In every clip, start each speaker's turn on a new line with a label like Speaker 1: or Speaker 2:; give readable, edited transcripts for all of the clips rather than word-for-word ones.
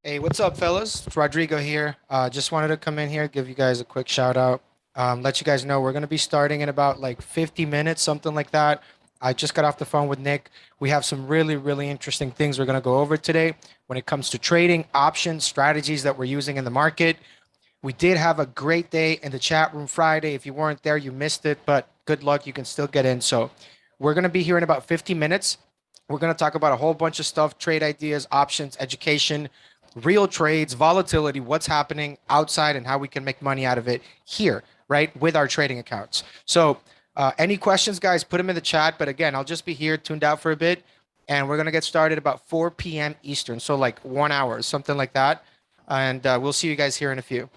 Speaker 1: Hey, what's up, fellas? It's Rodrigo here. Just wanted to come in here, give you guys a quick shout out. Let you guys know we're going to be starting in about like 50 minutes, something like that. I just got off the phone with Nick. We have some really, really interesting things we're going to go over today when it comes to trading, options, strategies that we're using in the market. We did have a great day in the chat room Friday. If you weren't there, you missed it, but good luck. You can still get in. So we're going to be here in about 50 minutes. We're going to talk about a whole bunch of stuff, trade ideas, options, education, real trades, volatility, what's happening outside and how we can make money out of it here, right, with our trading accounts. So any questions, guys, put them in the chat. But again, I'll just be here tuned out for a bit. And we're going to get started about 4 p.m. Eastern. So like 1 hour, something like that. And we'll see you guys here in a few.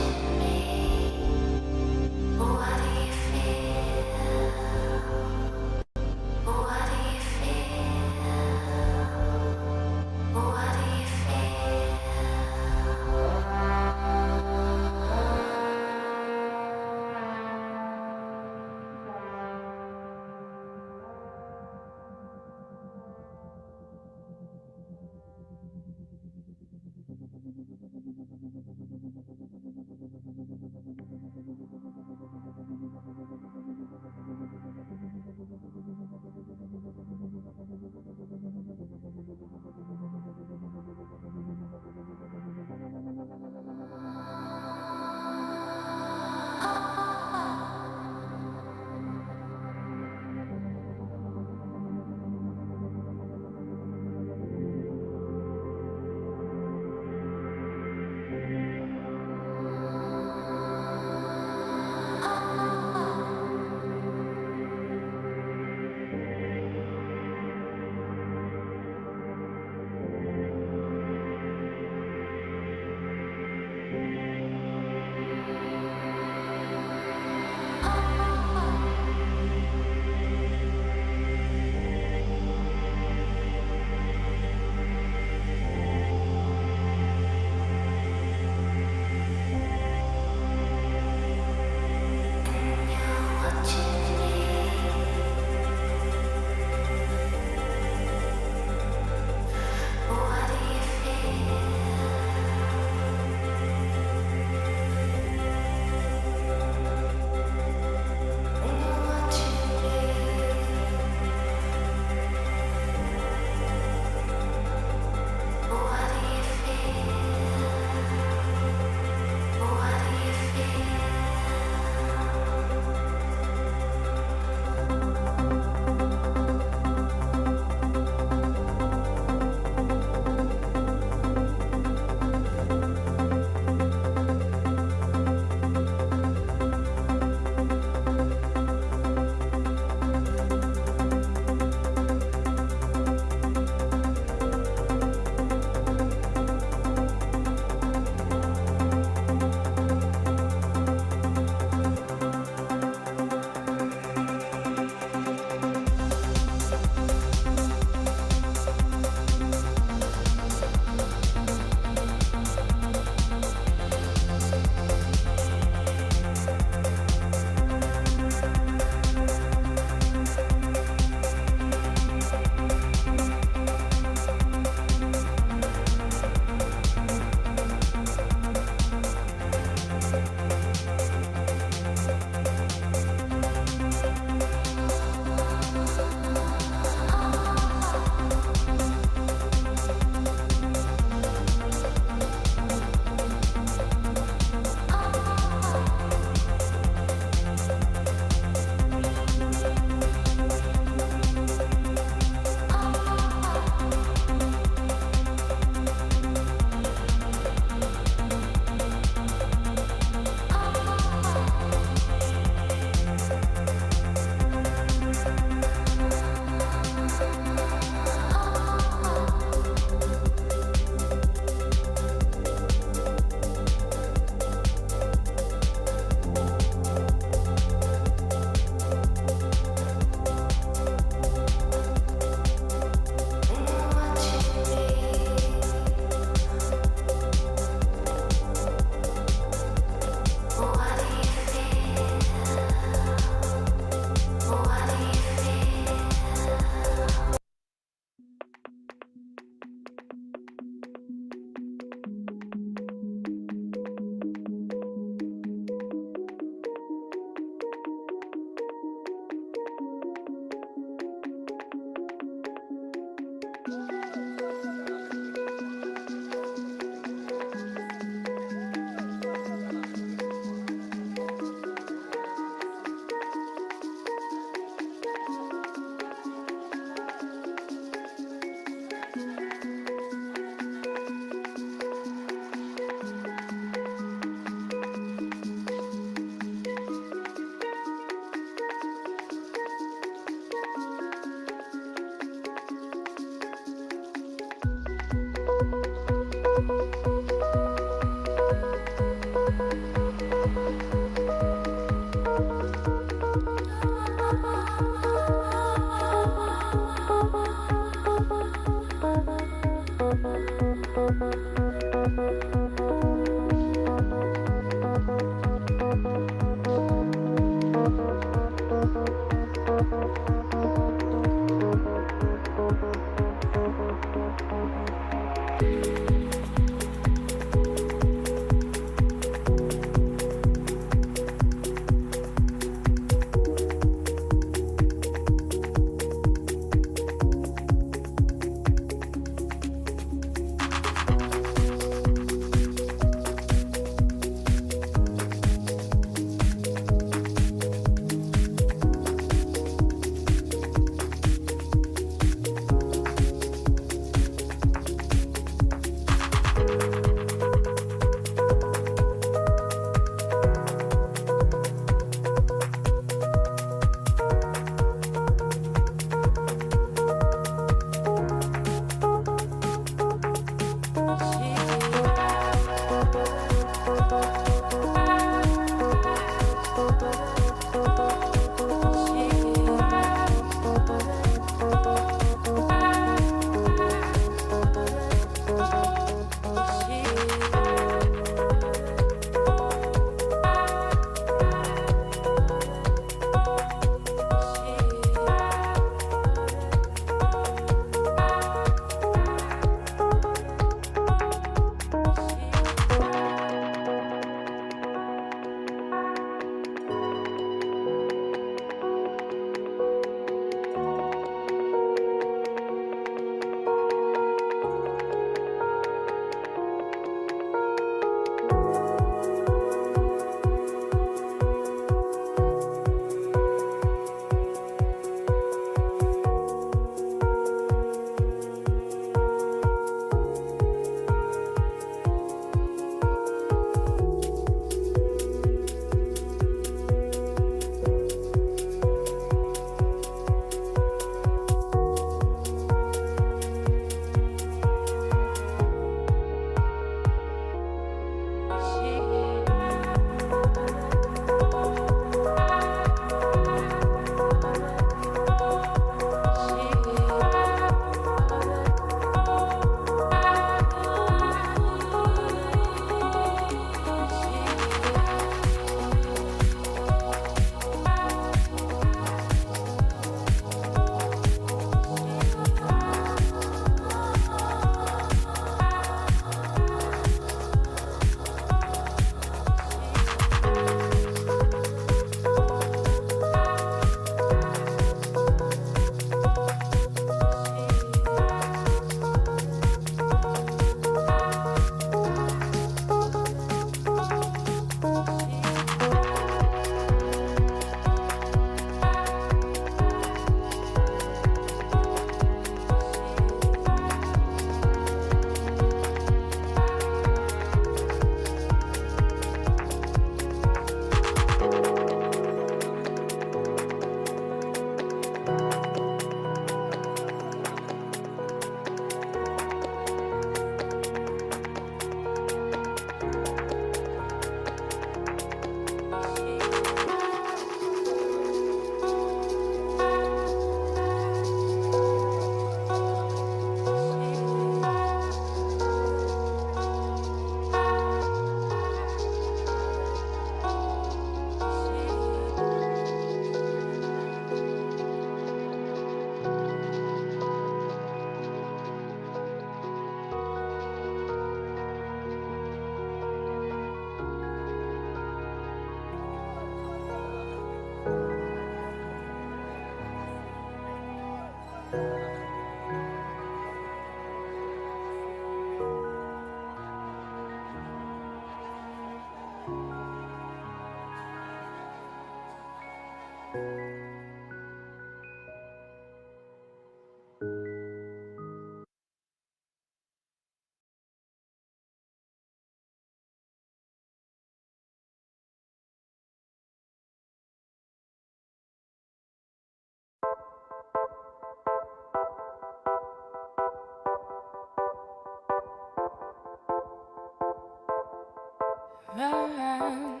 Speaker 2: Run.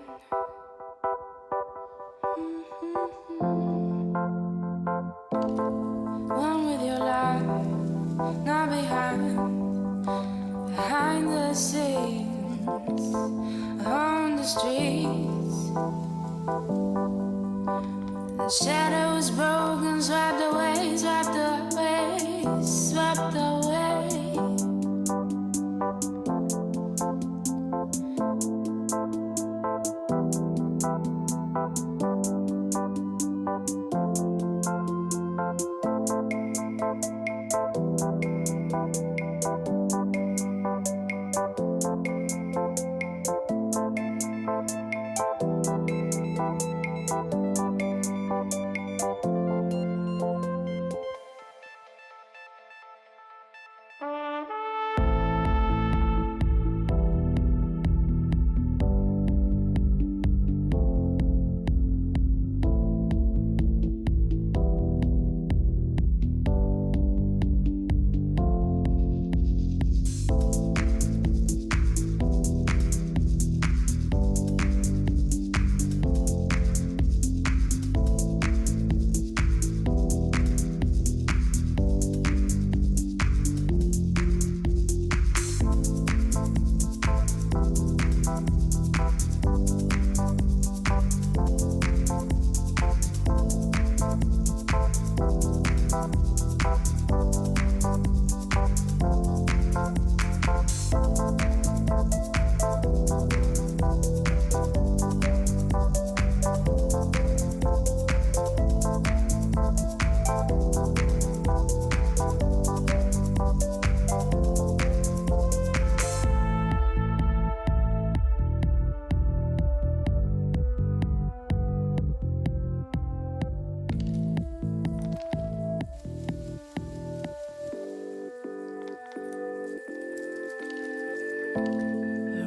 Speaker 2: One with your life, not behind the scenes, on the streets. The shadows broken, swept away, swept away, swept away.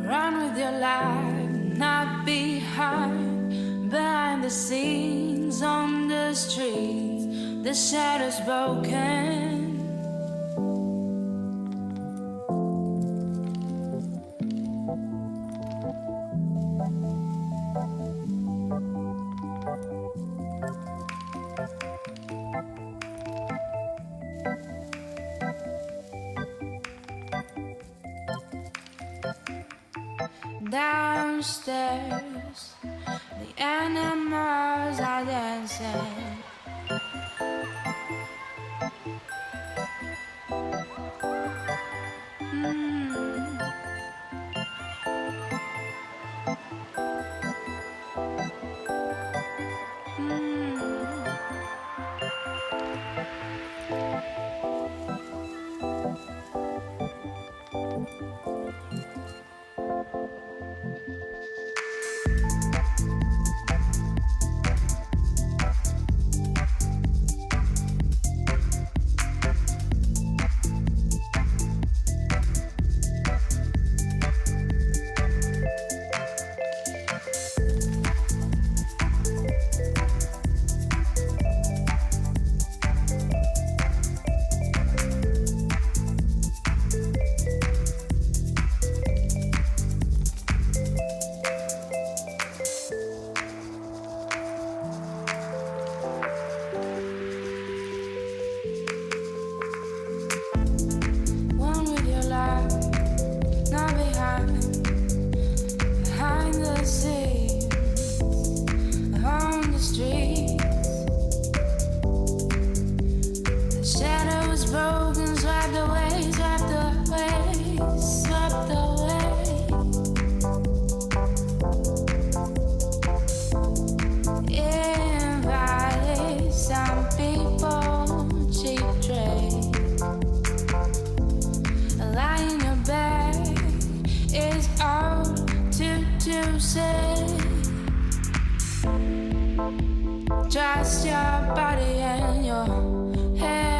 Speaker 2: Run with your life, not behind the scenes, on the streets. The shadows broken. Downstairs, the animals are dancing. it. Just your body and your head.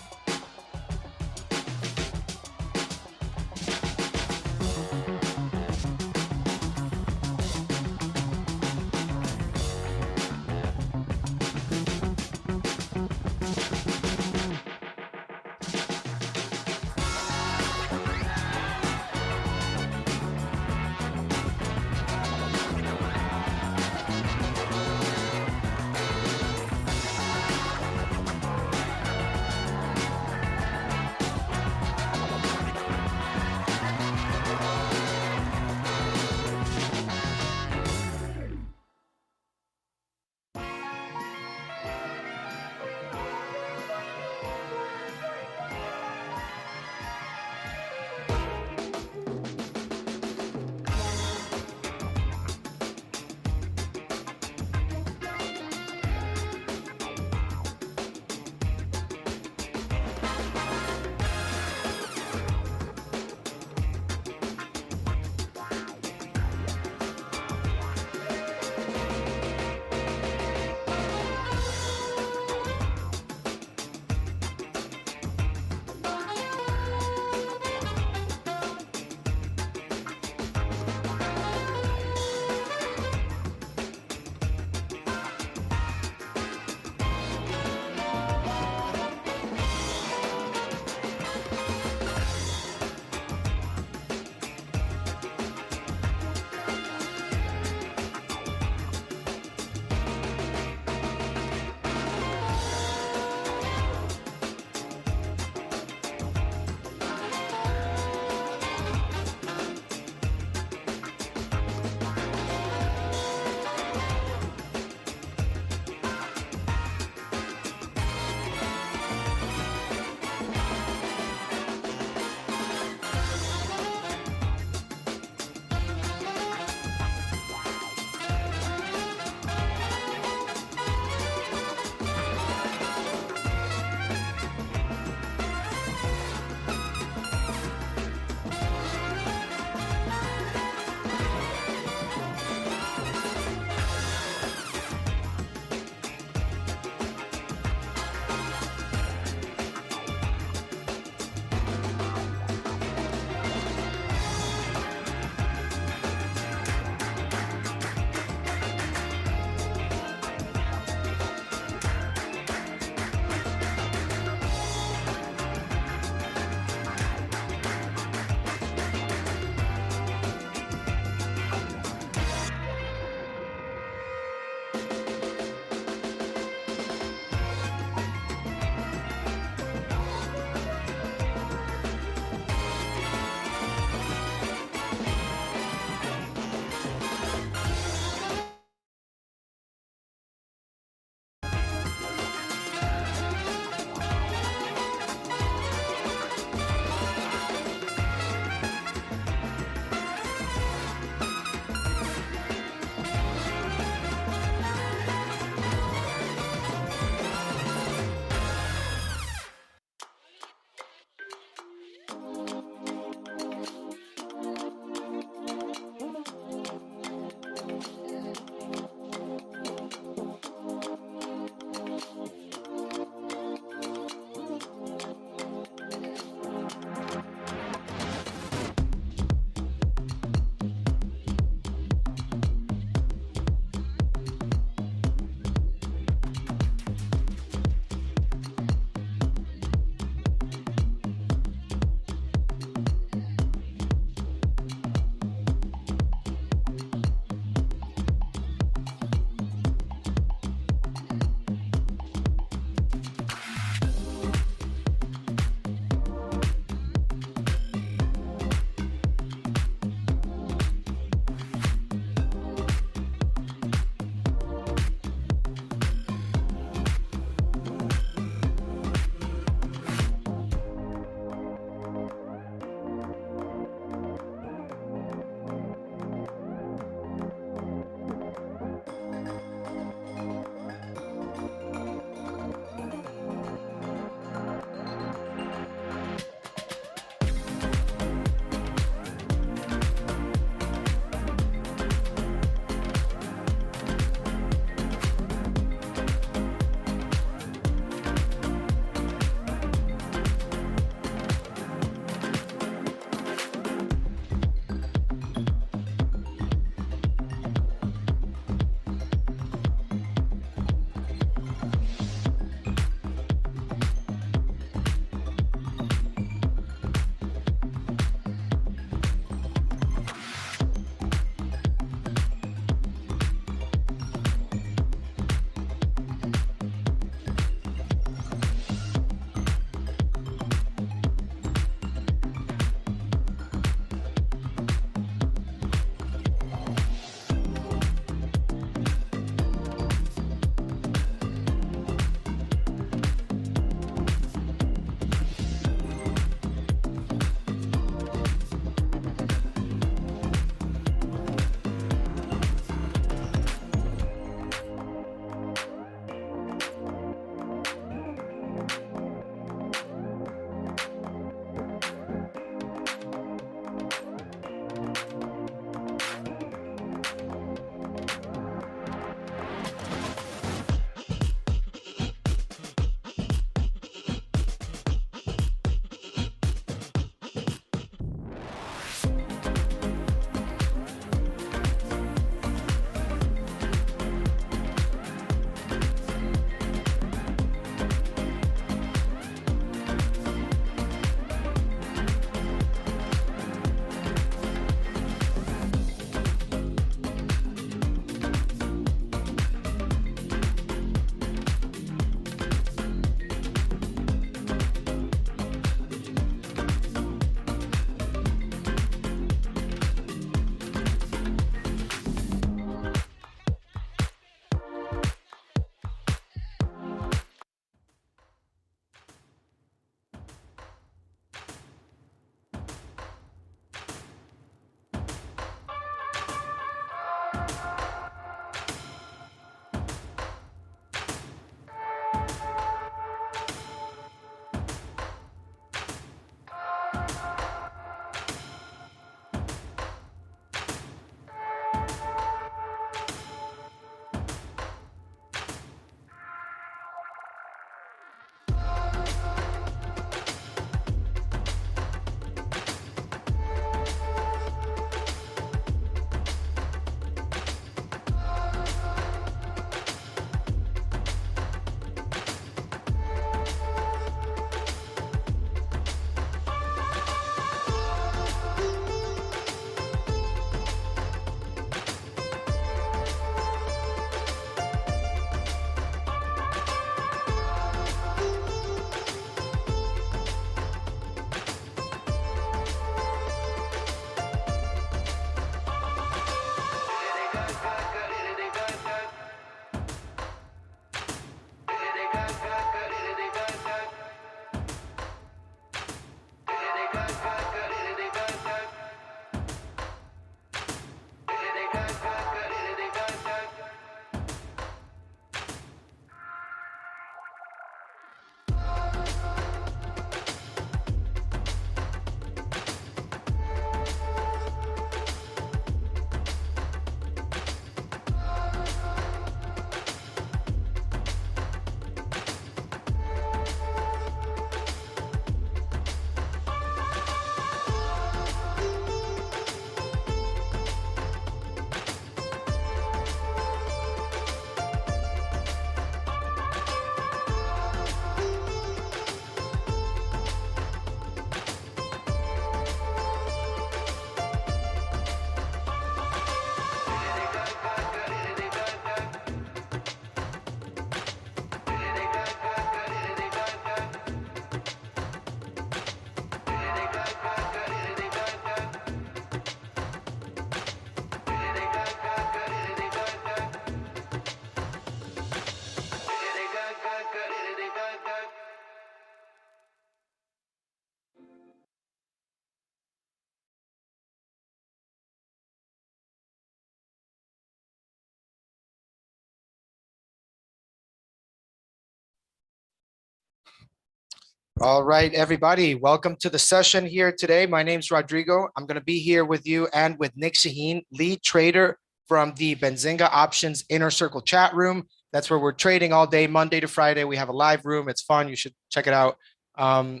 Speaker 1: All right, everybody, welcome to the session here today. My name's Rodrigo. I'm going to be here with you and with Nic Chahine, lead trader from the Benzinga Options Inner Circle chat room. That's where we're trading all day, Monday to Friday. We have a live room. It's fun. You should check it out. We're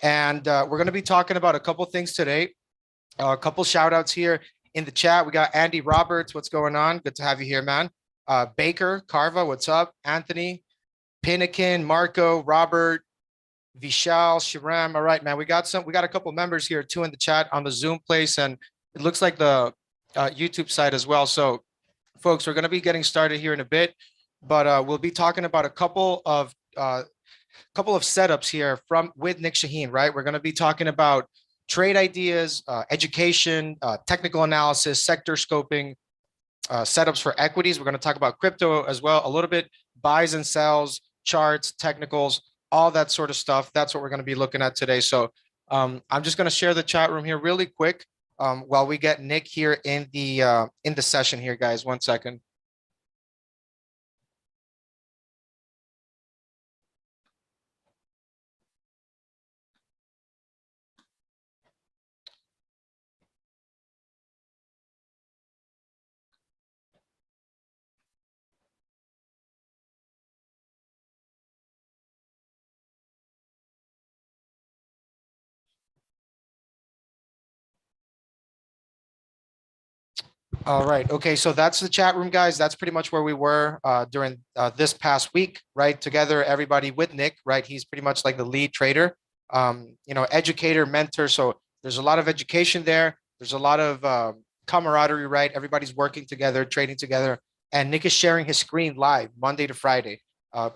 Speaker 1: going to be talking about a couple things today. A couple shout outs here in the chat. We got Andy Roberts. What's going on? Good to have you here, man. Baker, Carva, what's up? Anthony, Pinikin, Marco, Robert, Vishal, Shiram. All right, man. We got a couple members here too in the chat on the Zoom place, and it looks like the YouTube side as well. So, folks, we're going to be getting started here in a bit, but we'll be talking about a couple of setups here from with Nic Chahine. Right, we're going to be talking about trade ideas, education, technical analysis, sector scoping, setups for equities. We're going to talk about crypto as well, a little bit, buys and sells, charts, technicals, all that sort of stuff. That's what we're going to be looking at today. So I'm just going to share the chat room here really quick while we get Nic here in the session here, guys. 1 second. All right. Okay. So that's the chat room, guys. That's pretty much where we were during this past week, right? Together, everybody with Nic, right? He's pretty much like the lead trader, educator, mentor. So there's a lot of education there. There's a lot of camaraderie, right? Everybody's working together, trading together. And Nic is sharing his screen live Monday to Friday,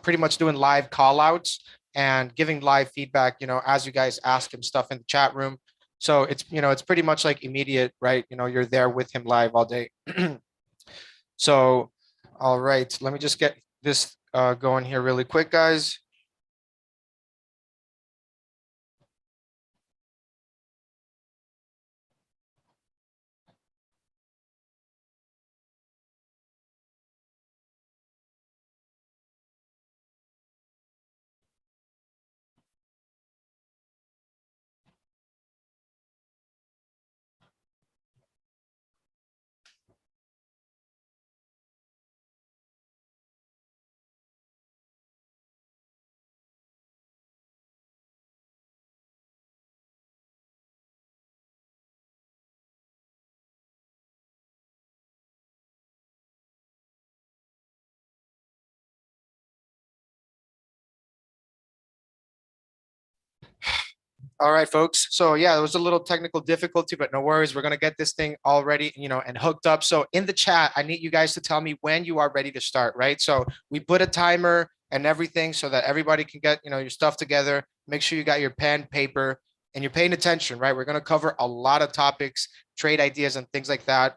Speaker 1: pretty much doing live call outs and giving live feedback, as you guys ask him stuff in the chat room. So it's pretty much like immediate, right? You're there with him live all day. So, all right, let me just get this going here really quick, guys. All right, folks. So yeah, there was a little technical difficulty, but no worries. We're gonna get this thing all ready, and hooked up. So in the chat, I need you guys to tell me when you are ready to start, right? So we put a timer and everything so that everybody can get, your stuff together. Make sure you got your pen, paper, and you're paying attention, right? We're gonna cover a lot of topics, trade ideas, and things like that.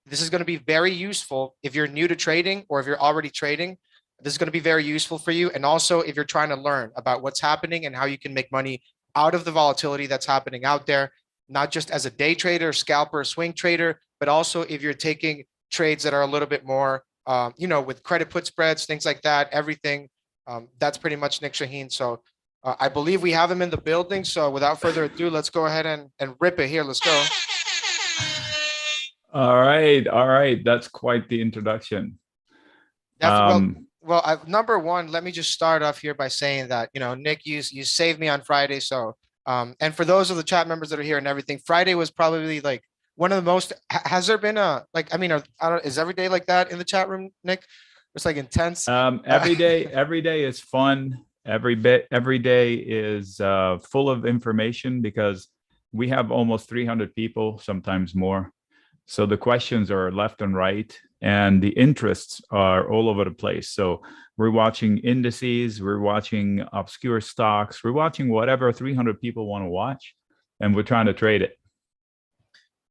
Speaker 1: This is going to be very useful if you're new to trading or if you're already trading. This is going to be very useful for you. And also if you're trying to learn about what's happening and how you can make money out of the volatility that's happening out there, not just as a day trader, scalper, swing trader, but also if you're taking trades that are a little bit more, with credit put spreads, things like that, everything. That's pretty much Nic Chahine. So I believe we have him in the building. So without further ado, let's go ahead and rip it here. Let's go.
Speaker 3: All right. That's quite the introduction.
Speaker 1: Well, number one, let me just start off here by saying that, Nic, you saved me on Friday. So, and for those of the chat members that are here and everything, Friday was probably like one of the most, has there been is every day like that in the chat room, Nic? It's like intense.
Speaker 3: Every day is fun. Every day is full of information because we have almost 300 people, sometimes more. So the questions are left and right, and the interests are all over the place. So we're watching indices, we're watching obscure stocks, we're watching whatever 300 people want to watch, and we're trying to trade it.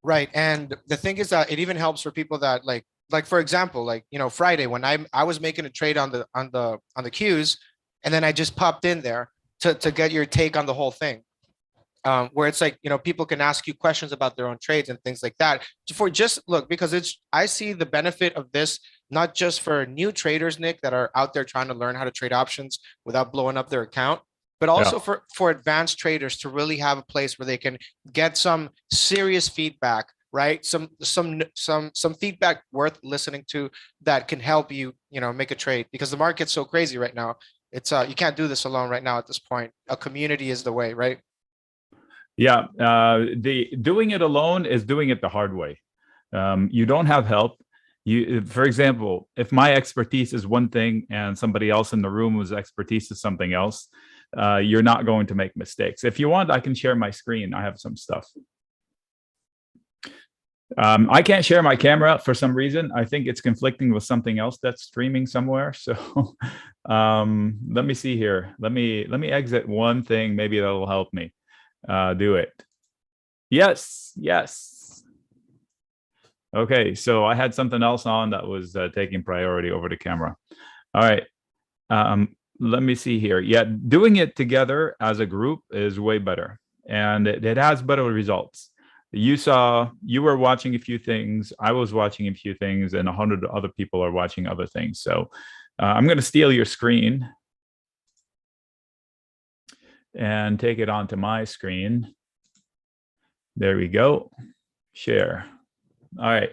Speaker 1: Right. And the thing is that it even helps for people that like for example, Friday when I was making a trade on the queues, and then I just popped in there to get your take on the whole thing. Where it's like, people can ask you questions about their own trades and things like that. Because I see the benefit of this, not just for new traders, Nic, that are out there trying to learn how to trade options without blowing up their account, but
Speaker 3: Yeah.
Speaker 1: also for advanced traders to really have a place where they can get some serious feedback, right? Some feedback worth listening to that can help you, make a trade, because the market's so crazy right now. It's you can't do this alone right now at this point. A community is the way, right?
Speaker 3: Yeah, the doing it alone is doing it the hard way. You don't have help. For example, if my expertise is one thing and somebody else in the room's expertise is something else, you're not going to make mistakes. If you want, I can share my screen. I have some stuff. I can't share my camera for some reason. I think it's conflicting with something else that's streaming somewhere. So let me see here. Let me exit one thing. Maybe that'll help me do it. Yes. Okay, so I had something else on that was taking priority over the camera. All right. Let me see here. Yeah, doing it together as a group is way better, and it has better results. You were watching a few things, I was watching a few things, and 100 other people are watching other things. So I'm going to steal your screen and take it onto my screen. There we go. Share. All right.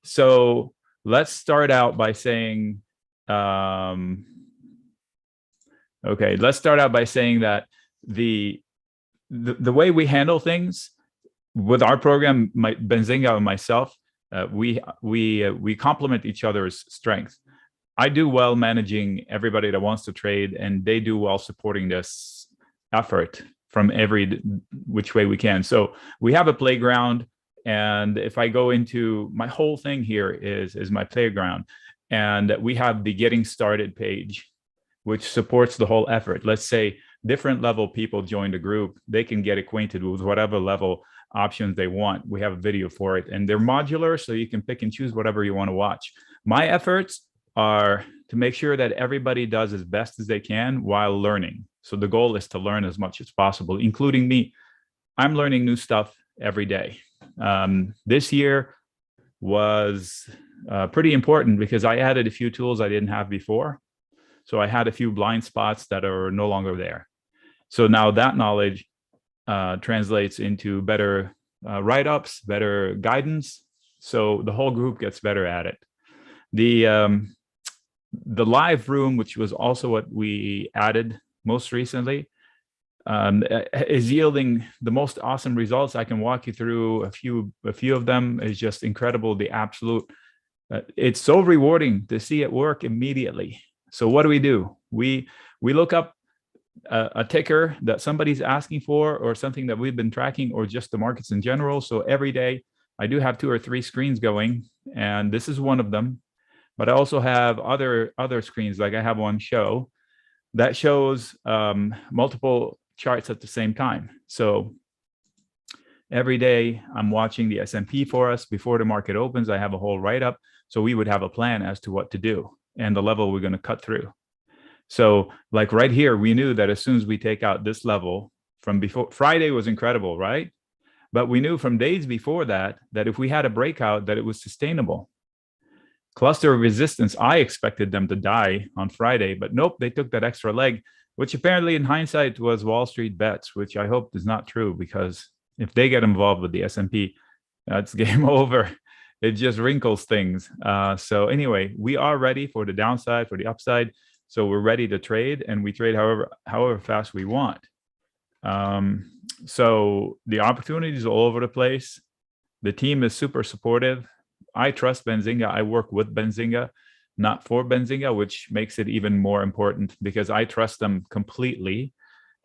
Speaker 3: So let's start out by saying, okay, let's start out by saying that the way we handle things with our program, Benzinga and myself, we complement each other's strength. I do well managing everybody that wants to trade, and they do well supporting this effort from every which way we can. So we have a playground, and if I go into my whole thing here is my playground, and we have the getting started page, which supports the whole effort. Let's say different level people join the group, they can get acquainted with whatever level options they want. We have a video for it, and they're modular, so you can pick and choose whatever you want to watch. My efforts are to make sure that everybody does as best as they can while learning. So the goal is to learn as much as possible, including me. I'm learning new stuff every day. This year was pretty important because I added a few tools I didn't have before. So I had a few blind spots that are no longer there. So now that knowledge translates into better write-ups, better guidance. So the whole group gets better at it. The live room, which was also what we added most recently, is yielding the most awesome results. I can walk you through a few of them. It's just incredible. The absolute, it's so rewarding to see it work immediately. So what do? We look up a ticker that somebody's asking for, or something that we've been tracking, or just the markets in general. So every day I do have 2 or 3 screens going, and this is one of them. But I also have other screens, like I have one show that shows multiple charts at the same time. So every day I'm watching the S&P for us. Before the market opens, I have a whole write-up. So we would have a plan as to what to do and the level we're going to cut through. So like right here, we knew that as soon as we take out this level from before, Friday was incredible, right? But we knew from days before that if we had a breakout, that it was sustainable. Cluster of resistance, I expected them to die on Friday, but nope, they took that extra leg, which apparently in hindsight was Wall Street bets, which I hope is not true, because if they get involved with the S&P, that's game over. It just wrinkles things. So anyway, we are ready for the downside, for the upside. So we're ready to trade, and we trade however fast we want. So the opportunities are all over the place. The team is super supportive. I trust Benzinga. I work with Benzinga, not for Benzinga, which makes it even more important because I trust them completely.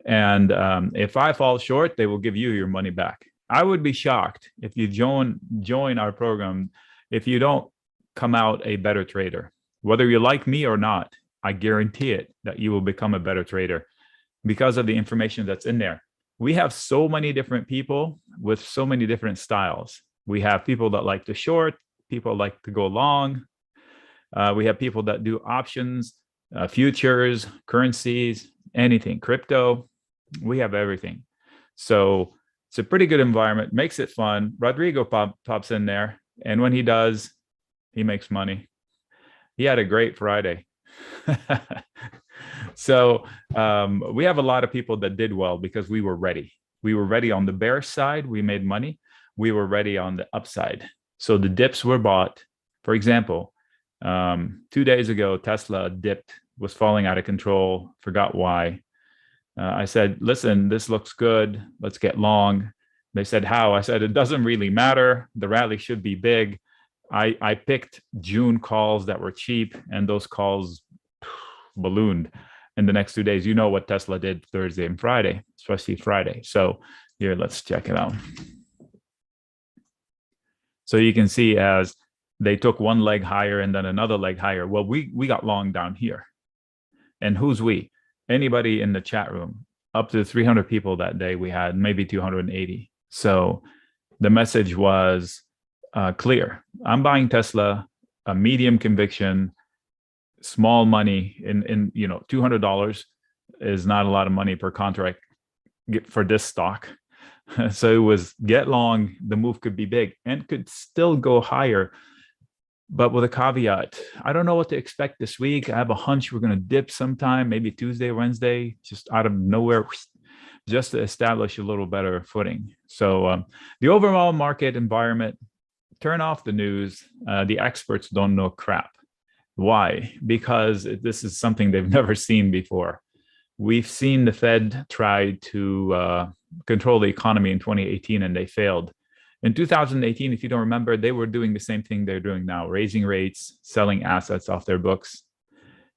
Speaker 3: And if I fall short, they will give you your money back. I would be shocked if you join our program if you don't come out a better trader. Whether you like me or not, I guarantee it that you will become a better trader because of the information that's in there. We have so many different people with so many different styles. We have people that like to short, people like to go long. We have people that do options, futures, currencies, anything, crypto. We have everything. So it's a pretty good environment, makes it fun. Rodrigo pops in there, and when he does, he makes money. He had a great Friday. So we have a lot of people that did well because we were ready. We were ready on the bear side. We made money. We were ready on the upside. So the dips were bought. For example, 2 days ago, Tesla dipped, was falling out of control, forgot why. I said, listen, this looks good. Let's get long. They said, how? I said, it doesn't really matter. The rally should be big. I picked June calls that were cheap, and those calls ballooned in the next 2 days. You know what Tesla did Thursday and Friday, especially Friday. So here, let's check it out. So you can see as they took one leg higher and then another leg higher. Well, we got long down here. And who's we? Anybody in the chat room. Up to 300 people that day we had, maybe 280. So the message was clear. I'm buying Tesla, a medium conviction, small money in $200 is not a lot of money per contract for this stock. So it was get long, the move could be big and could still go higher, but with a caveat. I don't know what to expect this week. I have a hunch we're going to dip sometime, maybe Tuesday, Wednesday, just out of nowhere, just to establish a little better footing. So the overall market environment, turn off the news. The experts don't know crap. Why? Because this is something they've never seen before. We've seen the Fed try to control the economy in 2018 and they failed. In 2018, if you don't remember, they were doing the same thing they're doing now, raising rates, selling assets off their books.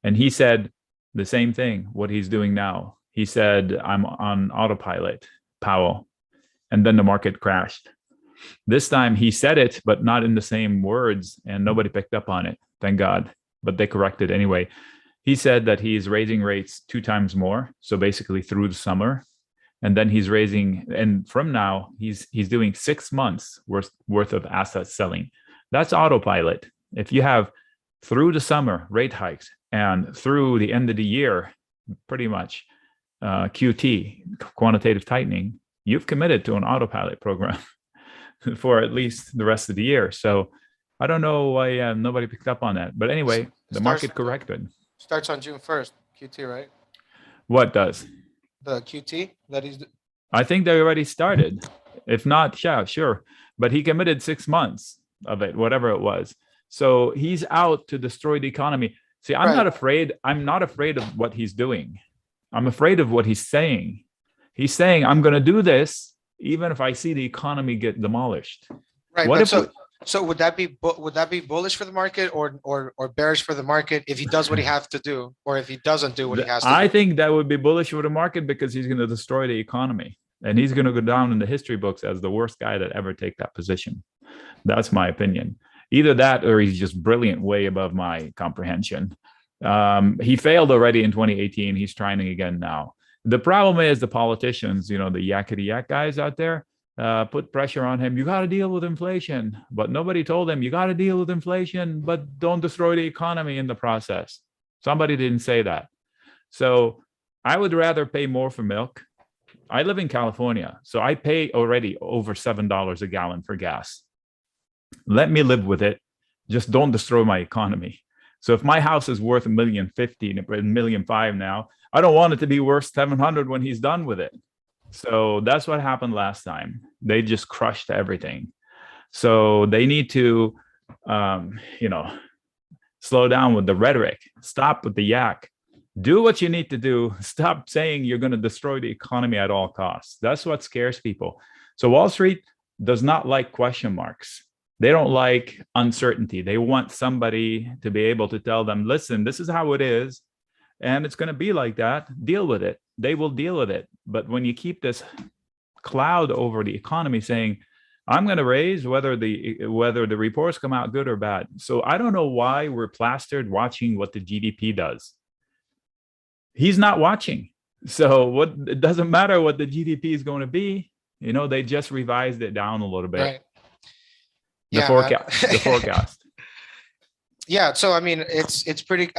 Speaker 3: And he said the same thing, what he's doing now. He said, I'm on autopilot, Powell. And then the market crashed. This time he said it, but not in the same words, and nobody picked up on it, thank God. But they corrected anyway. He said that he's raising rates 2 times more, so basically through the summer. And then he's raising, and from now, he's doing 6 months worth of asset selling. That's autopilot. If you have through the summer rate hikes and through the end of the year, pretty much QT, quantitative tightening, you've committed to an autopilot program for at least the rest of the year. So I don't know why nobody picked up on that. But anyway, the market corrected.
Speaker 1: Starts on June 1st, QT, right?
Speaker 3: What does?
Speaker 1: The QT that he's.
Speaker 3: I think they already started. If not, yeah, sure. But he committed 6 months of it, whatever it was. So he's out to destroy the economy. See, I'm not afraid. I'm not afraid of what he's doing. I'm afraid of what he's saying. He's saying, I'm going to do this, even if I see the economy get demolished.
Speaker 1: Right. What if so would that be bullish for the market or bearish for the market if he does what he has to do, or if he doesn't do what he has to do?
Speaker 3: I think that would be bullish for the market because he's going to destroy the economy. And he's going to go down in the history books as the worst guy that ever take that position. That's my opinion. Either that or he's just brilliant, way above my comprehension. He failed already in 2018. He's trying again now. The problem is the politicians, the yakety yak guys out there, put pressure on him. You got to deal with inflation. But nobody told him, you got to deal with inflation, but don't destroy the economy in the process. Somebody didn't say that. So I would rather pay more for milk. I live in California, so I pay already over $7 a gallon for gas. Let me live with it. Just don't destroy my economy. So if my house is worth $1,050,000, $1.5 million now, I don't want it to be worth 700 when he's done with it. So that's what happened last time. They just crushed everything. So they need to, slow down with the rhetoric. Stop with the yak. Do what you need to do. Stop saying you're going to destroy the economy at all costs. That's what scares people. So Wall Street does not like question marks. They don't like uncertainty. They want somebody to be able to tell them, listen, this is how it is. And it's going to be like that. Deal with it. They will deal with it. But when you keep this cloud over the economy saying, I'm going to raise whether the reports come out good or bad. So I don't know why we're plastered watching what the GDP does. He's not watching. So it doesn't matter what the GDP is going to be. They just revised it down a little bit.
Speaker 1: Right.
Speaker 3: The forecast.
Speaker 1: Yeah. So, I mean, it's pretty,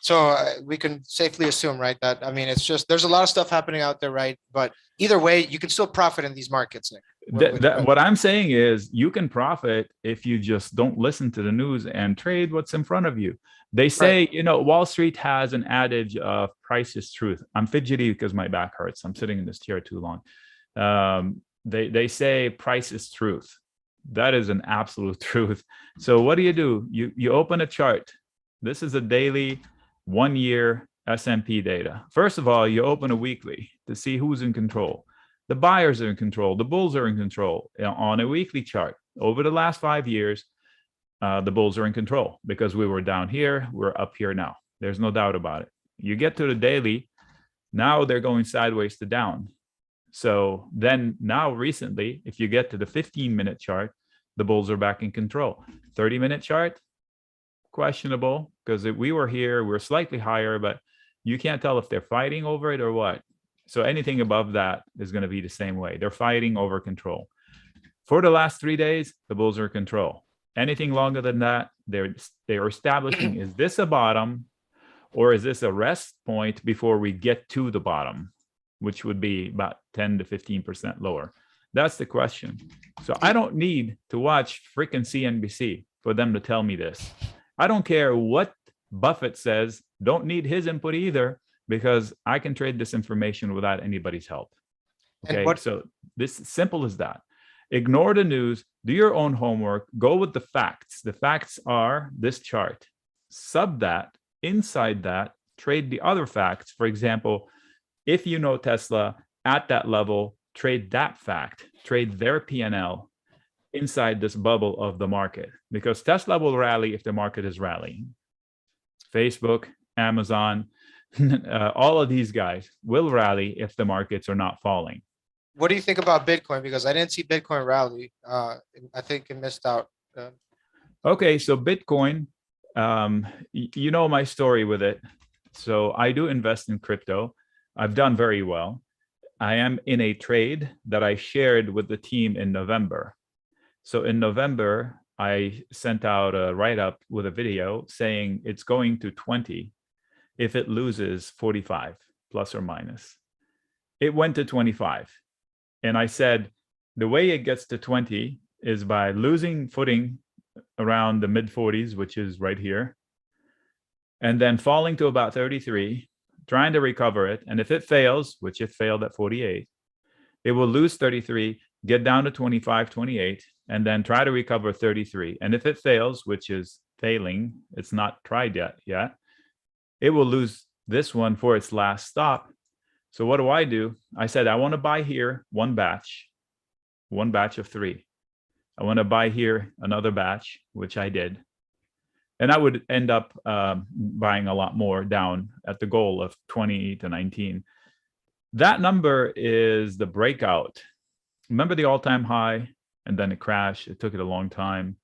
Speaker 1: so we can safely assume, right, that, it's just, there's a lot of stuff happening out there, right? But either way, you can still profit in these markets, Nic.
Speaker 3: What I'm saying is you can profit if you just don't listen to the news and trade what's in front of you. They say, Wall Street has an adage of price is truth. I'm fidgety because my back hurts. I'm sitting in this chair too long. They say price is truth. That is an absolute truth. So what do? You open a chart. This is a daily 1 year S&P data. First of all, you open a weekly to see who's in control. The buyers are in control. The bulls are in control on a weekly chart. Over the last 5 years, the bulls are in control because we were down here. We're up here now. There's no doubt about it. You get to the daily. Now they're going sideways to down. So then now recently, if you get to the 15-minute chart, the bulls are back in control. 30-minute chart, questionable because we were here. We're slightly higher, but you can't tell if they're fighting over it or what. So anything above that is going to be the same way. They're fighting over control. For the last 3 days, the bulls are in control. Anything longer than that, they're establishing, is this a bottom or is this a rest point before we get to the bottom, which would be about 10 to 15% lower. That's the question. So I don't need to watch freaking CNBC for them to tell me this. I don't care what Buffett says. Don't need his input either, because I can trade this information without anybody's help. Okay, so this is simple as that. Ignore the news, do your own homework, go with the facts. The facts are this chart. Sub that, inside that, trade the other facts. For example, if you know Tesla at that level, trade that fact, trade their P&L inside this bubble of the market, because Tesla will rally if the market is rallying. Facebook, Amazon, all of these guys will rally if the markets are not falling.
Speaker 1: What do you think about Bitcoin? Because I didn't see Bitcoin rally. I think it missed out.
Speaker 3: Okay, so Bitcoin, you know my story with it. So I do invest in crypto. I've done very well. I am in a trade that I shared with the team in November. So in November, I sent out a write-up with a video saying it's going to 20 if it loses 45 plus or minus. It went to 25. And I said, the way it gets to 20 is by losing footing around the mid 40s, which is right here, and then falling to about 33, trying to recover it. And if it fails, which it failed at 48, it will lose 33, get down to 25, 28, and then try to recover 33. And if it fails, which is failing, it's not tried yet, it will lose this one for its last stop. So what do? I said, I want to buy here one batch of 3. I want to buy here another batch, which I did. And I would end up buying a lot more down at the goal of 20 to 19. That number is the breakout. Remember the all-time high, and then it crashed. It took it a long time.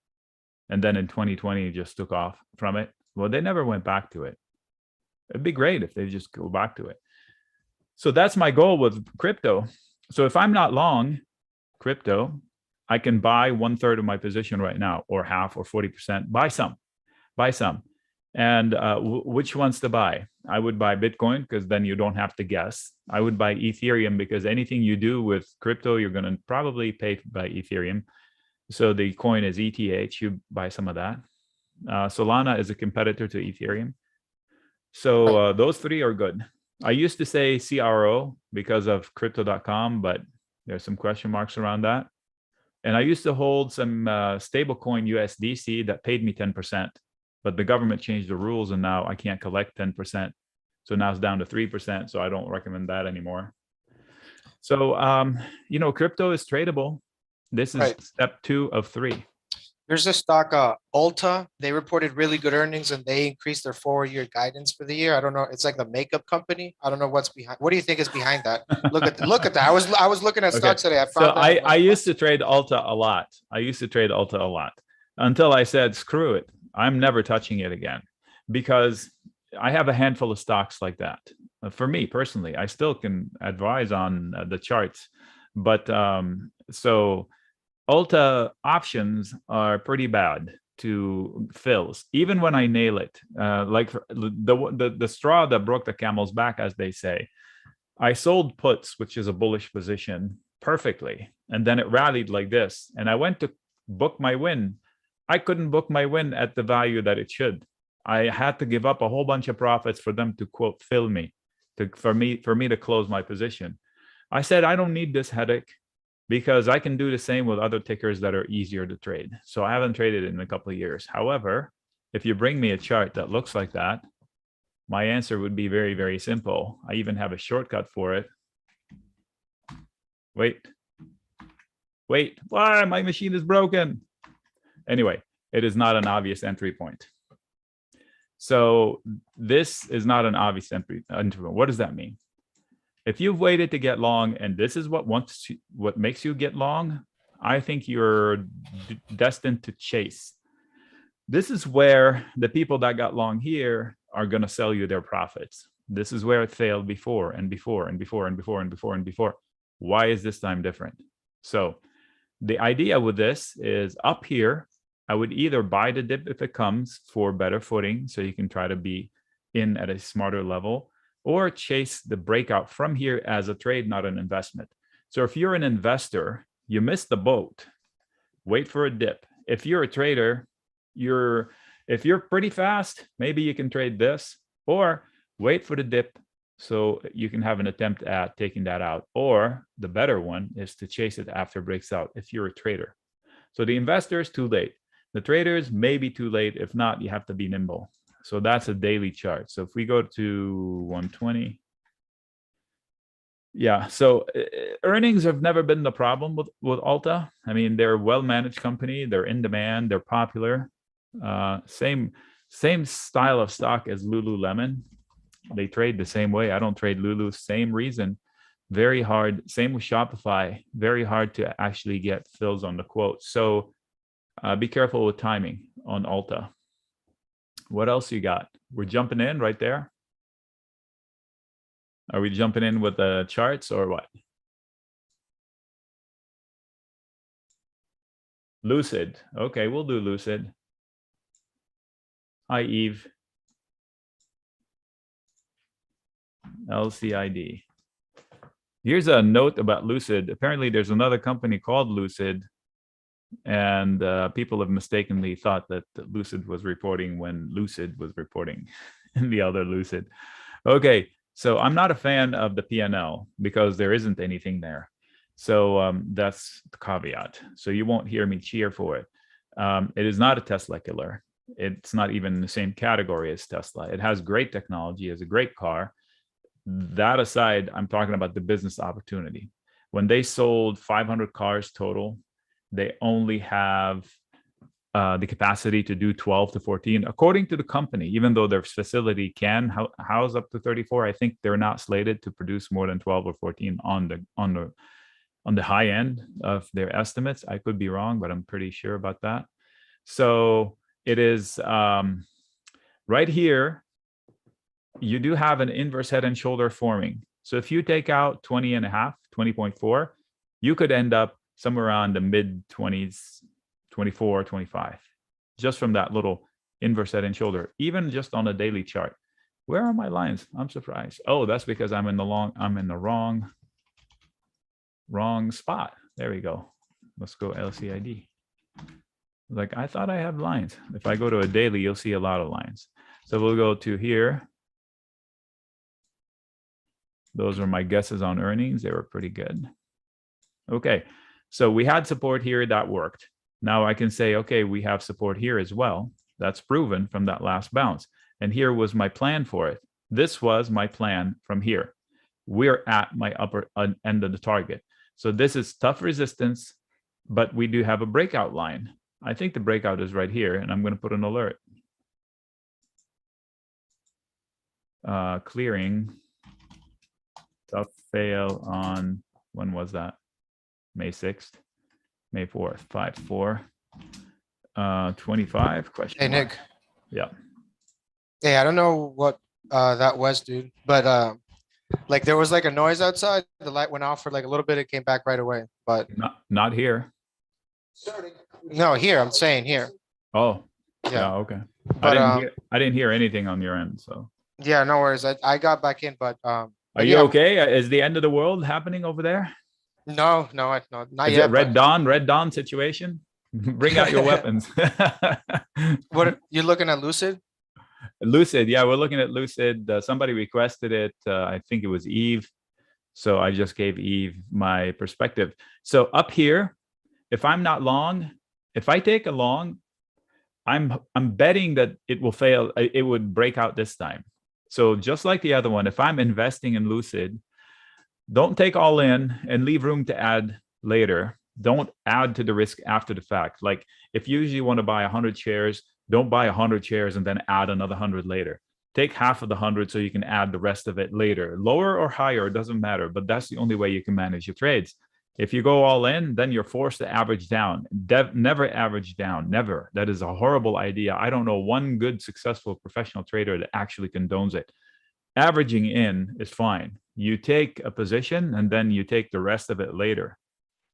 Speaker 3: And then in 2020, it just took off from it. Well, they never went back to it. It'd be great if they just go back to it. So that's my goal with crypto. So if I'm not long crypto, I can buy 1/3 of my position right now, or half, or 40%. Buy some. And which ones to buy? I would buy Bitcoin, because then you don't have to guess. I would buy Ethereum, because anything you do with crypto, you're going to probably pay by Ethereum. So the coin is ETH. You buy some of that. Solana is a competitor to Ethereum. So those 3 are good. I used to say CRO because of crypto.com, but there's some question marks around that. And I used to hold some stablecoin USDC that paid me 10%, but the government changed the rules and now I can't collect 10%. So now it's down to 3%. So I don't recommend that anymore. So, crypto is tradable. This is step 2 of 3.
Speaker 1: There's a stock, Ulta. They reported really good earnings and they increased their forward-year guidance for the year. I don't know. It's like the makeup company. I don't know what's behind. What do you think is behind that? Look at that. I was looking at stocks today.
Speaker 3: I used to trade Ulta a lot. Until I said, screw it. I'm never touching it again, because I have a handful of stocks like that. For me personally, I still can advise on the charts, but so Ulta options are pretty bad to fills, even when I nail it. Like the straw that broke the camel's back, as they say. I sold puts, which is a bullish position, perfectly. and then it rallied like this. And I went to book my win. I couldn't book my win at the value that it should. I had to give up a whole bunch of profits for them to quote fill me, for me to close my position. I said, I don't need this headache because I can do the same with other tickers that are easier to trade. So I haven't traded in a couple of years. However, if you bring me a chart that looks like that, my answer would be very, very simple. I even have a shortcut for it. Wait, why? My machine is broken. Anyway, it is not an obvious entry point. So this is not an obvious entry point. What does that mean? If you've waited to get long and this is what makes you get long, I think you're destined to chase. This is where the people that got long here are going to sell you their profits. This is where it failed before and before and before and before and before and before. Why is this time different? So the idea with this is up here, I would either buy the dip if it comes for better footing, so you can try to be in at a smarter level, or chase the breakout from here as a trade, not an investment. So if you're an investor, you missed the boat, wait for a dip. If you're a trader, if you're pretty fast, maybe you can trade this, or wait for the dip so you can have an attempt at taking that out. Or the better one is to chase it after it breaks out if you're a trader. So the investor is too late. The traders may be too late. If not, you have to be nimble. So that's a daily chart. So if we go to 120, yeah. So earnings have never been the problem with Alta. I mean, they're a well-managed company. They're in demand. They're popular. Same style of stock as Lululemon. They trade the same way. I don't trade Lulu. Same reason. Very hard. Same with Shopify. Very hard to actually get fills on the quote. So be careful with timing on Alta. What else you got? We're jumping in right there. Are we jumping in with the charts or what? Lucid. Okay, we'll do Lucid. Hi, Eve. LCID. Here's a note about Lucid. Apparently, there's another company called Lucid, and people have mistakenly thought that Lucid was reporting when Lucid was reporting in the other Lucid. Okay, so I'm not a fan of the PNL because there isn't anything there. So that's the caveat. So you won't hear me cheer for it. It is not a Tesla killer. It's not even in the same category as Tesla. It has great technology, it's a great car. That aside, I'm talking about the business opportunity. When they sold 500 cars total, they only have the capacity to do 12 to 14, according to the company. Even though their facility can house up to 34, I think they're not slated to produce more than 12 or 14 on the high end of their estimates. I could be wrong, but I'm pretty sure about that. So it is right here. You do have an inverse head and shoulder forming. So if you take out 20.5, 20.4, you could end up somewhere around the mid 20s, 24, 25, just from that little inverse head and shoulder, even just on a daily chart. Where are my lines? I'm surprised. Oh, that's because I'm in the wrong spot. There we go. Let's go LCID. Like, I thought I had lines. If I go to a daily, you'll see a lot of lines. So we'll go to here. Those are my guesses on earnings. They were pretty good. Okay, so we had support here. That worked. Now I can say, okay, we have support here as well. That's proven from that last bounce. And here was my plan for it. This was my plan from here. We're at my upper end of the target. So this is tough resistance, but we do have a breakout line. I think the breakout is right here, and I'm going to put an alert. Clearing. Tough fail on, when was that? May 6th, May 4th, 5-4, 25 question.
Speaker 1: Hey,
Speaker 3: mark.
Speaker 1: Nick.
Speaker 3: Yeah.
Speaker 1: Hey, I don't know what that was, dude, but like there was like a noise outside. The light went off for like a little bit. It came back right away, but
Speaker 3: Not here.
Speaker 1: no, here, I'm saying here.
Speaker 3: Oh,
Speaker 1: Yeah.
Speaker 3: yeah, okay.
Speaker 1: But
Speaker 3: I didn't hear anything on your end, so.
Speaker 1: yeah, no worries. I got back in, but
Speaker 3: Are you
Speaker 1: yeah,
Speaker 3: okay? Is the end of the world happening over there?
Speaker 1: No, no, no, not
Speaker 3: Is it
Speaker 1: yet. But
Speaker 3: Red Dawn situation? Bring out your weapons.
Speaker 1: what you're looking at, Lucid?
Speaker 3: Lucid, yeah, we're looking at Lucid. Somebody requested it. I think it was Eve. So I just gave Eve my perspective. So up here, if I'm not long, if I take a long, I'm betting that it will fail. It would break out this time. So just like the other one, if I'm investing in Lucid, don't take all in and leave room to add later. Don't add to the risk after the fact. Like if you usually want to buy 100 shares, don't buy 100 shares and then add another 100 later. Take half of the 100 so you can add the rest of it later. Lower or higher, it doesn't matter, but that's the only way you can manage your trades. If you go all in, then you're forced to average down. Never average down, never. That is a horrible idea. I don't know one good, successful professional trader that actually condones it. Averaging in is fine. You take a position and then you take the rest of it later.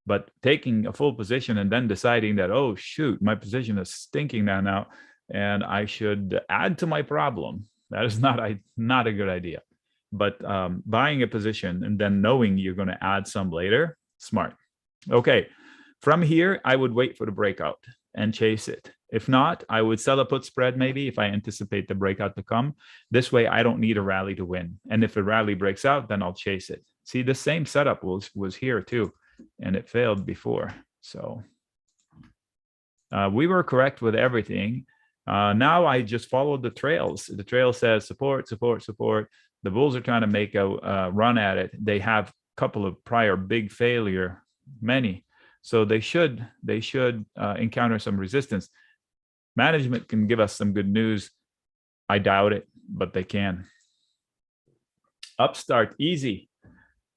Speaker 3: But taking a full position and then deciding that, oh, shoot, my position is stinking now and I should add to my problem. That is not a good idea. But buying a position and then knowing you're going to add some later, smart. Okay, from here, I would wait for the breakout and chase it. If not, I would sell a put spread maybe if I anticipate the breakout to come. This way, I don't need a rally to win. And if a rally breaks out, then I'll chase it. See, the same setup was here too, and it failed before. So we were correct with everything. Now I just followed the trails. The trail says support, support, support. The bulls are trying to make a run at it. They have a couple of prior big failure, many. So they should encounter some resistance. Management can give us some good news. I doubt it, but they can. Upstart, easy.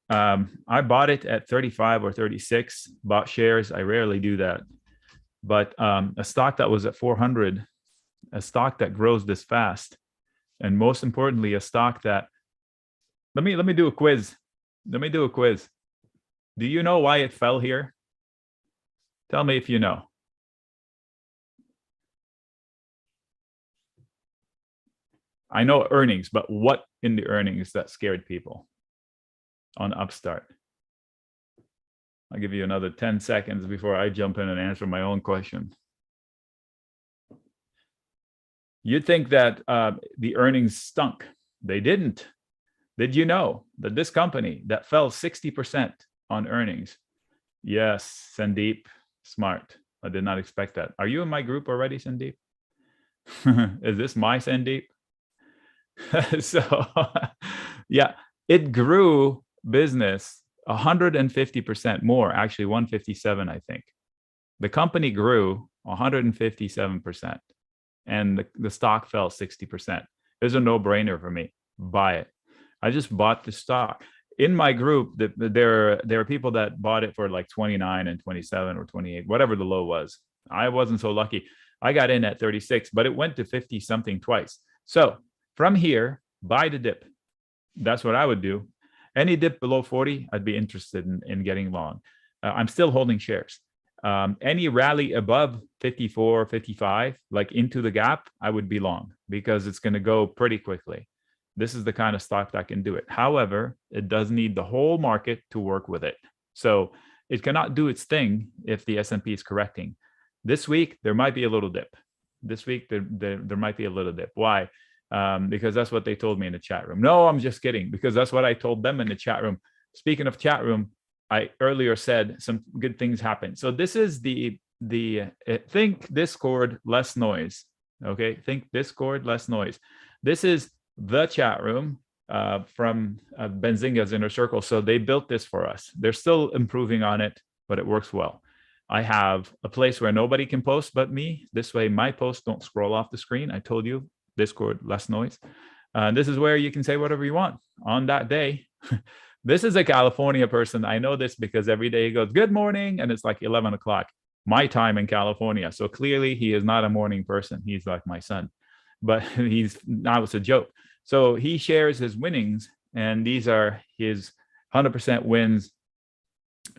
Speaker 3: I bought it at 35 or 36, bought shares. I rarely do that. But a stock that was at 400, a stock that grows this fast, and most importantly, a stock that, let me do a quiz. Let me do a quiz. Do you know why it fell here? Tell me if you know. I know earnings, but what in the earnings that scared people on Upstart? I'll give you another 10 seconds before I jump in and answer my own question. You'd think that the earnings stunk. They didn't. Did you know that this company that fell 60% on earnings? Yes, Sandeep, smart. I did not expect that. Are you in my group already, Sandeep? Is this my Sandeep? So, yeah, it grew business 150% more, actually 157, I think. The company grew 157%, and the stock fell 60%. It was a no-brainer for me. Buy it. I just bought the stock. In my group, there are people that bought it for like 29 and 27 or 28, whatever the low was. I wasn't so lucky. I got in at 36, but it went to 50 something twice. So from here, buy the dip. That's what I would do. Any dip below 40, I'd be interested in getting long. I'm still holding shares. Any rally above 54, 55, like into the gap, I would be long because it's going to go pretty quickly. This is the kind of stock that can do it. However, it does need the whole market to work with it. So it cannot do its thing if the S&P is correcting. This week, there might be a little dip. This week, there might be a little dip. Why? Because that's what they told me in the chat room. No, I'm just kidding, because that's what I told them in the chat room. Speaking of chat room, I earlier said some good things happen. So this is the think Discord, less noise. Okay, think Discord, less noise. This is the chat room from Benzinga's Inner Circle. So they built this for us. They're still improving on it, but it works well. I have a place where nobody can post but me. This way, my posts don't scroll off the screen. I told you, Discord, less noise. This is where you can say whatever you want on that day. This is a California person. I know this because every day he goes, good morning, and it's like 11 o'clock, my time in California. So clearly he is not a morning person. He's like my son, but now it's a joke. So he shares his winnings, and these are his 100% wins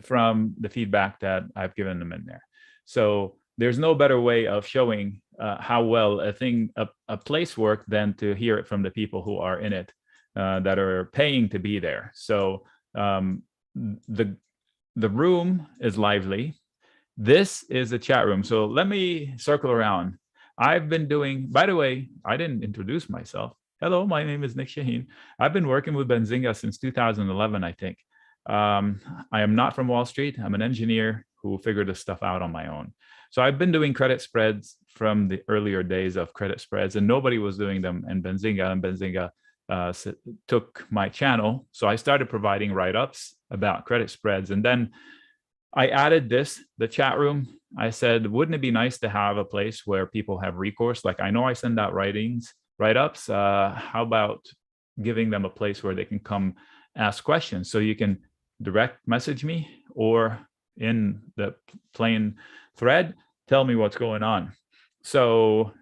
Speaker 3: from the feedback that I've given them in there. So there's no better way of showing how well a place worked than to hear it from the people who are in it, that are paying to be there. So the the room is lively. This is a chat room. So let me circle around. I've been doing, by the way, I didn't introduce myself. Hello, my name is Nic Chahine. I've been working with Benzinga since 2011, I think. I am not from Wall Street. I'm an engineer who figured this stuff out on my own. So I've been doing credit spreads from the earlier days of credit spreads, and nobody was doing them in Benzinga, and Benzinga took my channel. So I started providing write-ups about credit spreads. And then I added this, the chat room. I said, wouldn't it be nice to have a place where people have recourse? Like, I know I send out write-ups. How about giving them a place where they can come ask questions? So you can direct message me, or in the plain thread, tell me what's going on. So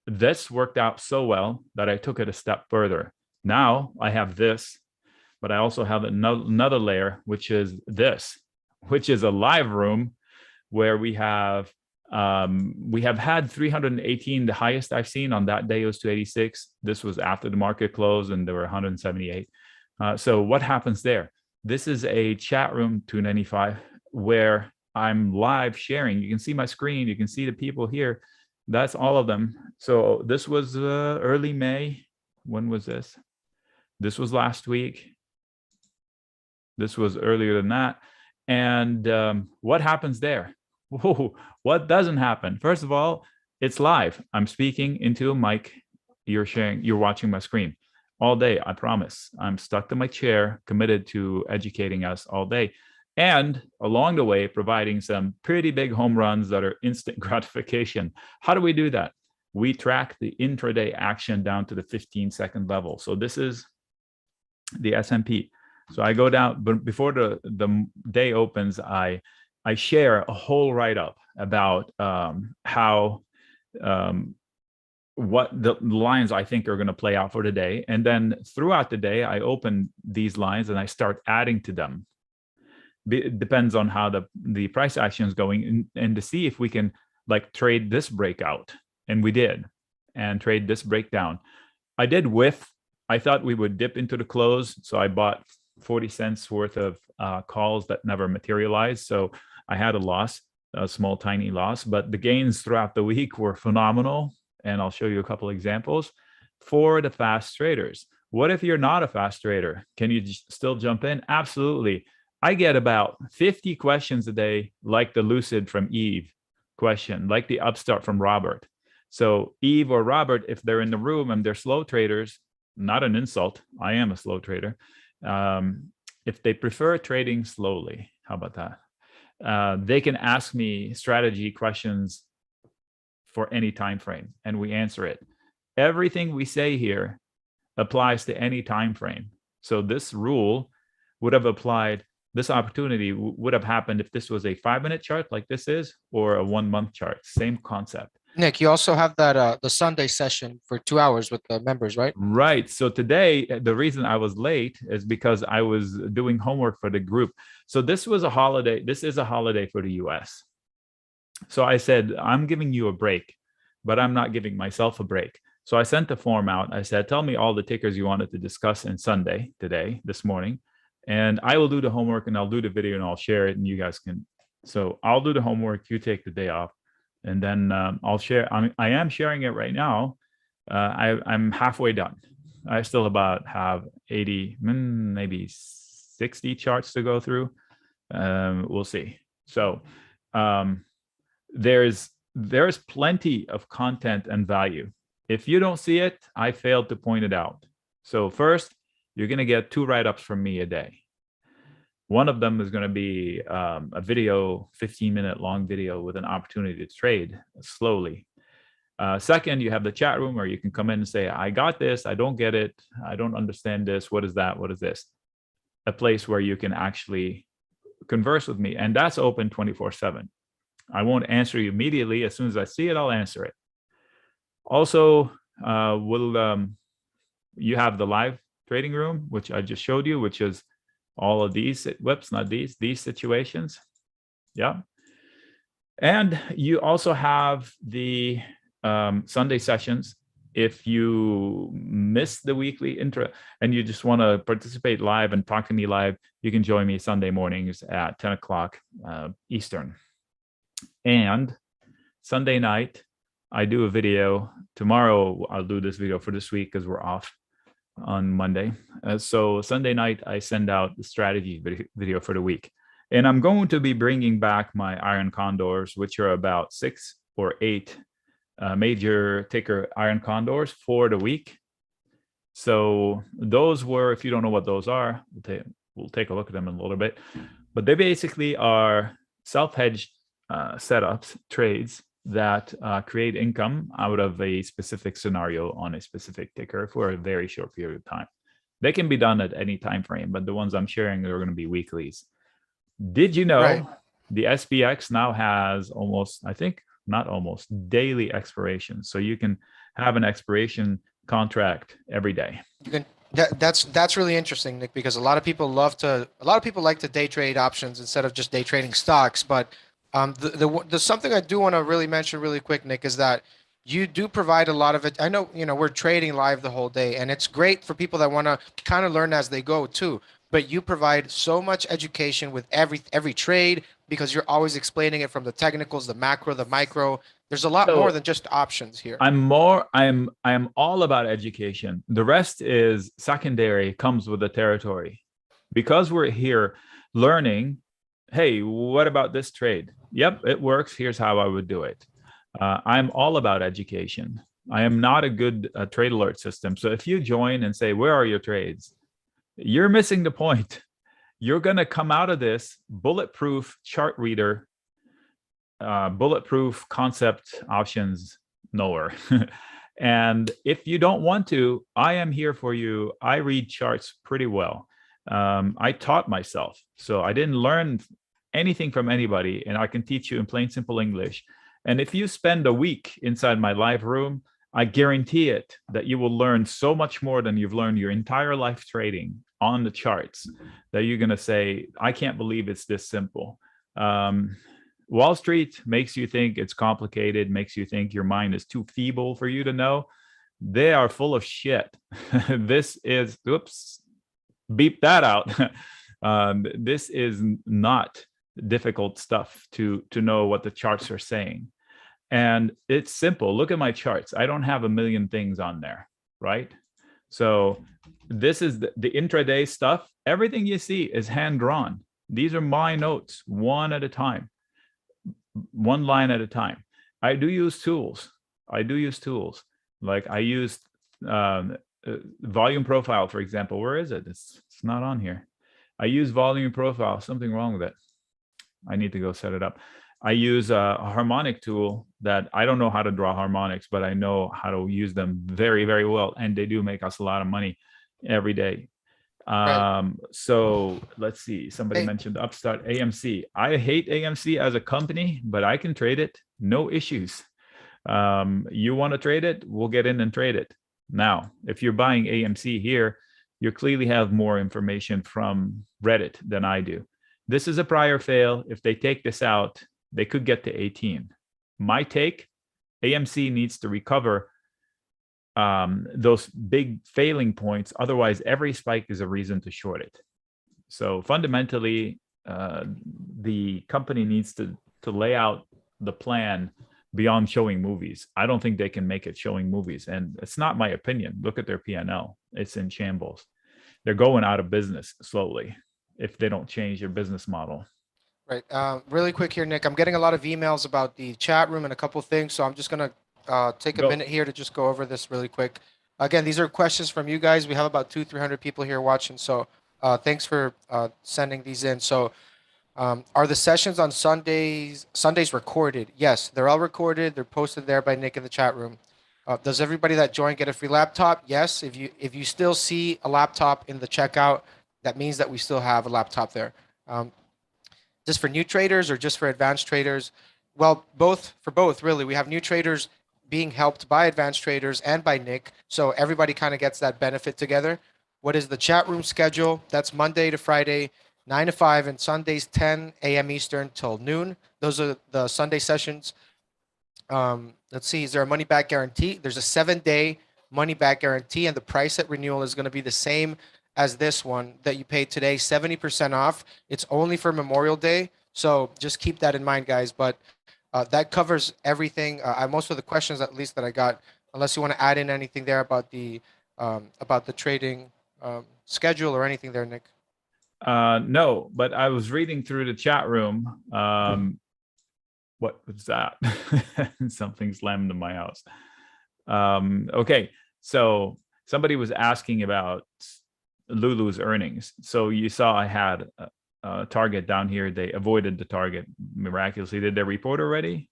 Speaker 3: this worked out so well that I took it a step further. Now I have this, but I also have another layer, which is this, which is a live room where we have had 318. The highest I've seen on that day was 286. This was after the market closed, and there were 178. So what happens there? This is a chat room, 295, where I'm live sharing. You can see my screen. You can see the people here. That's all of them. So this was early May. When was this? This was last week. This was earlier than that. And what happens there? Whoa, what doesn't happen? First of all, it's live. I'm speaking into a mic. You're watching my screen all day. I promise. I'm stuck to my chair, committed to educating us all day. And along the way, providing some pretty big home runs that are instant gratification. How do we do that? We track the intraday action down to the 15-second level. So this is the S&P. So I go down, but before the day opens, I share a whole write-up about what the lines I think are going to play out for the day. And then throughout the day, I open these lines and I start adding to them. It depends on how the price action is going, and to see if we can like trade this breakout. And we did, and trade this breakdown. I did with, I thought we would dip into the close. So I bought 40 cents worth of calls that never materialized. So I had a loss, a small, tiny loss, but the gains throughout the week were phenomenal. And I'll show you a couple examples for the fast traders. What if you're not a fast trader? Can you still jump in? Absolutely. I get about 50 questions a day, like the Lucid from Eve question, like the Upstart from Robert. So Eve or Robert, if they're in the room and they're slow traders, not an insult, I am a slow trader. If they prefer trading slowly, how about that? They can ask me strategy questions for any time frame, and we answer it. Everything we say here applies to any time frame. So this rule would have applied, this opportunity would have happened if this was a 5-minute chart like this is, or a 1-month chart. Same concept.
Speaker 1: Nick, you also have that the Sunday session for 2 hours with the members, right?
Speaker 3: Right. So today, the reason I was late is because I was doing homework for the group. So this was a holiday. This is a holiday for the US. So I said, I'm giving you a break, but I'm not giving myself a break. So I sent the form out. I said, tell me all the tickers you wanted to discuss in Sunday, today, this morning, and I will do the homework, and I'll do the video, and I'll share it, and you guys can. So I'll do the homework. You take the day off. And then I'll share. I am sharing it right now. I'm halfway done. I still about have 80, maybe 60 charts to go through. We'll see. So there's plenty of content and value. If you don't see it, I failed to point it out. So first, you're going to get 2 write-ups from me a day. One of them is going to be a video, 15-minute long video with an opportunity to trade slowly. Second, you have the chat room where you can come in and say, I got this, I don't get it, I don't understand this, what is that, what is this? A place where you can actually converse with me, and that's open 24/7. I won't answer you immediately. As soon as I see it, I'll answer it. Also, you have the live trading room, which I just showed you, which is all of these whips, not these situations. Yeah. And you also have the Sunday sessions. If you miss the weekly intro and you just want to participate live and talk to me live, you can join me Sunday mornings at 10 o'clock Eastern. And Sunday night, I do a video. Tomorrow, I'll do this video for this week because we're off on Monday. So Sunday night, I send out the strategy video for the week. And I'm going to be bringing back my iron condors, which are about 6 or 8 major ticker iron condors for the week. So those were, if you don't know what those are, we'll take a look at them in a little bit. But they basically are self-hedged setups, trades that create income out of a specific scenario on a specific ticker for a very short period of time. They can be done at any time frame, but the ones I'm sharing are going to be weeklies. Did you know the SPX now has daily expiration? So you can have an expiration contract every day.
Speaker 1: You can. That's really interesting, Nick, because a lot of people like to day trade options instead of just day trading stocks. But the something I do want to really mention really quick, Nick, is that you do provide a lot of it. I know, we're trading live the whole day, and it's great for people that want to kind of learn as they go too. But you provide so much education with every trade because you're always explaining it from the technicals, the macro, the micro. There's a lot more than just options here.
Speaker 3: I am all about education. The rest is secondary, comes with the territory. Because we're here learning, hey, what about this trade? Yep, it works. Here's how I would do it. I'm all about education. I am not a good trade alert system. So if you join and say, where are your trades? You're missing the point. You're going to come out of this bulletproof chart reader, bulletproof concept options knower. And if you don't want to, I am here for you. I read charts pretty well. I taught myself, so I didn't learn anything from anybody, and I can teach you in plain, simple English. And if you spend a week inside my live room, I guarantee it that you will learn so much more than you've learned your entire life trading on the charts that you're going to say, I can't believe it's this simple. Wall Street makes you think it's complicated, makes you think your mind is too feeble for you to know. They are full of shit. This is, oops, beep that out. This is not difficult stuff to know what the charts are saying. And it's simple. Look at my charts. I don't have a million things on there, right? So this is the intraday stuff. Everything you see is hand drawn. These are my notes, one at a time, one line at a time. I do use tools. Like I used volume profile, for example. Where is it? It's not on here. I use volume profile. Something wrong with it. I need to go set it up. I use a harmonic tool that I don't know how to draw harmonics, but I know how to use them very, very well. And they do make us a lot of money every day. So let's see. Somebody mentioned Upstart AMC. I hate AMC as a company, but I can trade it. No issues. You want to trade it? We'll get in and trade it. Now, if you're buying AMC here, you clearly have more information from Reddit than I do. This is a prior fail. If they take this out, they could get to 18. My take, AMC needs to recover those big failing points. Otherwise, every spike is a reason to short it. So fundamentally, the company needs to lay out the plan beyond showing movies. I don't think they can make it showing movies. And it's not my opinion. Look at their P&L. It's in shambles. They're going out of business slowly if they don't change their business model.
Speaker 1: Right. Really quick here, Nick. I'm getting a lot of emails about the chat room and a couple of things, so I'm just going to take a minute here to just go over this really quick. Again, these are questions from you guys. We have about 200-300 people here watching, so thanks for sending these in. So are the sessions on Sundays recorded? Yes, they're all recorded. They're posted there by Nick in the chat room. Does everybody that joined get a free laptop? Yes. If you still see a laptop in the checkout, that means that we still have a laptop there. Just for new traders or just for advanced traders? Well, both, really. We have new traders being helped by advanced traders and by Nick. So everybody kind of gets that benefit together. What is the chat room schedule? That's Monday to Friday, 9 to 5, and Sundays, 10 a.m. Eastern till noon. Those are the Sunday sessions. Let's see, is there a money back guarantee? There's a 7-day money back guarantee, and the price at renewal is going to be the same as this one that you paid today, 70% off. It's only for Memorial Day. So just keep that in mind, guys. But that covers everything. Most of the questions, at least that I got, unless you want to add in anything there about the trading schedule or anything there, Nick.
Speaker 3: No, but I was reading through the chat room. What was that? Something slammed in my house. Okay, so somebody was asking about Lulu's earnings. So you saw I had a target down here. They avoided the target miraculously. Did they report already?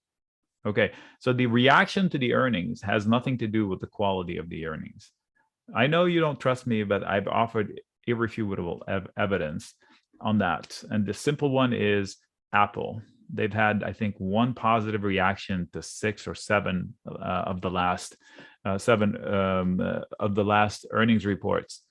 Speaker 3: Okay, so the reaction to the earnings has nothing to do with the quality of the earnings. I know you don't trust me, but I've offered irrefutable evidence on that. And the simple one is Apple. They've had, I think, one positive reaction to 6 or 7 of the last earnings reports.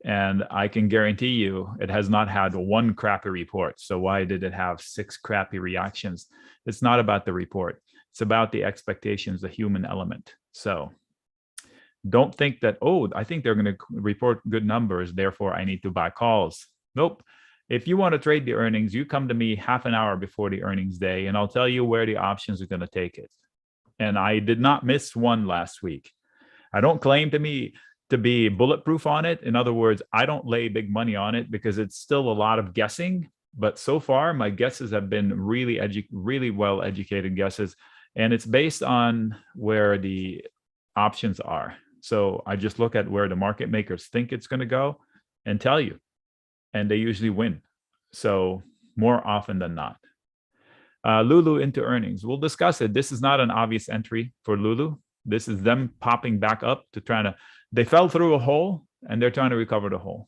Speaker 3: And I can guarantee you it has not had one crappy report. So why did it have 6 crappy reactions? It's not about the report. It's about the expectations, the human element. So don't think that, oh, I think they're going to report good numbers, therefore I need to buy calls. Nope. If you want to trade the earnings, you come to me half an hour before the earnings day, and I'll tell you where the options are going to take it. And I did not miss one last week. I don't claim to be bulletproof on it. In other words, I don't lay big money on it because it's still a lot of guessing. But so far, my guesses have been really well educated guesses, and it's based on where the options are. So I just look at where the market makers think it's going to go and tell you, and they usually win. So more often than not. Lulu into earnings. We'll discuss it. This is not an obvious entry for Lulu. This is them popping back up to they fell through a hole and they're trying to recover the hole.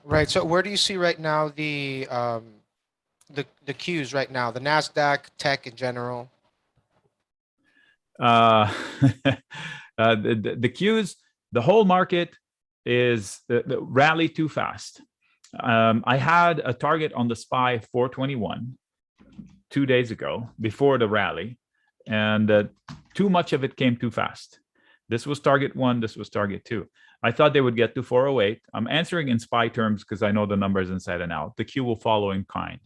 Speaker 1: Right. So where do you see right now the cues right now, the NASDAQ, tech in general?
Speaker 3: The cues, the whole market is the rally too fast. I had a target on the SPY 421 2 days ago before the rally, and too much of it came too fast. This was target 1, this was target 2. I thought they would get to 408. I'm answering in SPY terms because I know the numbers inside and out. The Q will follow in kind.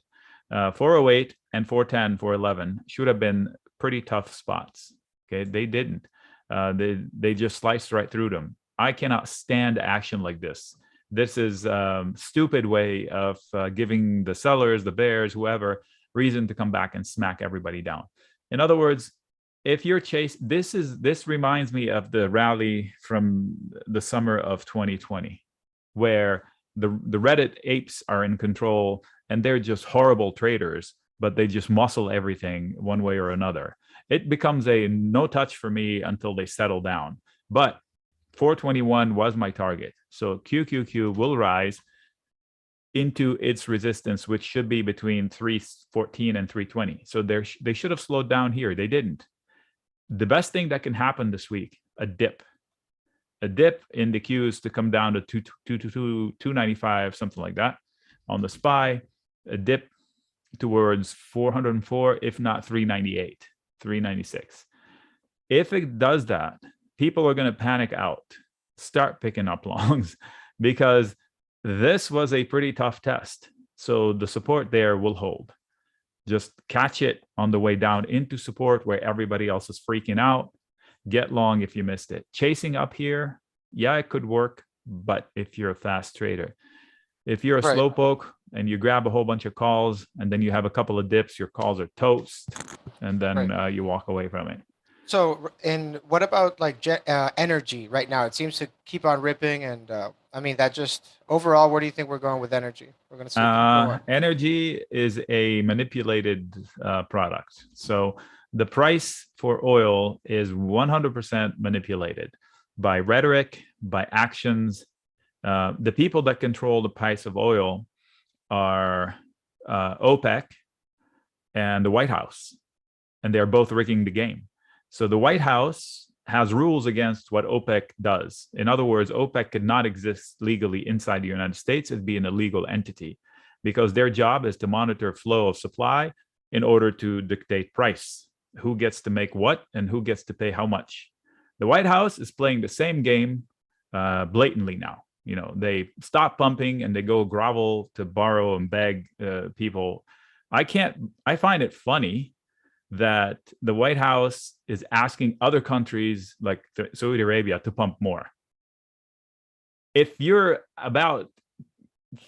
Speaker 3: 408 and 410, 411 should have been pretty tough spots. Okay, they didn't. They just sliced right through them. I cannot stand action like this. This is a stupid way of giving the sellers, the bears, whoever, reason to come back and smack everybody down. In other words, if you're this reminds me of the rally from the summer of 2020, where the Reddit apes are in control and they're just horrible traders, but they just muscle everything one way or another. It becomes a no touch for me until they settle down. But 421 was my target. So QQQ will rise into its resistance, which should be between 314 and 320. So they should have slowed down here. They didn't. The best thing that can happen this week, a dip in the Qs to come down to 295, something like that. On the SPY, a dip towards 404, if not 398, 396. If it does that, people are going to panic out, start picking up longs, because this was a pretty tough test. So the support there will hold. Just catch it on the way down into support where everybody else is freaking out. Get long if you missed it. Chasing up here, yeah, it could work, but if you're a fast trader. If you're a slowpoke and you grab a whole bunch of calls and then you have a couple of dips, your calls are toast, and then you walk away from it.
Speaker 1: So, and what about like energy right now? It seems to keep on ripping, and I mean that just overall, where do you think we're going with energy? We're going to see
Speaker 3: energy is a manipulated product. So the price for oil is 100% manipulated by rhetoric, by actions. The people that control the price of oil are OPEC and the White House, and they're both rigging the game. So the White House has rules against what OPEC does. In other words, OPEC could not exist legally inside the United States. It'd be an illegal entity because their job is to monitor flow of supply in order to dictate price. who gets to make what and who gets to pay how much. The White House is playing the same game blatantly now. They stop pumping and they go grovel to borrow and beg people. I find it funny that the White House is asking other countries like Saudi Arabia to pump more. If you're about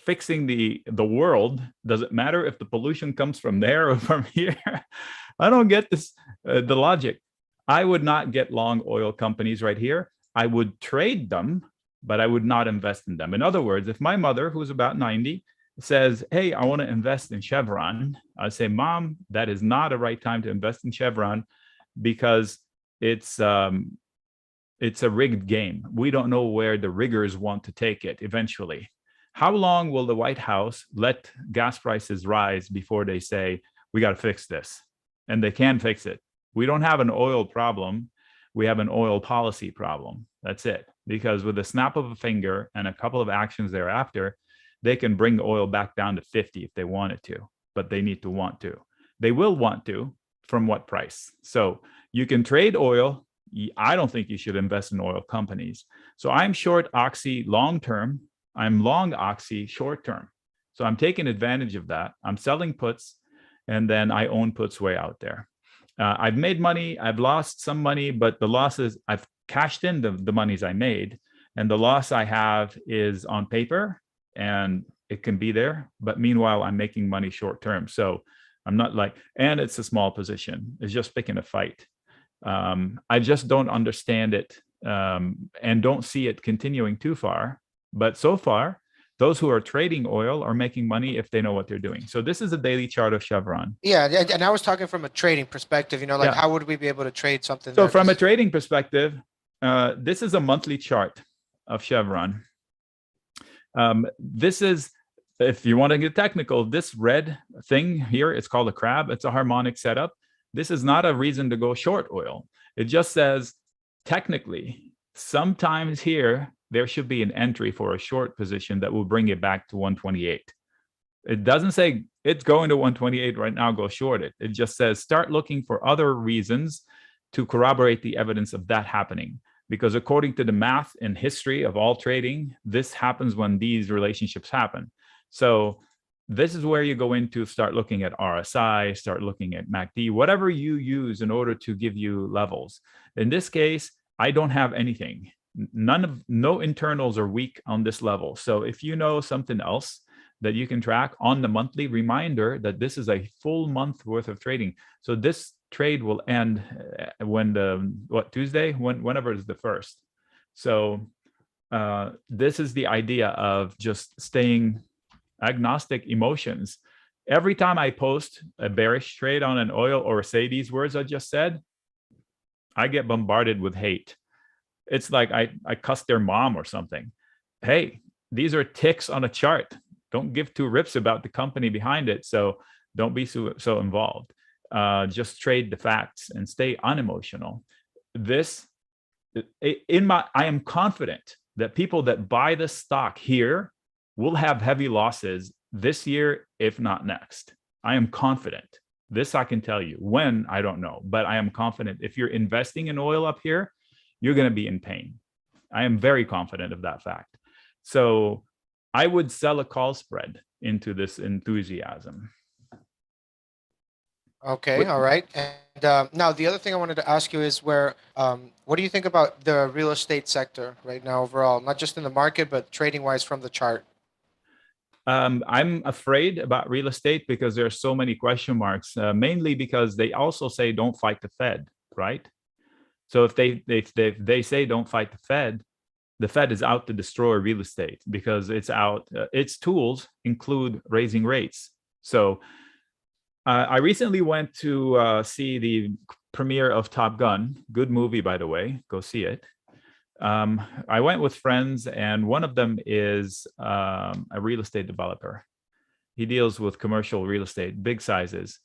Speaker 3: fixing the world, does it matter if the pollution comes from there or from here? I don't get this, the logic. I would not get long oil companies right here. I would trade them, but I would not invest in them. In other words, if my mother, who's about 90, says, hey, I want to invest in Chevron, I say, Mom, that is not a right time to invest in Chevron because it's a rigged game. We don't know where the riggers want to take it eventually. How long will the White House let gas prices rise before they say, we got to fix this? And they can fix it. We don't have an oil problem. We have an oil policy problem. That's it. Because with a snap of a finger and a couple of actions thereafter, they can bring the oil back down to 50 if they wanted to, but they need to want to. They will want to, from what price? So you can trade oil. I don't think you should invest in oil companies. So I'm short Oxy long-term. I'm long Oxy short-term. So I'm taking advantage of that. I'm selling puts, and then I own puts way out there. I've made money. I've lost some money, but the losses, I've cashed in the monies I made, and the loss I have is on paper, and it can be there. But meanwhile, I'm making money short-term. So I'm not like, and it's a small position. It's just picking a fight. I just don't understand it and don't see it continuing too far. But so far, those who are trading oil are making money if they know what they're doing. So this is a daily chart of Chevron.
Speaker 1: Yeah, and I was talking from a trading perspective, how would we be able to trade something?
Speaker 3: So from a trading perspective, this is a monthly chart of Chevron. This is, if you want to get technical, this red thing here, it's called a crab. It's a harmonic setup. This is not a reason to go short oil. It just says, technically, sometimes here, there should be an entry for a short position that will bring it back to 128. It doesn't say it's going to 128 right now, go short it. It just says start looking for other reasons to corroborate the evidence of that happening. Because according to the math and history of all trading, this happens when these relationships happen. So this is where you go into start looking at RSI, start looking at MACD, whatever you use in order to give you levels. In this case, I don't have anything. No internals are weak on this level. So if you know something else that you can track on the monthly reminder that this is a full month worth of trading. So this trade will end when Tuesday, whenever is the 1st. So this is the idea of just staying agnostic emotions. Every time I post a bearish trade on an oil or say these words I just said, I get bombarded with hate. It's like I cuss their mom or something. Hey, these are ticks on a chart. Don't give two rips about the company behind it. So don't be so involved. Just trade the facts and stay unemotional. I am confident that people that buy the stock here will have heavy losses this year, if not next. I am confident. This I can tell you. When, I don't know, but I am confident. If you're investing in oil up here, you're going to be in pain. I am very confident of that fact. So I would sell a call spread into this enthusiasm.
Speaker 1: Okay, all right. And now the other thing I wanted to ask you is what do you think about the real estate sector right now overall, not just in the market, but trading wise from the chart?
Speaker 3: I'm afraid about real estate because there are so many question marks, mainly because they also say don't fight the Fed, right? So if they say don't fight the Fed is out to destroy real estate because it's out. Its tools include raising rates. So I recently went to see the premiere of Top Gun. Good movie, by the way. Go see it. I went with friends, and one of them is a real estate developer. He deals with commercial real estate, big sizes.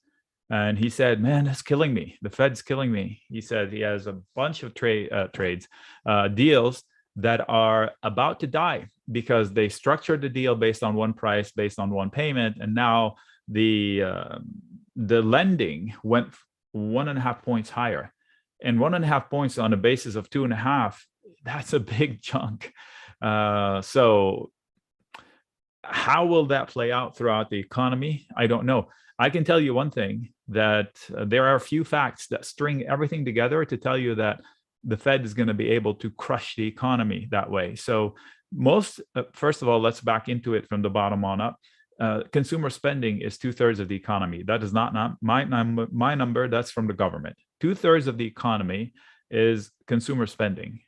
Speaker 3: And he said, man, that's killing me. The Fed's killing me. He said he has a bunch of deals that are about to die because they structured the deal based on one price, based on one payment. And now the lending went 1.5 points higher. And 1.5 points on a basis of 2.5, that's a big chunk. So how will that play out throughout the economy? I don't know. I can tell you one thing, that there are a few facts that string everything together to tell you that the Fed is going to be able to crush the economy that way. So first of all, let's back into it from the bottom on up. Consumer spending is 2/3 of the economy. That is not my number. That's from the government. 2/3 of the economy is consumer spending.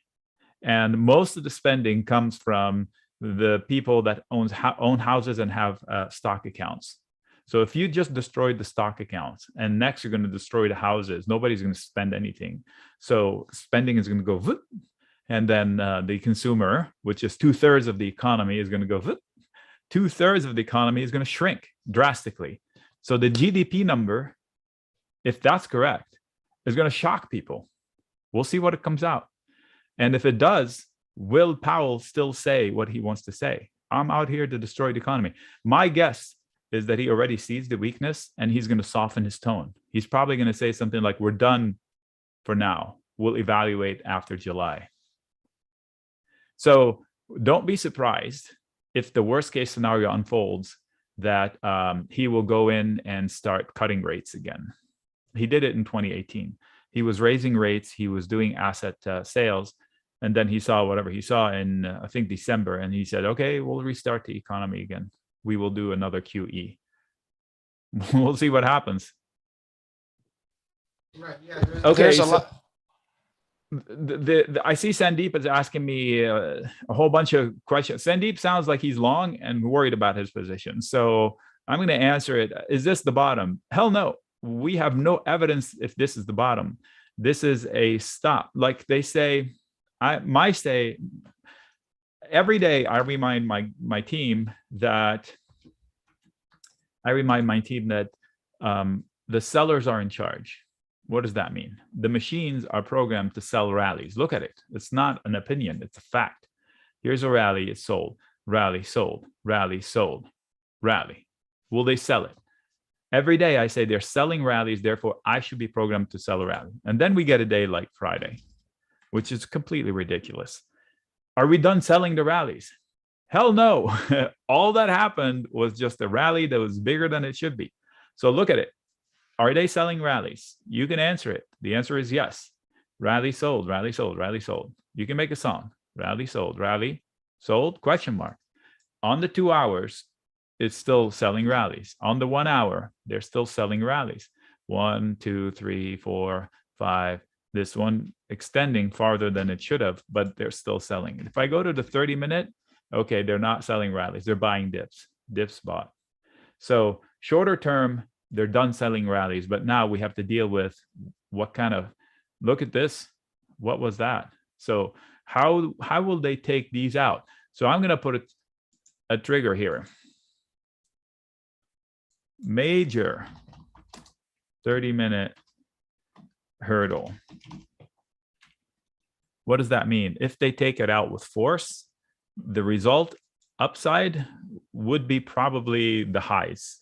Speaker 3: And most of the spending comes from the people that own houses and have stock accounts. So if you just destroyed the stock accounts and next you're going to destroy the houses, nobody's going to spend anything. So spending is going to go whoop, and then the consumer, which is 2/3 of the economy, is going to go whoop. 2/3 of the economy is going to shrink drastically. So the GDP number, if that's correct, is going to shock people. We'll see what it comes out. And if it does, will Powell still say what he wants to say? I'm out here to destroy the economy. My guess is that he already sees the weakness and he's going to soften his tone. He's probably going to say something like, we're done for now. We'll evaluate after July. So don't be surprised if the worst case scenario unfolds, that he will go in and start cutting rates again. He did it in 2018. He was raising rates. He was doing asset sales. And then he saw whatever he saw in, I think, December. And he said, okay, we'll restart the economy again. We will do another QE. We'll see what happens.
Speaker 1: Right. Yeah.
Speaker 3: Okay.
Speaker 1: There's a lot.
Speaker 3: I see Sandeep is asking me a whole bunch of questions. Sandeep sounds like he's long and worried about his position. So I'm going to answer it. Is this the bottom? Hell no. We have no evidence if this is the bottom. This is a stop. Like they say, every day I remind my team that the sellers are in charge. What does that mean? The machines are programmed to sell rallies. Look at it. It's not an opinion. It's a fact. Here's a rally. It's sold. Rally, sold. Rally, sold. Rally. Will they sell it? Every day I say they're selling rallies. Therefore, I should be programmed to sell a rally. And then we get a day like Friday, which is completely ridiculous. Are we done selling the rallies? Hell no. All that happened was just a rally that was bigger than it should be. So look at it. Are they selling rallies? You can answer it. The answer is yes. Rally sold, rally sold, rally sold. You can make a song. Rally sold, rally sold, question mark. On the 2 hours, it's still selling rallies. On the 1 hour, they're still selling rallies. 1, 2, 3, 4, 5. This one extending farther than it should have, but they're still selling. If I go to the 30-minute, okay, they're not selling rallies. They're buying dips. Dips bought. So shorter term, they're done selling rallies, but now we have to deal with what kind of, look at this. What was that? So how will they take these out? So I'm going to put a trigger here. Major 30-minute hurdle. What does that mean? If they take it out with force, the result upside would be probably the highs.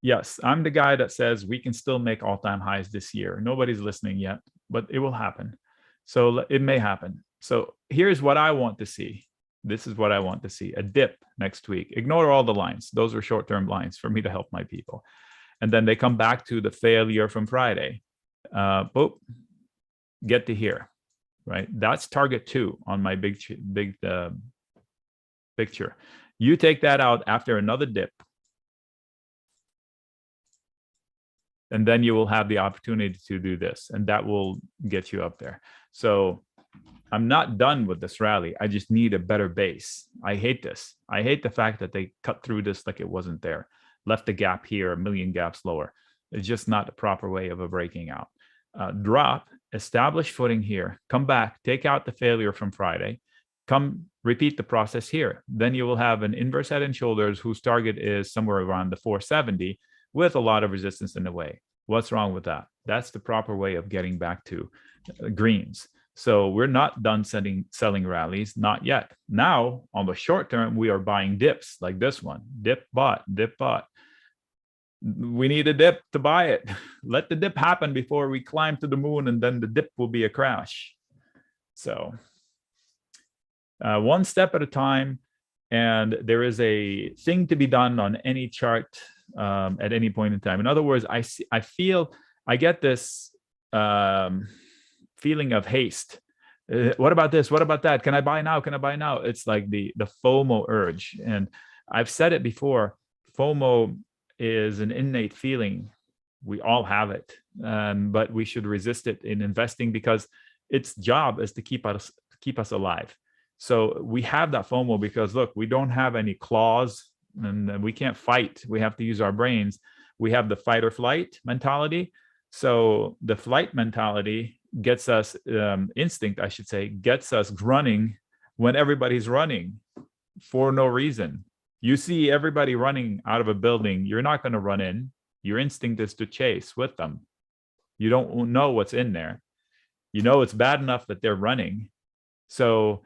Speaker 3: Yes, I'm the guy that says we can still make all-time highs this year. Nobody's listening yet, but it will happen. So it may happen. So here's what I want to see. This is what I want to see. A dip next week. Ignore all the lines. Those are short-term lines for me to help my people. And then they come back to the failure from Friday. Boop, get to here, right? That's target 2 on my big picture. You take that out after another dip, and then you will have the opportunity to do this, and that will get you up there. So I'm not done with this rally. I just need a better base. I hate this. I hate the fact that they cut through this like it wasn't there, left a gap here, a million gaps lower. It's just not the proper way of a breaking out. Drop, establish footing here, come back, take out the failure from Friday, come repeat the process here. Then you will have an inverse head and shoulders whose target is somewhere around the 470 with a lot of resistance in the way. What's wrong with that? That's the proper way of getting back to greens. So we're not done selling rallies, not yet. Now, on the short term, we are buying dips like this one. Dip bought, dip bought. we need a dip to buy it. Let the dip happen before we climb to the moon, and then the dip will be a crash. So one step at a time. And there is a thing to be done on any chart at any point in time. In other words, I feel I get this feeling of haste. What about this? What about that? Can I buy now? Can I buy now? It's like the FOMO urge. And I've said it before, FOMO is an innate feeling. We all have it, but we should resist it in investing because its job is to keep us alive. So we have that FOMO because, look, we don't have any claws and we can't fight. We have to use our brains. We have the fight or flight mentality. So the flight mentality gets us, instinct, I should say, gets us running when everybody's running for no reason. You see everybody running out of a building, you're not going to run in. Your instinct is to chase with them. You don't know what's in there. You know it's bad enough that they're running. So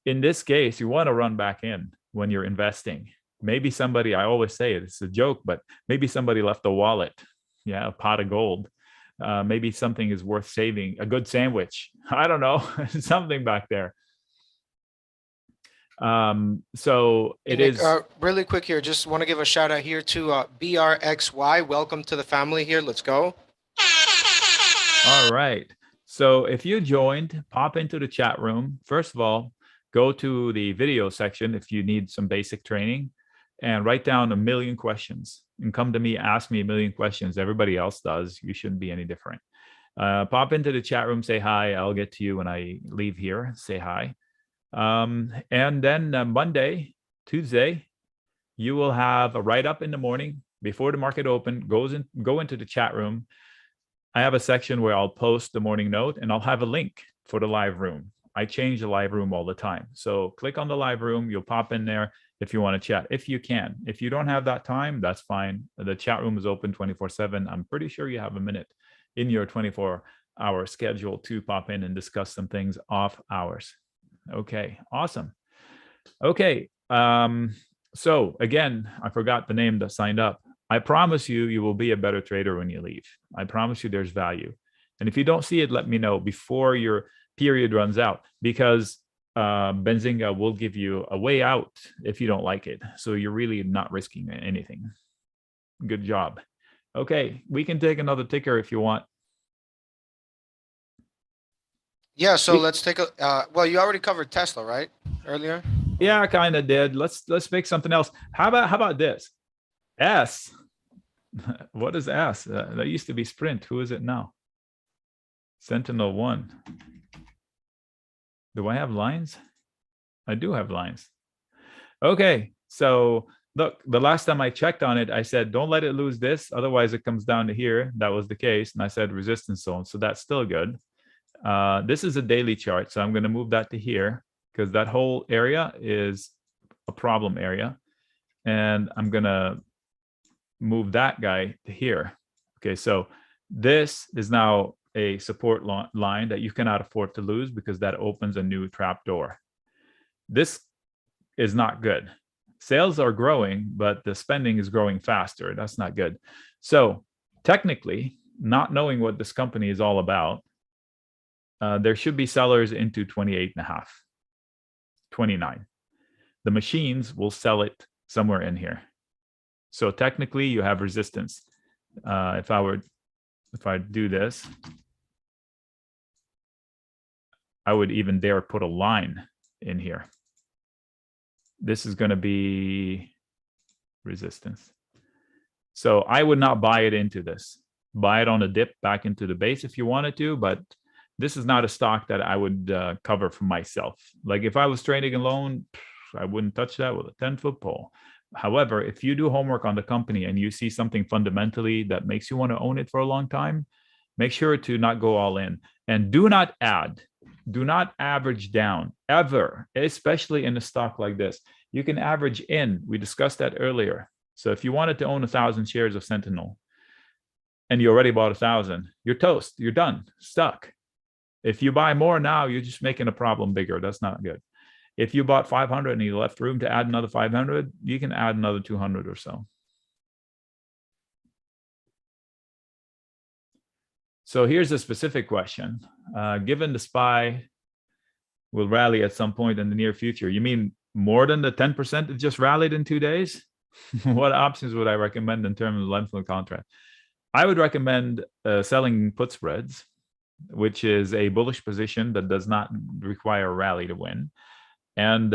Speaker 3: in this case, you want to run back in when you're investing. Maybe somebody, I always say it, it's a joke, but maybe somebody left a wallet, a pot of gold. Maybe something is worth saving, a good sandwich. I don't know, something back there. So it
Speaker 1: Nick,
Speaker 3: is
Speaker 1: really quick here. Just want to give a shout out here to BRXY. Welcome to the family here. Let's go.
Speaker 3: All right. So if you joined, pop into the chat room. First of all, go to the video section if you need some basic training and write down 1 million questions and come to me, ask me 1 million questions. Everybody else does. You shouldn't be any different. Pop into the chat room, say hi. I'll get to you when I leave here. Say hi. And then Monday, Tuesday, you will have a write-up in the morning before the market open. Go into the chat room. I have a section where I'll post the morning note and I'll have a link for the live room. I change the live room all the time. So click on the live room. You'll pop in there if you want to chat, if you can. If you don't have that time, that's fine. The chat room is open 24/7. I'm pretty sure you have a minute in your 24-hour schedule to pop in and discuss some things off hours. Okay, awesome. Okay, so again, I forgot the name that signed up. I promise you, you will be a better trader when you leave. I promise you there's value. And if you don't see it, let me know before your period runs out, because Benzinga will give you a way out if you don't like it. So you're really not risking anything. Good job. Okay, we can take another ticker if you want.
Speaker 1: Yeah, so let's take a, well, you already covered Tesla, right? Earlier?
Speaker 3: Yeah, I kind of did. Let's pick something else. How about this? S. What is S? That used to be Sprint. Who is it now? Sentinel-1. Do I have lines? I do have lines. Okay, so look, the last time I checked on it, I said, don't let it lose this. Otherwise, it comes down to here. That was the case. And I said resistance zone. So that's still good. This is a daily chart. So I'm going to move that to here because that whole area is a problem area. And I'm going to move that guy to here. Okay, so this is now a support line that you cannot afford to lose because that opens a new trap door. This is not good. Sales are growing, but the spending is growing faster. That's not good. So technically, not knowing what this company is all about, there should be sellers into 28.5, 29. The machines will sell it somewhere in here. So technically, you have resistance. If I do this, I would even dare put a line in here. This is going to be resistance. So I would not buy it into this. Buy it on a dip back into the base if you wanted to, but this is not a stock that I would cover for myself. Like if I was trading alone, I wouldn't touch that with a 10-foot pole. However, if you do homework on the company and you see something fundamentally that makes you want to own it for a long time, make sure to not go all in. And do not add. Do not average down ever, especially in a stock like this. You can average in. We discussed that earlier. So if you wanted to own 1,000 shares of Sentinel and you already bought 1,000, you're toast. You're done. Stuck. If you buy more now, you're just making a problem bigger. That's not good. If you bought 500 and you left room to add another 500, you can add another 200 or so. So here's a specific question. Given the SPY will rally at some point in the near future, you mean more than the 10% that just rallied in 2 days? What options would I recommend in terms of length of contract? I would recommend selling put spreads, which is a bullish position that does not require a rally to win. And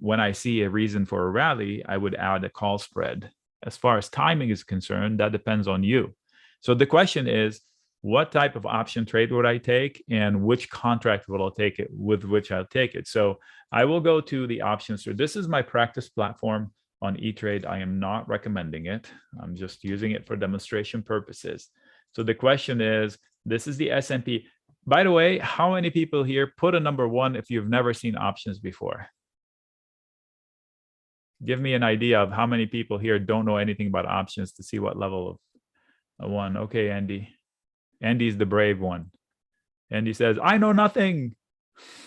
Speaker 3: when I see a reason for a rally, I would add a call spread. As far as timing is concerned, that depends on you. So the question is, what type of option trade would I take, and which contract will I take it with which I'll take it? So I will go to the options. So this is my practice platform on E-Trade. I am not recommending it. I'm just using it for demonstration purposes. So the question is, this is the S&P. By the way, how many people here put a number 1 if you've never seen options before? Give me an idea of how many people here don't know anything about options to see what level of a 1. Okay, Andy. Andy's the brave one. Andy says, I know nothing.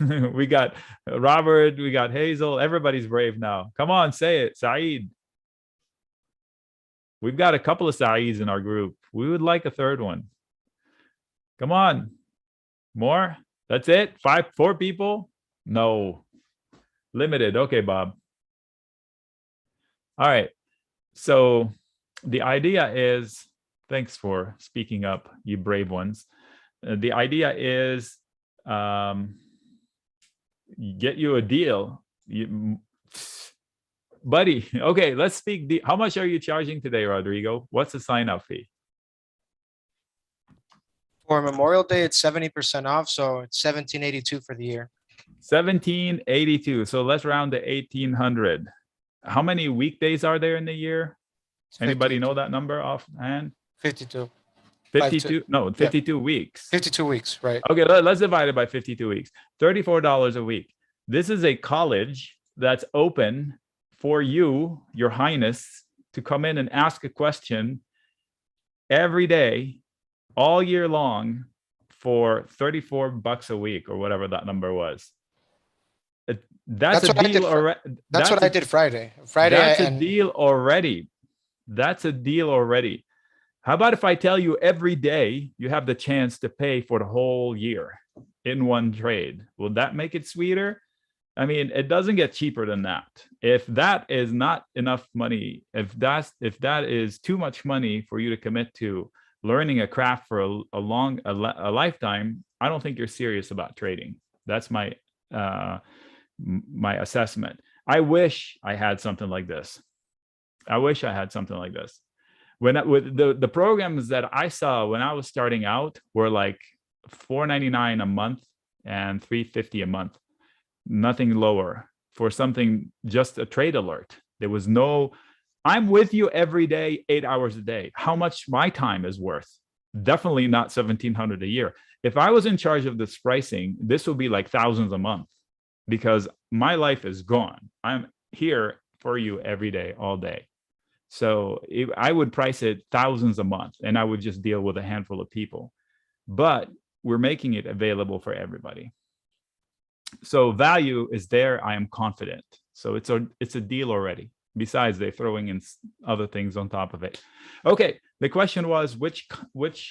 Speaker 3: We got Robert, we got Hazel. Everybody's brave now. Come on, say it, Saeed. We've got a couple of Saeeds in our group. We would like a third one. Come on. More? That's it? 4 people? No. Limited. Okay, Bob. All right. So the idea is, thanks for speaking up, you brave ones. The idea is get you a deal. Buddy, okay, let's speak. How much are you charging today, Rodrigo? What's the sign-up fee?
Speaker 1: For Memorial Day, it's 70% off, so it's $17.82 for the year.
Speaker 3: $17.82. So let's round to 1,800. How many weekdays are there in the year? Anybody know that number offhand?
Speaker 1: 52.
Speaker 3: 52? No, 52
Speaker 1: yeah.
Speaker 3: weeks.
Speaker 1: 52 weeks, right?
Speaker 3: Okay, let's divide it by 52 weeks. $34 a week. This is a college that's open for you, Your Highness, to come in and ask a question every day, all year long, for $34 a week or whatever that number was. That's a deal already.
Speaker 1: That's what I did Friday.
Speaker 3: That's a deal already. That's a deal already. How about if I tell you every day you have the chance to pay for the whole year in one trade? Will that make it sweeter? I mean, it doesn't get cheaper than that. If that is not enough money, if that is too much money for you to commit to learning a craft for a lifetime, I don't think you're serious about trading. That's my my assessment. I wish I had something like this. I wish I had something like this. With the programs that I saw when I was starting out were like $4.99 a month and $3.50 a month, nothing lower for something, just a trade alert. There was no, I'm with you every day, 8 hours a day. How much my time is worth? Definitely not $1,700 a year. If I was in charge of this pricing, this would be like thousands a month, because my life is gone. I'm here for you every day, all day. So I would price it thousands a month, and I would just deal with a handful of people. But we're making it available for everybody. So value is there. I am confident. So it's a deal already. Besides, they're throwing in other things on top of it. Okay, the question was which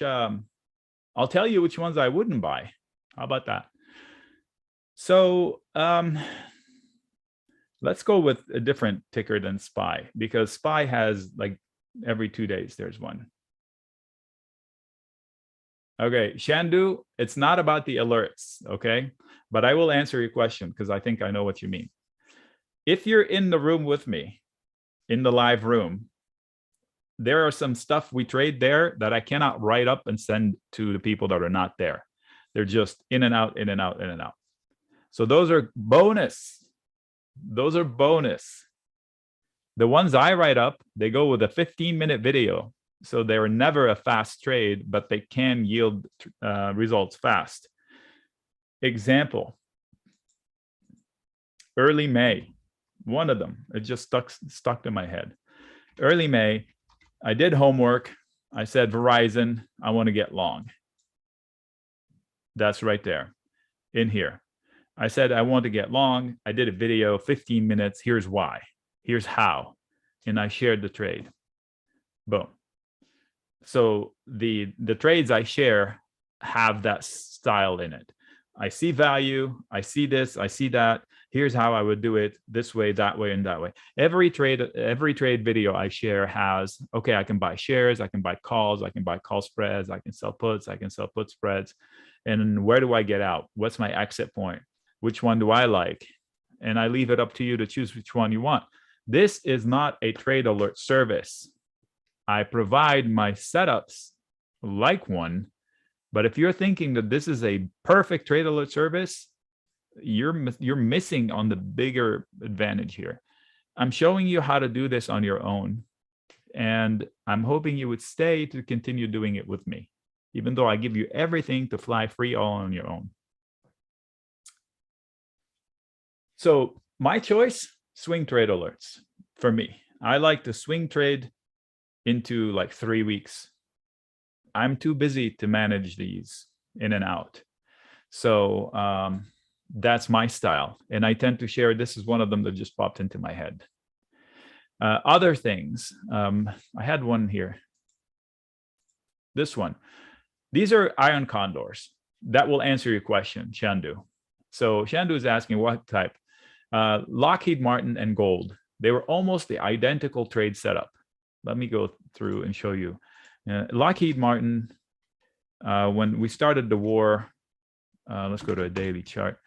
Speaker 3: I'll tell you which ones I wouldn't buy. How about that? So let's go with a different ticker than SPY, because SPY has like every 2 days there's one. Okay, Shandu, it's not about the alerts, okay? But I will answer your question because I think I know what you mean. If you're in the room with me, in the live room, there are some stuff we trade there that I cannot write up and send to the people that are not there. They're just in and out, in and out, in and out. So those are bonus. Those are bonus. The ones I write up, they go with a 15-minute video. So they're never a fast trade, but they can yield results fast. Example, early May, one of them, it just stuck in my head. Early May, I did homework. I said, Verizon, I want to get long. That's right there in here. I said, I want to get long. I did a video, 15 minutes. Here's why. Here's how. And I shared the trade. Boom. So the trades I share have that style in it. I see value, I see this, I see that. Here's how I would do it this way, that way, and that way. Every trade video I share has, okay, I can buy shares, I can buy calls, I can buy call spreads, I can sell puts, I can sell put spreads. And where do I get out? What's my exit point? Which one do I like? And I leave it up to you to choose which one you want. This is not a trade alert service. I provide my setups like one, but if you're thinking that this is a perfect trade alert service, you're missing on the bigger advantage here. I'm showing you how to do this on your own, and I'm hoping you would stay to continue doing it with me, even though I give you everything to fly free all on your own. So my choice, swing trade alerts for me. I like to swing trade into like 3 weeks. I'm too busy to manage these in and out. So that's my style. And I tend to share, this is one of them that just popped into my head. Other things, I had one here. This one. These are iron condors. That will answer your question, Shandu. So Shandu is asking what type? Lockheed Martin and gold. They were almost the identical trade setup. Let me go through and show you. Lockheed Martin, when we started the war, let's go to a daily chart.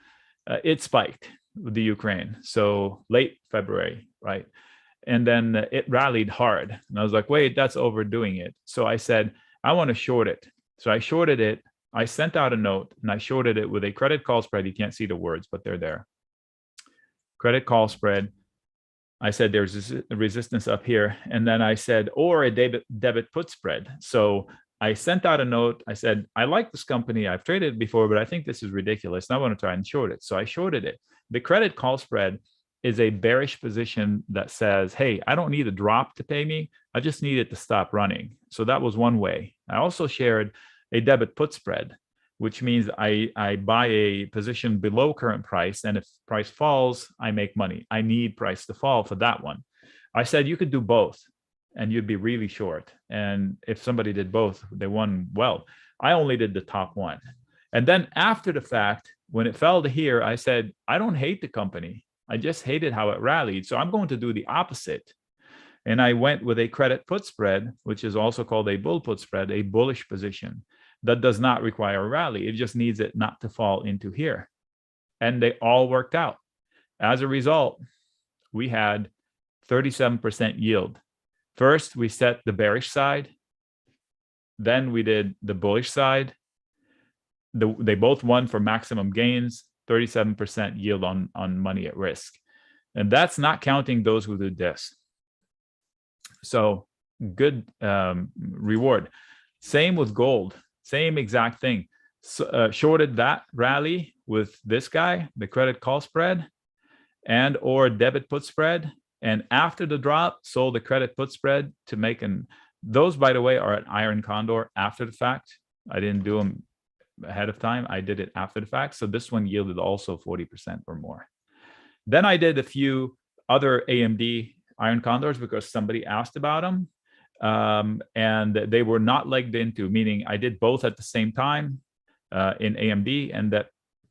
Speaker 3: It spiked with the Ukraine. So late February, right? And then it rallied hard. And I was like, wait, that's overdoing it. So I said, I want to short it. So I shorted it. I sent out a note and I shorted it with a credit call spread. You can't see the words, but they're there. Credit call spread. I said there's a resistance up here. And then I said, or a debit put spread. So I sent out a note. I said, I like this company. I've traded it before, but I think this is ridiculous. And I want to try and short it. So I shorted it. The credit call spread is a bearish position that says, hey, I don't need a drop to pay me. I just need it to stop running. So that was one way. I also shared a debit put spread, which means I buy a position below current price. And if price falls, I make money. I need price to fall for that one. I said you could do both and you'd be really short. And if somebody did both, they won well. I only did the top one. And then after the fact, when it fell to here, I said, I don't hate the company. I just hated how it rallied. So I'm going to do the opposite. And I went with a credit put spread, which is also called a bull put spread, a bullish position that does not require a rally. It just needs it not to fall into here. And they all worked out. As a result, we had 37% yield. First, we set the bearish side. Then we did the bullish side. They both won for maximum gains, 37% yield on money at risk. And that's not counting those who did this. So good reward. Same with gold, same exact thing. So, shorted that rally with this guy, the credit call spread and or debit put spread. And after the drop, sold the credit put spread to make those, by the way, are at Iron Condor after the fact. I didn't do them ahead of time. I did it after the fact. So this one yielded also 40% or more. Then I did a few other AMD Iron Condors because somebody asked about them. And they were not legged into, meaning I did both at the same time in AMD, and that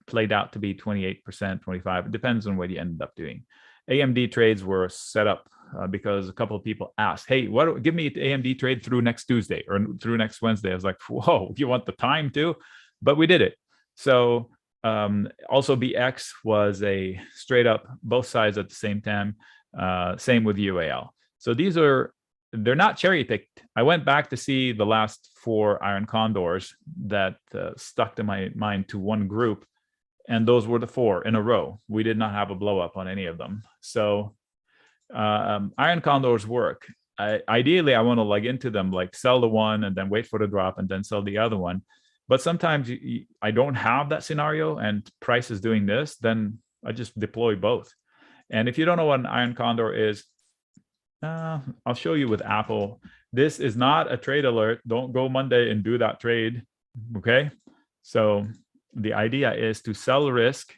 Speaker 3: played out to be 28%, 25%. It depends on what you ended up doing. AMD trades were set up because a couple of people asked, hey, give me an AMD trade through next Tuesday or through next Wednesday. I was like, whoa, you want the time too? But we did it. So also BX was a straight up both sides at the same time. Same with UAL. So they're not cherry picked. I went back to see the last 4 Iron Condors that stuck to my mind to one group. And those were the 4 in a row. We did not have a blow up on any of them. So Iron Condors work. Ideally, I want to leg into them, like sell the one and then wait for the drop and then sell the other one. But sometimes I don't have that scenario and price is doing this, then I just deploy both. And if you don't know what an Iron Condor is, I'll show you with Apple. This is not a trade alert. Don't go Monday and do that trade. Okay. So the idea is to sell risk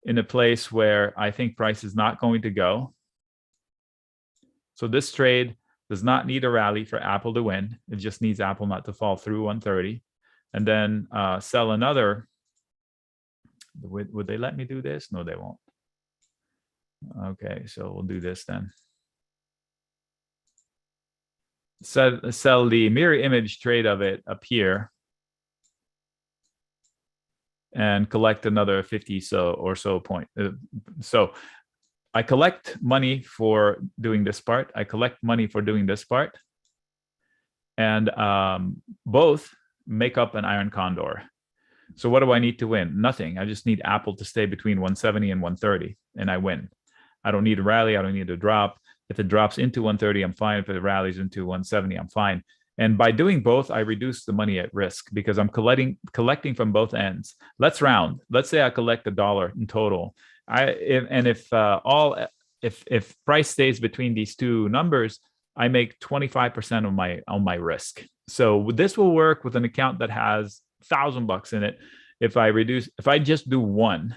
Speaker 3: in a place where I think price is not going to go. So this trade, does not need a rally for Apple to win. It just needs Apple not to fall through 130. And then sell another. Would they let me do this? No, they won't. Okay, so we'll do this then. Sell the mirror image trade of it up here and collect another 50 or so point. So I collect money for doing this part. I collect money for doing this part. And both make up an iron condor. So what do I need to win? Nothing. I just need Apple to stay between 170 and 130, and I win. I don't need a rally. I don't need a drop. If it drops into 130, I'm fine. If it rallies into 170, I'm fine. And by doing both, I reduce the money at risk because I'm collecting from both ends. Let's round. Let's say I collect $1 in total. If price stays between these two numbers, I make 25% on my risk. So this will work with an account that has $1,000 in it. If I just do one,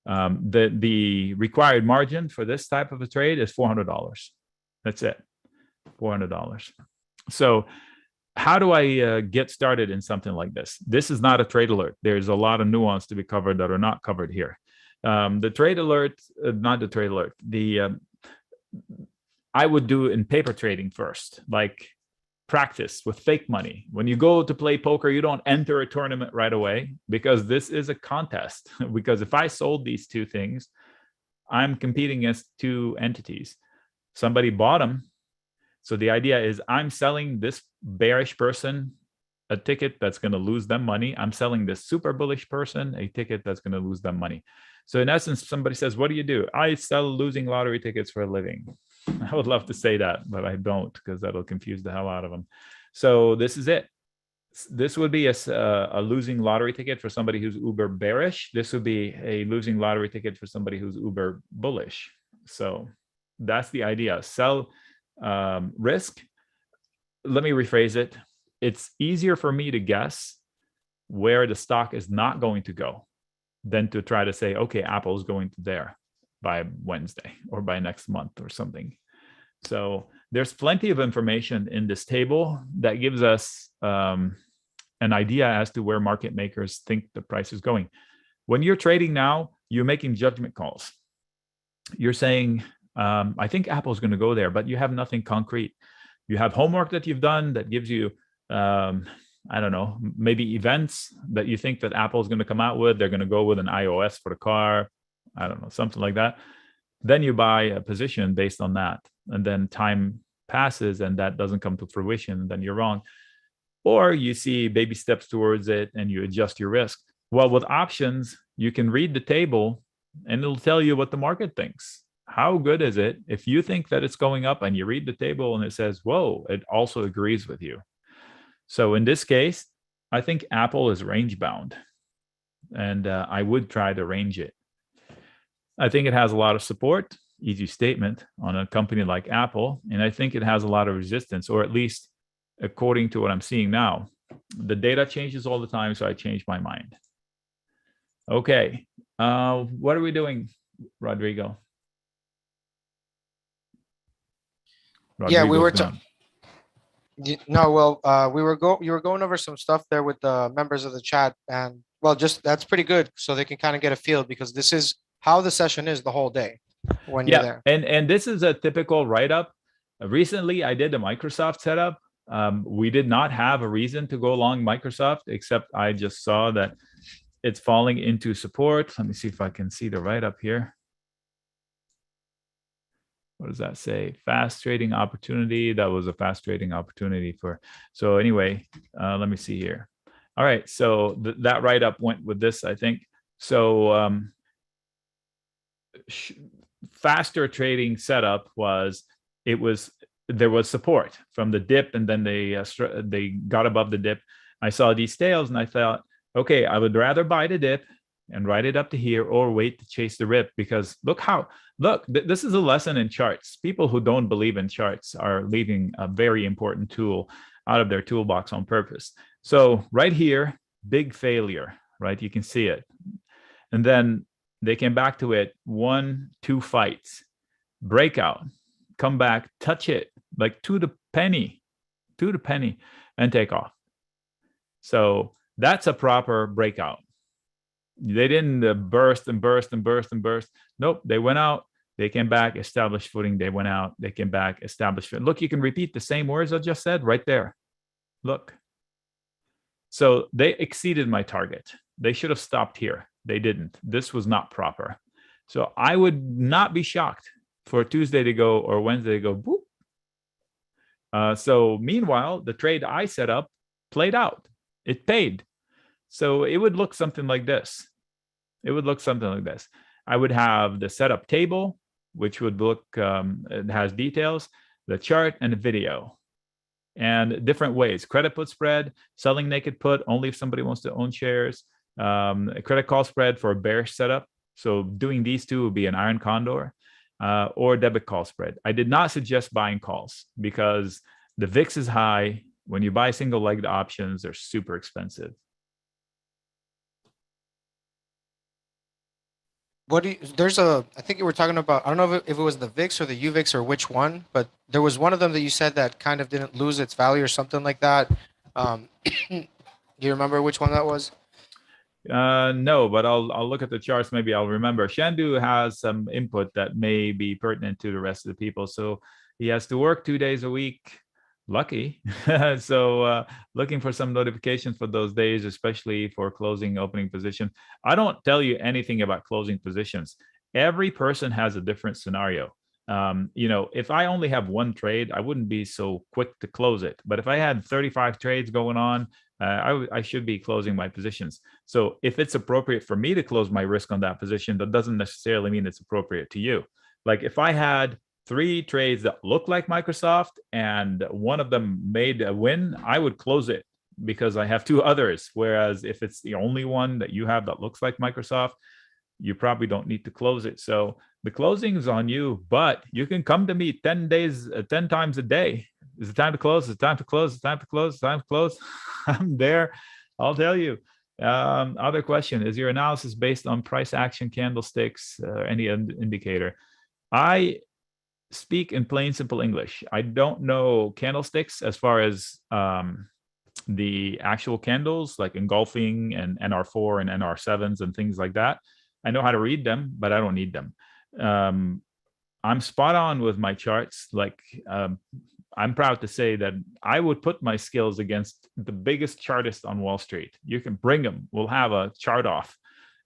Speaker 3: the required margin for this type of a trade is $400. That's it, $400. So how do I get started in something like this? This is not a trade alert. There's a lot of nuance to be covered that are not covered here. The trade alert, not the trade alert. I would do in paper trading first, like practice with fake money. When you go to play poker, you don't enter a tournament right away because this is a contest. Because if I sold these two things, I'm competing against two entities. Somebody bought them. So the idea is I'm selling this bearish person a ticket that's going to lose them money. I'm selling this super bullish person a ticket that's going to lose them money. So in essence, somebody says, what do you do? I sell losing lottery tickets for a living. I would love to say that, but I don't because that'll confuse the hell out of them. So this is it. This would be a losing lottery ticket for somebody who's uber bearish. This would be a losing lottery ticket for somebody who's uber bullish. So that's the idea. Sell risk. Let me rephrase it. It's easier for me to guess where the stock is not going to go than to try to say, okay, Apple is going to there by Wednesday or by next month or something. So there's plenty of information in this table that gives us an idea as to where market makers think the price is going. When you're trading now, you're making judgment calls. You're saying, I think Apple is going to go there, but you have nothing concrete. You have homework that you've done that gives you, I don't know, maybe events that you think that Apple is going to come out with. They're going to go with an iOS for the car. I don't know, something like that. Then you buy a position based on that. And then time passes and that doesn't come to fruition. Then you're wrong. Or you see baby steps towards it and you adjust your risk. Well, with options, you can read the table and it'll tell you what the market thinks. How good is it if you think that it's going up and you read the table and it says, whoa, it also agrees with you. So in this case, I think Apple is range bound and I would try to range it. I think it has a lot of support, easy statement, on a company like Apple. And I think it has a lot of resistance, or at least according to what I'm seeing now. The data changes all the time, so I changed my mind. Okay, what are we doing, Rodrigo?
Speaker 1: Yeah, we were you were going over some stuff there with the members of the chat, and well, just that's pretty good, so they can kind of get a feel, because this is how the session is the whole day when you're there.
Speaker 3: And this is a typical write-up. Recently, I did a Microsoft setup. We did not have a reason to go along Microsoft, except I just saw that it's falling into support. Let me see if I can see the write-up here. What does that say? Fast trading opportunity. That was a fast trading opportunity for. So anyway, let me see here. All right. So that write-up went with this, I think. So faster trading setup was, there was support from the dip, and then they got above the dip. I saw these tails and I thought, okay, I would rather buy the dip and ride it up to here or wait to chase the rip, because look, this is a lesson in charts. People who don't believe in charts are leaving a very important tool out of their toolbox on purpose. So right here, big failure, right? You can see it. And then they came back to it, 1-2 fights, breakout. come back, touch it like to the penny, and take off. So that's a proper breakout. They didn't burst and burst and burst and burst. Nope, they went out, they came back, established footing. They went out, they came back, established footing. Look, you can repeat the same words I just said right there. Look. So they exceeded my target. They should have stopped here. They didn't. This was not proper. So I would not be shocked for Tuesday to go or Wednesday to go, boop. So meanwhile, the trade I set up played out. It paid. So it would look something like this. It would look something like this. I would have the setup table, which would look, it has details, the chart, and the video. And different ways: credit put spread, selling naked put only if somebody wants to own shares, a credit call spread for a bearish setup. So doing these two would be an iron condor, or debit call spread. I did not suggest buying calls because the VIX is high. When you buy single legged options, they're super expensive.
Speaker 1: I think you were talking about, I don't know if it was the VIX or the UVIX or which one, but there was one of them that you said that kind of didn't lose its value or something like that. Do you remember which one that was?
Speaker 3: No, but I'll look at the charts. Maybe I'll remember. Shandu has some input that may be pertinent to the rest of the people. So he has to work 2 days a week. Lucky. So looking for some notifications for those days, especially for closing, opening position. I don't tell you anything about closing positions. Every person has a different scenario. If I only have one trade, I wouldn't be so quick to close it. But if I had 35 trades going on, I should be closing my positions. So if it's appropriate for me to close my risk on that position, that doesn't necessarily mean it's appropriate to you. Like if I had 3 trades that look like Microsoft and one of them made a win, I would close it because I have 2 others. Whereas if it's the only one that you have that looks like Microsoft, you probably don't need to close it. So the closing is on you, but you can come to me 10 times a day. Is it time to close? Is it time to close? Is it time to close? Is it time to close? I'm there. I'll tell you. Other question: is your analysis based on price action candlesticks, any indicator? I speak in plain, simple English. I don't know candlesticks as far as the actual candles, like engulfing and NR4 and NR7s and things like that. I know how to read them, but I don't need them. I'm spot on with my charts. Like I'm proud to say that I would put my skills against the biggest chartist on Wall Street. You can bring them. We'll have a chart off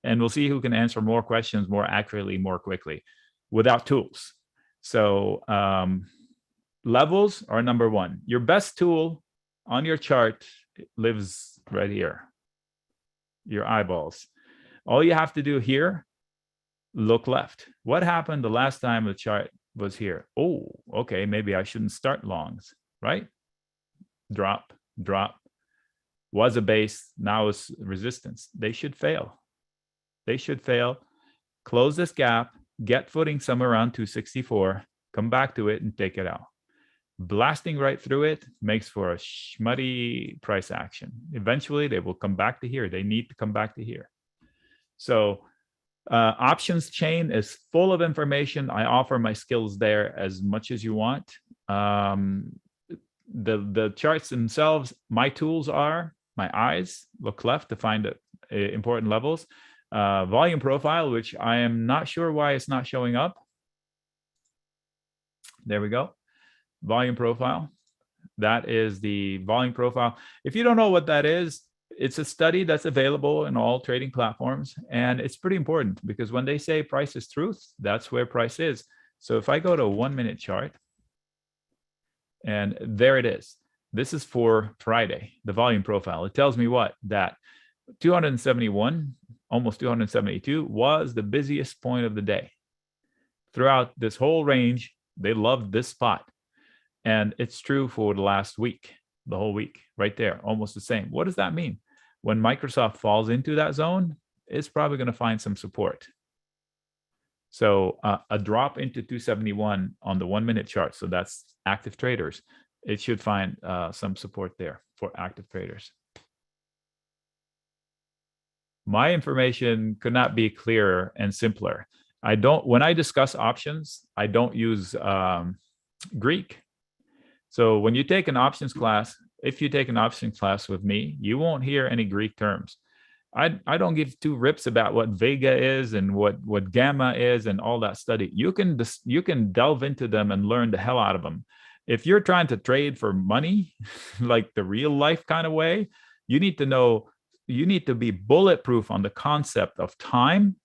Speaker 3: and we'll see who can answer more questions more accurately, more quickly without tools. So levels are number one. Your best tool on your chart lives right here, your eyeballs. All you have to do here, look left. What happened the last time the chart was here? Oh, okay, maybe I shouldn't start longs, right? Drop, drop. Was a base, now is resistance. They should fail. They should fail. Close this gap, get footing somewhere around 264, come back to it and take it out. Blasting right through it makes for a schmutty price action. Eventually, they will come back to here. They need to come back to here. So options chain is full of information. I offer my skills there as much as you want. The charts themselves, my tools are my eyes, look left to find important levels. Volume profile, which I am not sure why it's not showing up. There we go. Volume profile. That is the volume profile. If you don't know what that is, it's a study that's available in all trading platforms. And it's pretty important because when they say price is truth, that's where price is. So if I go to a 1 minute chart, and there it is. This is for Friday, the volume profile. It tells me what? That 271, almost 272 was the busiest point of the day. Throughout this whole range, they loved this spot. And it's true for the last week, the whole week, right there, almost the same. What does that mean? When Microsoft falls into that zone, it's probably going to find some support. So a drop into 271 on the 1 minute chart, so that's active traders, it should find some support there for active traders. My information could not be clearer and simpler. When I discuss options, I don't use Greek. So when you take an options class, if you take an options class with me, you won't hear any Greek terms. I don't give two rips about what Vega is and what gamma is and all that study. You can delve into them and learn the hell out of them. If you're trying to trade for money, like the real life kind of way, you need to be bulletproof on the concept of time,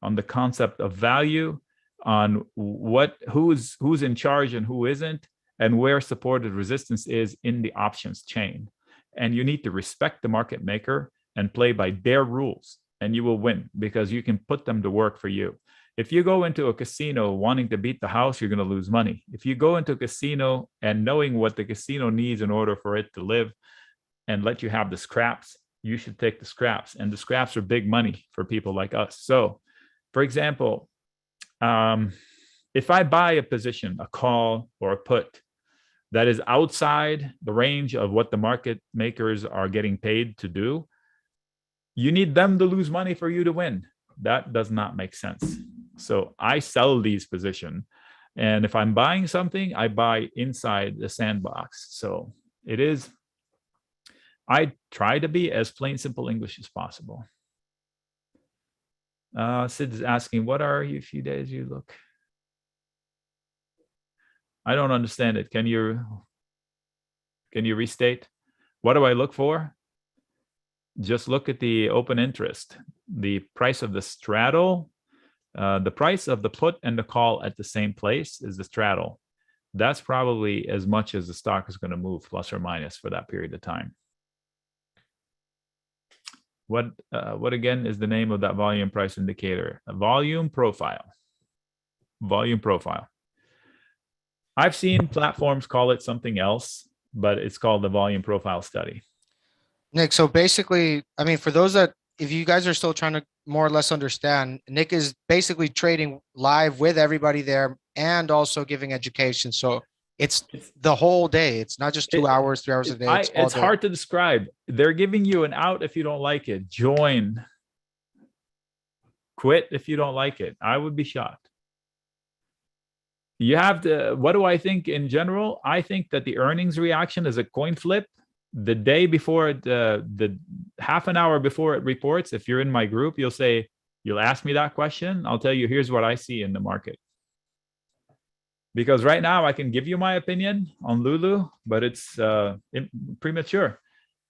Speaker 3: on the concept of value, on who's in charge and who isn't, and where supported resistance is in the options chain. And you need to respect the market maker and play by their rules, and you will win because you can put them to work for you. If you go into a casino wanting to beat the house, you're going to lose money. If you go into a casino and knowing what the casino needs in order for it to live and let you have the scraps, you should take the scraps. And the scraps are big money for people like us. So, for example, if I buy a position, a call or a put that is outside the range of what the market makers are getting paid to do, you need them to lose money for you to win. That does not make sense. So I sell these positions. And if I'm buying something, I buy inside the sandbox. So I try to be as plain, simple English as possible. Sid is asking, what are you few days you look? I don't understand it. Can you restate? What do I look for? Just look at the open interest, the price of the straddle, the price of the put and the call at the same place is the straddle. That's probably as much as the stock is going to move, plus or minus, for that period of time. What again is the name of that volume price indicator? A volume profile. Volume profile. I've seen platforms call it something else, but it's called the volume profile study.
Speaker 1: Nick, so basically, I mean, for those that, if you guys are still trying to more or less understand, Nick is basically trading live with everybody there and also giving education. So it's the whole day. It's not just 2 hours, 3 hours a day.
Speaker 3: It's hard to describe. They're giving you an out if you don't like it. Join. Quit if you don't like it. I would be shocked. You have to, what do I think in general? I think that the earnings reaction is a coin flip. The day before, the half an hour before it reports, if you're in my group, you'll ask me that question. I'll tell you, here's what I see in the market. Because right now I can give you my opinion on Lulu, but it's premature.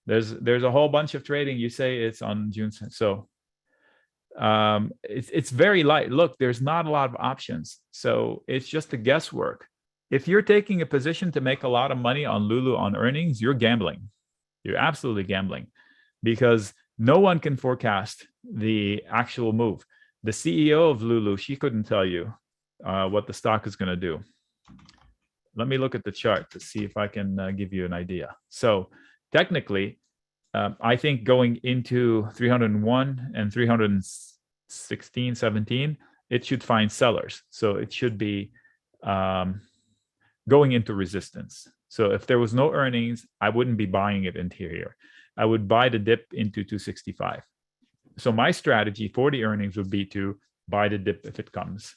Speaker 3: There's a whole bunch of trading. You say it's on June. So it's very light. Look, there's not a lot of options. So it's just a guesswork. If you're taking a position to make a lot of money on Lulu on earnings, you're gambling. You're absolutely gambling because no one can forecast the actual move. The CEO of Lulu, she couldn't tell you what the stock is going to do. Let me look at the chart to see if I can give you an idea. So technically, I think going into 301 and 316, 17, it should find sellers. So it should be going into resistance. So if there was no earnings, I wouldn't be buying it into here. I would buy the dip into 265. So my strategy for the earnings would be to buy the dip if it comes.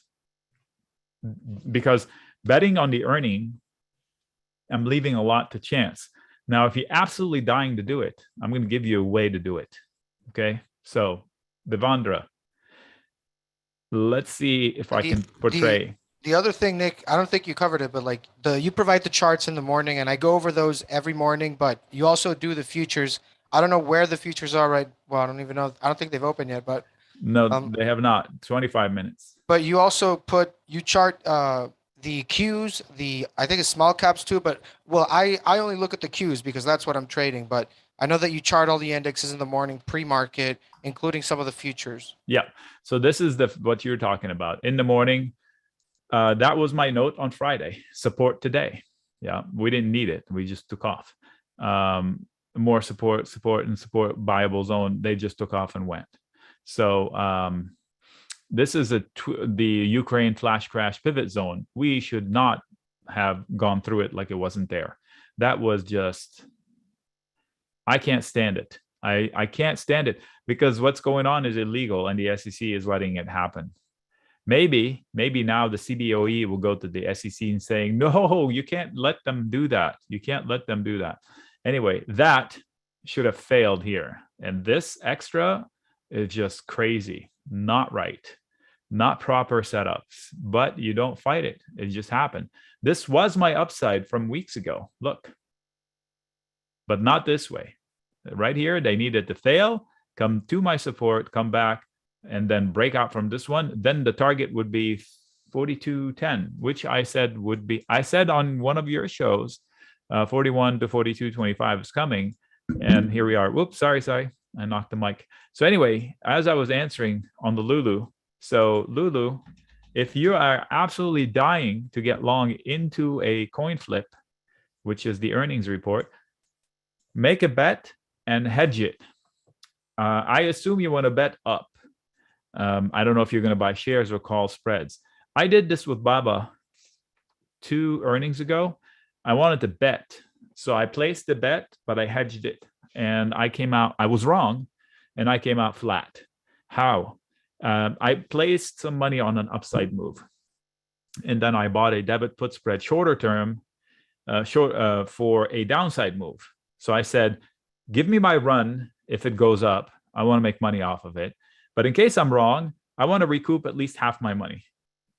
Speaker 3: Because betting on the earning, I'm leaving a lot to chance. Now, if you're absolutely dying to do it, I'm going to give you a way to do it. Okay. So Devendra, let's see if I can portray.
Speaker 1: The other thing, Nick, I don't think you covered it, but like you provide the charts in the morning and I go over those every morning, but you also do the futures. I don't know where the futures are right. Well, I don't even know. I don't think they've opened yet, but
Speaker 3: no, they have not. 25 minutes.
Speaker 1: But you also you chart the Qs, I think it's small caps too, but well, I only look at the Qs because that's what I'm trading, but I know that you chart all the indexes in the morning pre-market, including some of the futures.
Speaker 3: Yeah. So this is what you're talking about in the morning. That was my note on Friday. Support today. Yeah, we didn't need it. We just took off. More support, buyable zone. They just took off and went. So this is the Ukraine flash crash pivot zone. We should not have gone through it like it wasn't there. That was just, I can't stand it. I can't stand it because what's going on is illegal and the SEC is letting it happen. Maybe now the CBOE will go to the SEC and saying, no, you can't let them do that. You can't let them do that. Anyway, that should have failed here. And this extra is just crazy, not right, not proper setups, but you don't fight it. It just happened. This was my upside from weeks ago. Look, but not this way. Right here, they needed to fail, come to my support, come back, and then break out from this one. Then the target would be 42.10, which I said would be, I said on one of your shows, 41 to 42.25 is coming. And here we are. Whoops, sorry. I knocked the mic. So anyway, as I was answering on the Lulu, so Lulu, if you are absolutely dying to get long into a coin flip, which is the earnings report, make a bet and hedge it. I assume you want to bet up. I don't know if you're going to buy shares or call spreads. I did this with Baba 2 earnings ago. I wanted to bet. So I placed the bet, but I hedged it. And I was wrong, and I came out flat. How? I placed some money on an upside move. And then I bought a debit put spread shorter term for a downside move. So I said, give me my run if it goes up. I want to make money off of it. But in case I'm wrong, I want to recoup at least half my money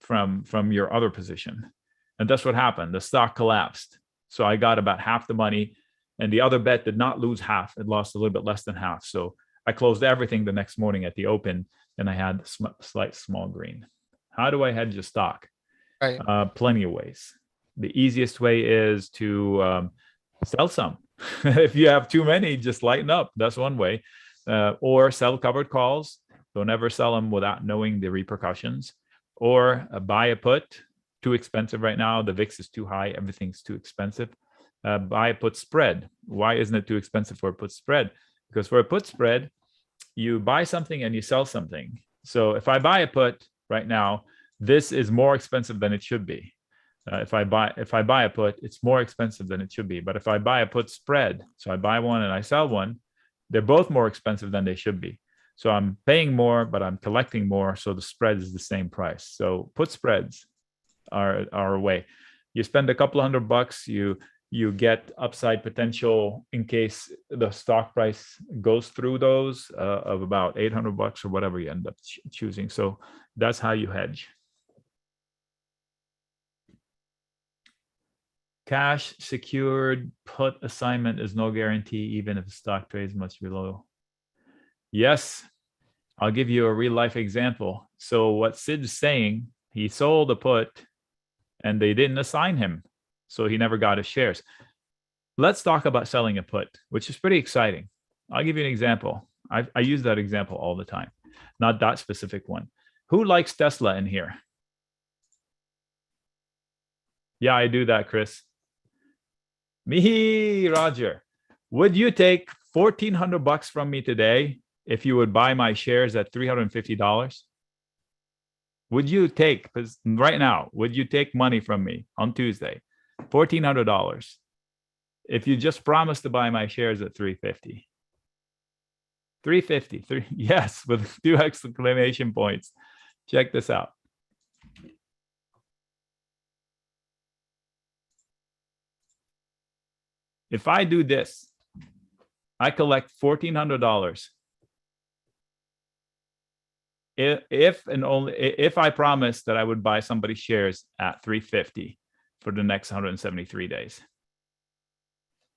Speaker 3: from your other position. And that's what happened. The stock collapsed. So I got about half the money, and the other bet did not lose half. It lost a little bit less than half. So I closed everything the next morning at the open, and I had slight small green. How do I hedge a stock?
Speaker 1: Right.
Speaker 3: Plenty of ways. The easiest way is to sell some. If you have too many, just lighten up. That's one way. Or sell covered calls. Don't ever sell them without knowing the repercussions. Or buy a put. Too expensive right now. The VIX is too high. Everything's too expensive. Buy a put spread. Why isn't it too expensive for a put spread? Because for a put spread, you buy something and you sell something. So if I buy a put right now, this is more expensive than it should be. If I buy a put, it's more expensive than it should be. But if I buy a put spread, so I buy one and I sell one, they're both more expensive than they should be. So I'm paying more, but I'm collecting more. So the spread is the same price. So put spreads are a way. You spend a couple of $100, you get upside potential in case the stock price goes through those of about $800 or whatever you end up choosing. So that's how you hedge. Cash secured put assignment is no guarantee, even if the stock trades much below. Yes, I'll give you a real life example. So what Sid's saying, he sold a put and they didn't assign him. So he never got his shares. Let's talk about selling a put, which is pretty exciting. I'll give you an example. I use that example all the time, not that specific one. Who likes Tesla in here? Yeah, I do that, Chris. Me, Roger. Would you take $1,400 from me today if you would buy my shares at $350? Would you take, right now, would you take money from me on Tuesday, $1,400, if you just promised to buy my shares at $350? $350, yes, with 2 exclamation points. Check this out. If I do this, I collect $1,400. If and only if I promised that I would buy somebody's shares at $350 for the next 173 days.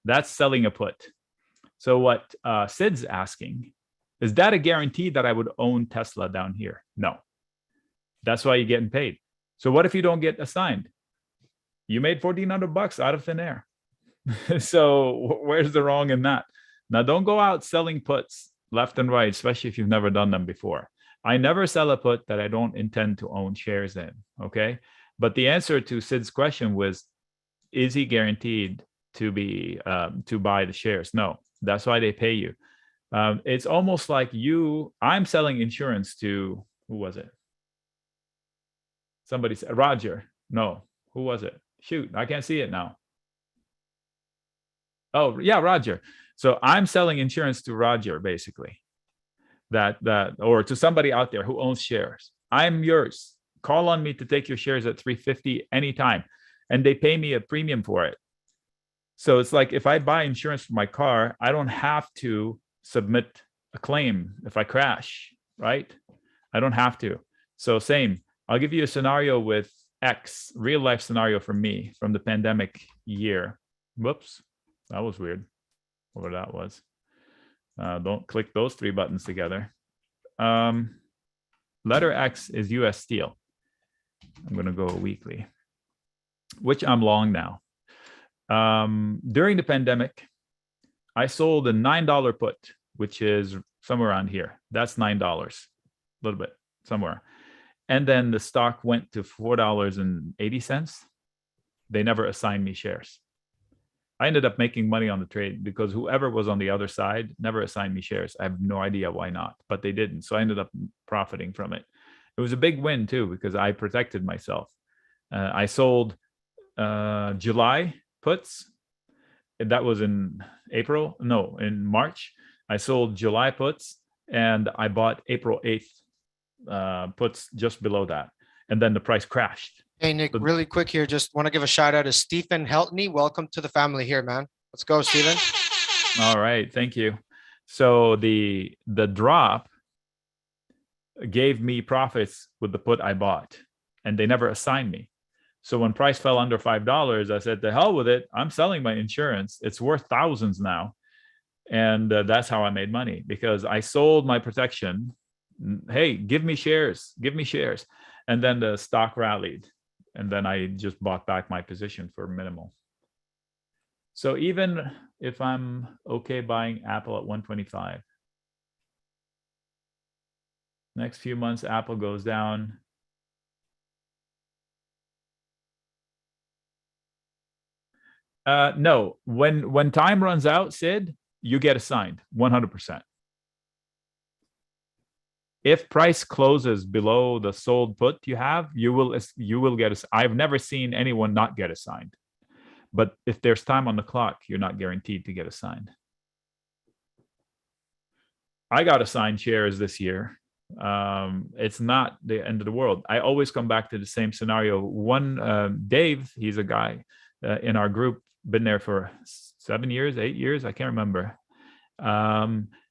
Speaker 3: That's selling a put. So what Sid's asking, is that a guarantee that I would own Tesla down here? No. That's why you're getting paid. So what if you don't get assigned? You made $1,400 out of thin air. So where's the wrong in that? Now, don't go out selling puts left and right, especially if you've never done them before. I never sell a put that I don't intend to own shares in, okay? But the answer to Sid's question was, is he guaranteed to be to buy the shares? No, that's why they pay you. It's almost like I'm selling insurance to, who was it? Somebody said, Roger. No, who was it? Shoot, I can't see it now. Oh, yeah, Roger. So I'm selling insurance to Roger, basically. That or to somebody out there who owns shares. I'm yours. call on me to take your shares at 350 anytime. And they pay me a premium for it. So it's like if I buy insurance for my car, I don't have to submit a claim if I crash, right? I don't have to. So same, I'll give you a scenario with X, real life scenario for me from the pandemic year. Whoops, that was weird. Whatever that was. Don't click those three buttons together. Letter X is US Steel. I'm going to go weekly, which I'm long now. During the pandemic, I sold a $9 put, which is somewhere around here. That's $9, a little bit, somewhere. And then the stock went to $4.80. They never assigned me shares. I ended up making money on the trade because whoever was on the other side never assigned me shares. I have no idea why not, but they didn't. So I ended up profiting from it. It was a big win too, because I protected myself. I sold July puts. That was in March. I sold July puts and I bought April 8th puts just below that. And then the price crashed.
Speaker 1: Hey, Nick, really quick here. Just want to give a shout out to Stephen Heltney. Welcome to the family here, man. Let's go, Stephen.
Speaker 3: All right. Thank you. So the drop gave me profits with the put I bought, and they never assigned me. So when price fell under $5, I said, to hell with it. I'm selling my insurance. It's worth thousands now. And that's how I made money, because I sold my protection. Hey, give me shares. Give me shares. And then the stock rallied. And then I just bought back my position for minimal. So even if I'm okay buying Apple at 125, next few months, Apple goes down. No, when time runs out, Sid, you get assigned 100%. If price closes below the sold put you have, you will get. I've never seen anyone not get assigned. But if there's time on the clock, you're not guaranteed to get assigned. I got assigned shares this year. It's not the end of the world. I always come back to the same scenario. Dave, he's a guy in our group, been there for 7 years, 8 years, I can't remember.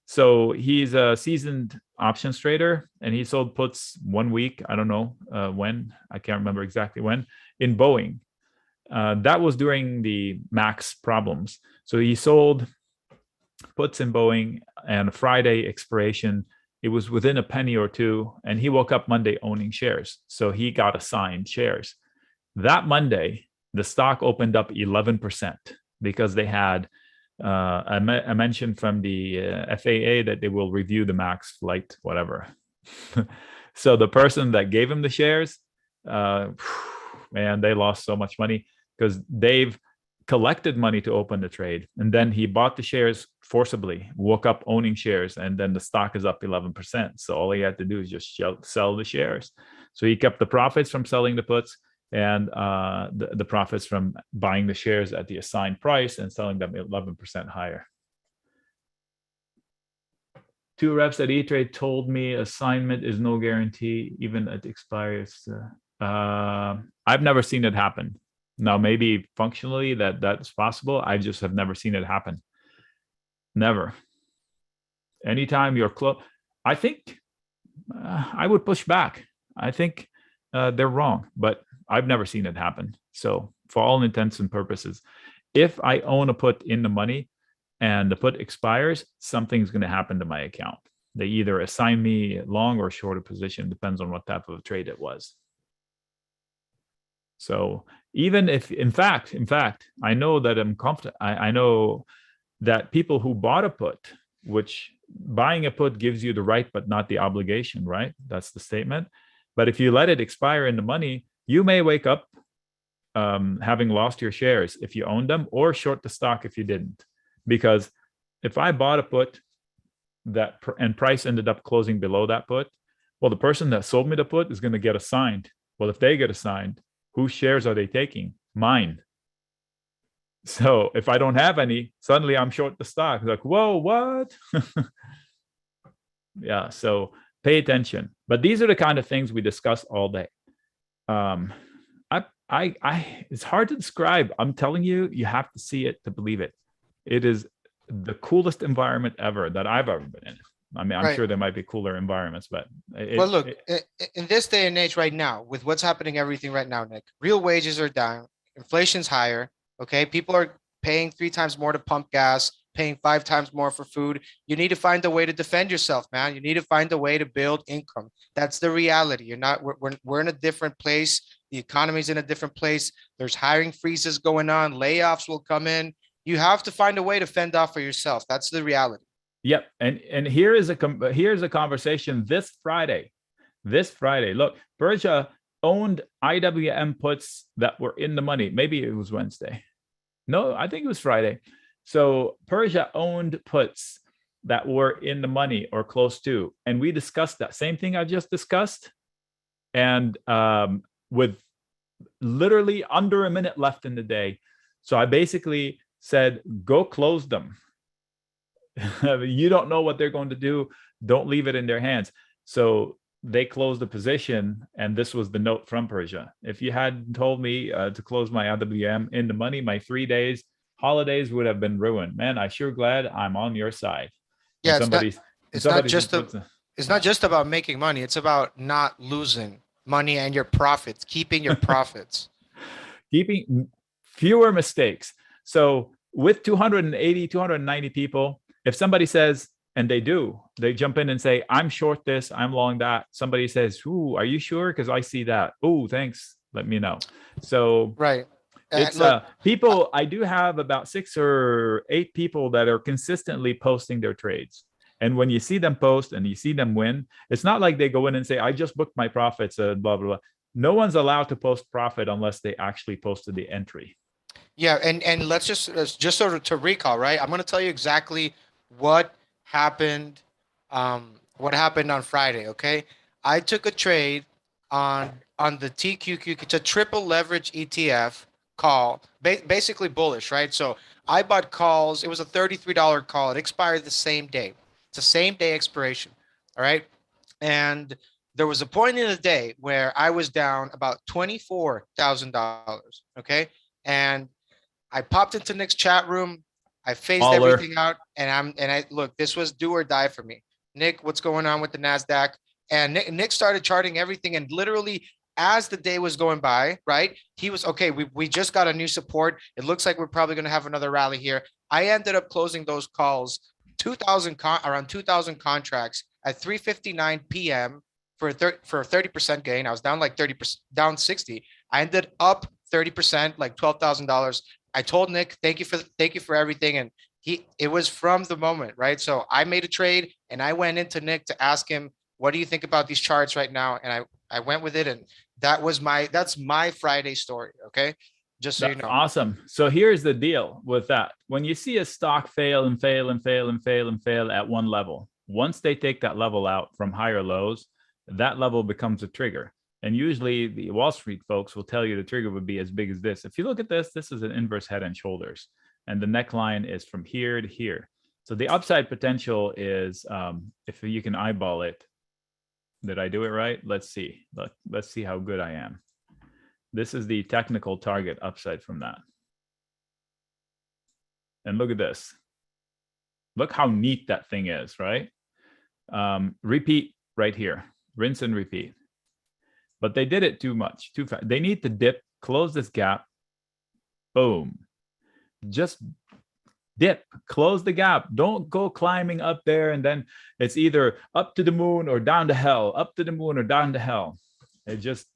Speaker 3: So he's a seasoned options trader, and he sold puts 1 week. I don't know when. I can't remember exactly when, in Boeing. That was during the MAX problems. So he sold puts in Boeing, and Friday expiration, it was within a penny or two, and he woke up Monday owning shares. So he got assigned shares. That Monday, the stock opened up 11% because they had I mentioned from the FAA that they will review the MAX flight, whatever. So the person that gave him the shares, man, they lost so much money because Dave collected money to open the trade. And then he bought the shares forcibly, woke up owning shares, and then the stock is up 11%. So all he had to do is just sell the shares. So he kept the profits from selling the puts, and the profits from buying the shares at the assigned price and selling them 11% higher. 2 reps at E-Trade told me assignment is no guarantee, even at expires. I've never seen it happen. Now, maybe functionally that's possible. I just have never seen it happen. Never. Anytime you're close, I think I would push back. I think they're wrong, but I've never seen it happen. So for all intents and purposes, if I own a put in the money and the put expires, something's going to happen to my account. They either assign me long or short a position, depends on what type of trade it was. So even if, in fact, I know that I'm confident. I know that people who bought a put, which buying a put gives you the right but not the obligation, right? That's the statement. But if you let it expire in the money, you may wake up having lost your shares if you own them, or short the stock if you didn't. Because if I bought a put and price ended up closing below that put, well, the person that sold me the put is going to get assigned. Well, if they get assigned, whose shares are they taking? Mine. So if I don't have any, suddenly I'm short the stock. It's like, whoa, what? Yeah, so pay attention. But these are the kind of things we discuss all day. Um, it's hard to describe. I'm telling you, you have to see it to believe it. It is the coolest environment ever that I've ever been in. I mean, I'm
Speaker 1: Right.
Speaker 3: sure there might be cooler environments, but
Speaker 1: Well, look, in this day and age right now, with what's happening, everything right now, Nick, real wages are down, inflation's higher. Okay. People are paying 3 times more to pump gas, paying 5 times more for food. You need to find a way to defend yourself, man. You need to find a way to build income. That's the reality. You're not, we're in a different place. The economy's in a different place. There's hiring freezes going on, layoffs will come in. You have to find a way to fend off for yourself. That's the reality.
Speaker 3: Yep, and here's a conversation this Friday. This Friday, look, Persia owned IWM puts that were in the money. Maybe it was Wednesday. No, I think it was Friday. So Persia owned puts that were in the money or close to, and we discussed that same thing I just discussed, and with literally under a minute left in the day. So I basically said, go close them. You don't know what they're going to do. Don't leave it in their hands. So they closed the position, and this was the note from Persia. If you had told me to close my IWM in the money, my 3 days holidays would have been ruined. Man, I'm sure glad I'm on your side.
Speaker 1: Yeah, it's not just about making money. It's about not losing money and your profits, keeping your profits.
Speaker 3: Keeping fewer mistakes. So with 280, 290 people, if somebody says, and they jump in and say, I'm short this, I'm long that. Somebody says, ooh, are you sure? Because I see that. Oh, thanks. Let me know. So
Speaker 1: right.
Speaker 3: It's people, I do have about 6 or 8 people that are consistently posting their trades. And when you see them post and you see them win, it's not like they go in and say, I just booked my profits, blah, blah, blah. No one's allowed to post profit unless they actually posted the entry.
Speaker 1: Yeah, and let's just sort of to recall, right? I'm going to tell you exactly what happened what happened on Friday, okay? I took a trade on the TQQ. It's a triple leverage ETF call, basically bullish, right? So I bought calls. It was a $33 call. It expired the same day. It's a same day expiration, all right? And there was a point in the day where I was down about $24,000, okay? And I popped into Nick's chat room. I phased everything out, and I look. This was do or die for me. Nick, what's going on with the Nasdaq? And Nick started charting everything, and literally as the day was going by, right? He was okay. We just got a new support. It looks like we're probably going to have another rally here. I ended up closing those calls, around 2,000 contracts at 3:59 p.m. for a 30% gain. I was down like 30%, down 60. I ended up 30%, like $12,000. I told Nick, thank you for everything. And it was from the moment, right? So I made a trade and I went into Nick to ask him, what do you think about these charts right now? And I went with it. And that's my Friday story. Okay. Just so you know.
Speaker 3: Awesome. So here's the deal with that. When you see a stock fail and fail and fail and fail and fail at one level, once they take that level out from higher lows, that level becomes a trigger. And usually the Wall Street folks will tell you the trigger would be as big as this. If you look at this, this is an inverse head and shoulders. And the neckline is from here to here. So the upside potential is, if you can eyeball it, did I do it right? Let's see. Let's see how good I am. This is the technical target upside from that. And look at this. Look how neat that thing is, right? Repeat right here. Rinse and repeat. But they did it too much, too fast. They need to dip, close this gap. Boom. Just dip, close the gap. Don't go climbing up there and then it's either up to the moon or down to hell, up to the moon or down to hell. It's just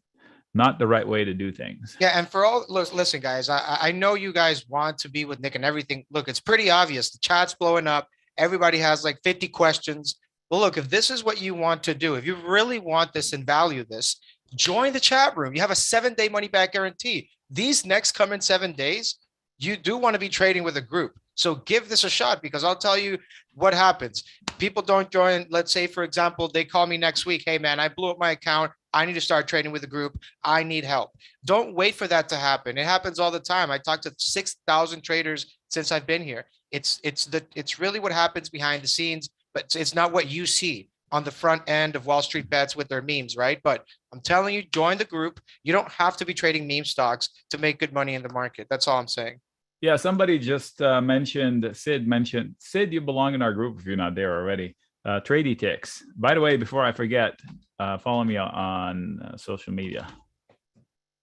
Speaker 3: not the right way to do things.
Speaker 1: Yeah, and listen, guys, I know you guys want to be with Nick and everything. Look, it's pretty obvious. The chat's blowing up. Everybody has like 50 questions. Well, look, if this is what you want to do, if you really want this and value this, join the chat room. You have a 7-day money back guarantee. These next coming 7 days, you do want to be trading with a group. So give this a shot, because I'll tell you what happens. People don't join. Let's say, for example, they call me next week. Hey, man, I blew up my account. I need to start trading with a group. I need help. Don't wait for that to happen. It happens all the time. I talked to 6,000 traders since I've been here. It's really what happens behind the scenes, but it's not what you see. on the front end of Wall Street Bets with their memes, right? But I'm telling you, join the group. You don't have to be trading meme stocks to make good money in the market. That's all I'm saying.
Speaker 3: Yeah, somebody just Sid mentioned, Sid, you belong in our group if you're not there already. Trady Ticks. By the way, before I forget, follow me on social media.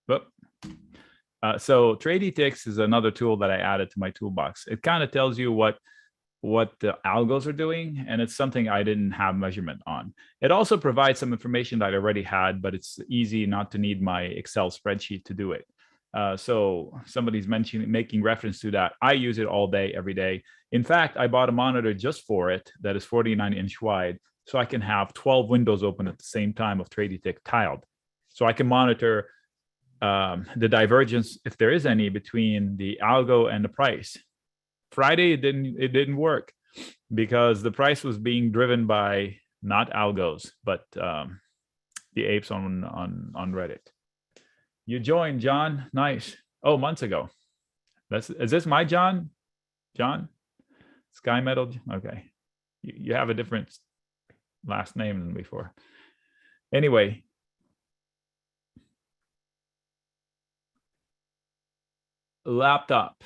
Speaker 3: Whoop. So Trady Ticks is another tool that I added to my toolbox. It kind of tells you what the algos are doing, and it's something I didn't have measurement on. It also provides some information that I already had, but it's easy not to need my Excel spreadsheet to do it. So somebody's making reference to that. I use it all day, every day. In fact, I bought a monitor just for it that is 49-inch wide, so I can have 12 windows open at the same time of Trady Tick tiled. So I can monitor the divergence, if there is any, between the algo and the price. Friday, it didn't work because the price was being driven by not algos, but the apes on Reddit. You joined, John. Nice. Oh, months ago. Is this my John? John? Sky Metal? Okay. You have a different last name than before. Anyway. Laptop.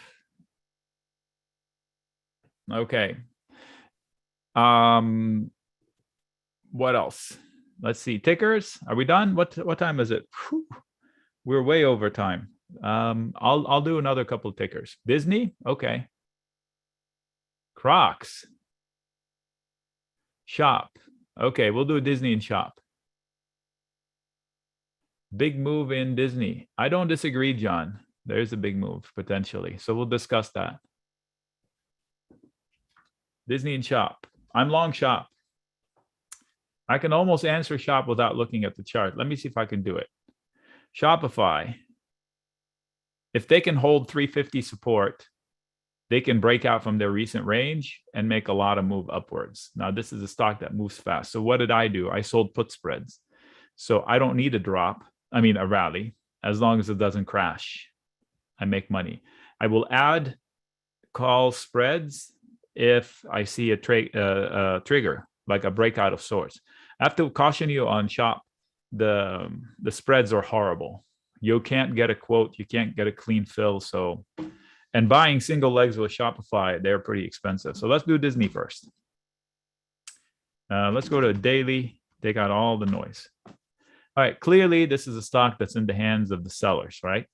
Speaker 3: Okay. What else? Let's see. Tickers. Are we done? What time is it? Whew. We're way over time. I'll do another couple of tickers. Disney. Okay. Crocs. Shop. Okay, we'll do Disney and Shop. Big move in Disney. I don't disagree, John. There's a big move potentially. So we'll discuss that. Disney and Shop. I'm long Shop. I can almost answer Shop without looking at the chart. Let me see if I can do it. Shopify. If they can hold 350 support, they can break out from their recent range and make a lot of move upwards. Now, this is a stock that moves fast. So what did I do? I sold put spreads. So I don't need a rally, as long as it doesn't crash. I make money. I will add call spreads if I see a trigger, like a breakout of sorts. I have to caution you on Shop. The spreads are horrible. You can't get a quote. You can't get a clean fill. So, and buying single legs with Shopify, they're pretty expensive. So let's do Disney first. Let's go to daily, take out all the noise. All right, clearly this is a stock that's in the hands of the sellers, right?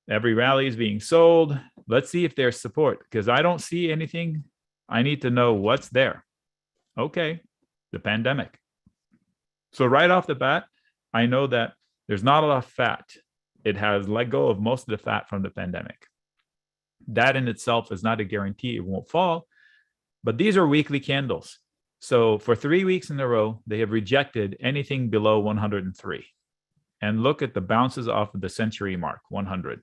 Speaker 3: Every rally is being sold. Let's see if there's support, because I don't see anything. I need to know what's there. Okay, the pandemic. So right off the bat, I know that there's not a lot of fat. It has let go of most of the fat from the pandemic. That in itself is not a guarantee it won't fall, but these are weekly candles. So for 3 weeks in a row, they have rejected anything below 103. And look at the bounces off of the century mark, 100.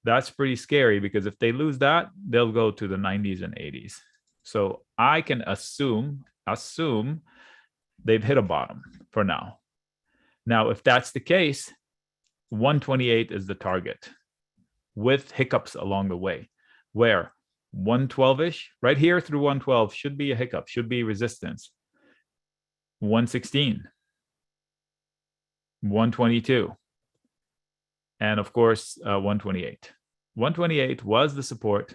Speaker 3: That's pretty scary, because if they lose that, they'll go to the 90s and 80s. So I can assume they've hit a bottom for now. Now, if that's the case, 128 is the target with hiccups along the way, where 112-ish, right here through 112 should be a hiccup, should be resistance. 116, 122, and of course, 128. 128 was the support.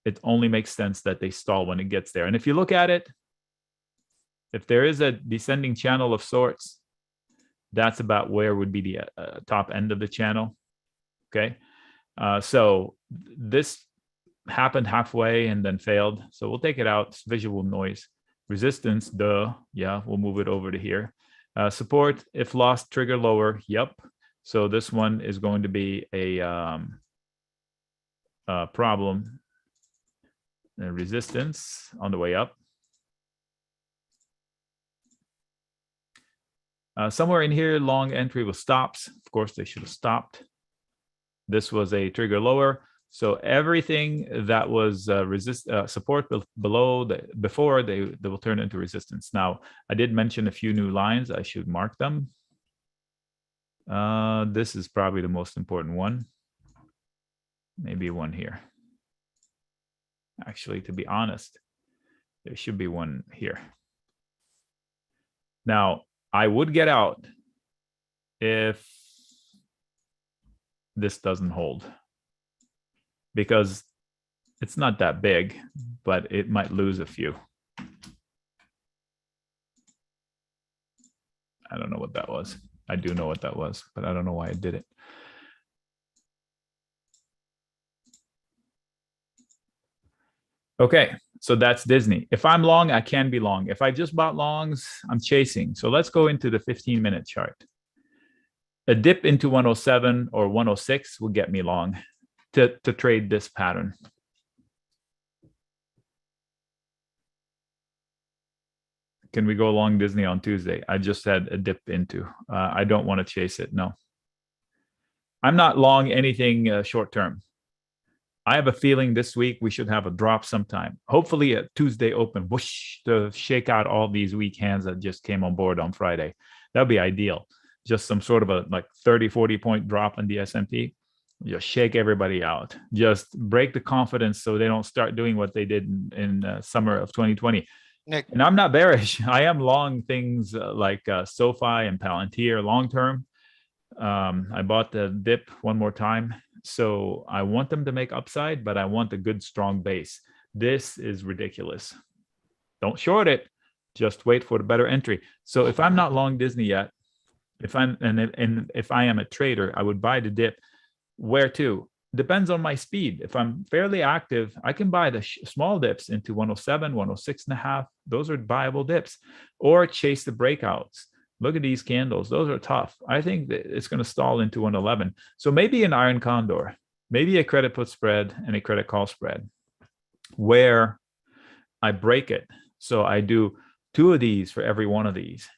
Speaker 3: It only makes sense that they stall when it gets there. And if you look at it, if there is a descending channel of sorts, that's about where would be the top end of the channel. Okay. So this happened halfway and then failed. So we'll take it out. Visual noise. Resistance, yeah, we'll move it over to here. Support, if lost, trigger lower. Yep. So this one is going to be a problem. Resistance on the way up. Somewhere in here, long entry with stops. Of course, they should have stopped. This was a trigger lower. So everything that was support below, before, they will turn into resistance. Now, I did mention a few new lines. I should mark them. This is probably the most important one. Maybe one here. Actually, to be honest, there should be one here. Now, I would get out if this doesn't hold, because it's not that big, but it might lose a few. I don't know what that was. I do know what that was, but I don't know why I did it. Okay, so that's Disney. If I'm long, I can be long. If I just bought longs, I'm chasing. So let's go into the 15-minute chart. A dip into 107 or 106 will get me long to trade this pattern. Can we go long Disney on Tuesday? I just said a dip into. I don't want to chase it. No. I'm not long anything short term. I have a feeling this week we should have a drop sometime. Hopefully a Tuesday open, whoosh, to shake out all these weak hands that just came on board on Friday. That'd be ideal. Just some sort of a like 30, 40 point drop on the S&P. Just shake everybody out. Just break the confidence so they don't start doing what they did in summer of 2020.
Speaker 1: Nic,
Speaker 3: And I'm not bearish. I am long things like SoFi and Palantir long term. I bought the dip one more time. So I want them to make upside, but I want a good, strong base. This is ridiculous. Don't short it. Just wait for the better entry. So if I'm not long Disney yet, if I am a trader, I would buy the dip. Where to? Depends on my speed. If I'm fairly active, I can buy the small dips into 107, 106 and a half. Those are buyable dips, or chase the breakouts. Look at these candles. Those are tough. I think that it's going to stall into 111. So maybe an iron condor, maybe a credit put spread and a credit call spread where I break it. So I do 2 of these for every one of these.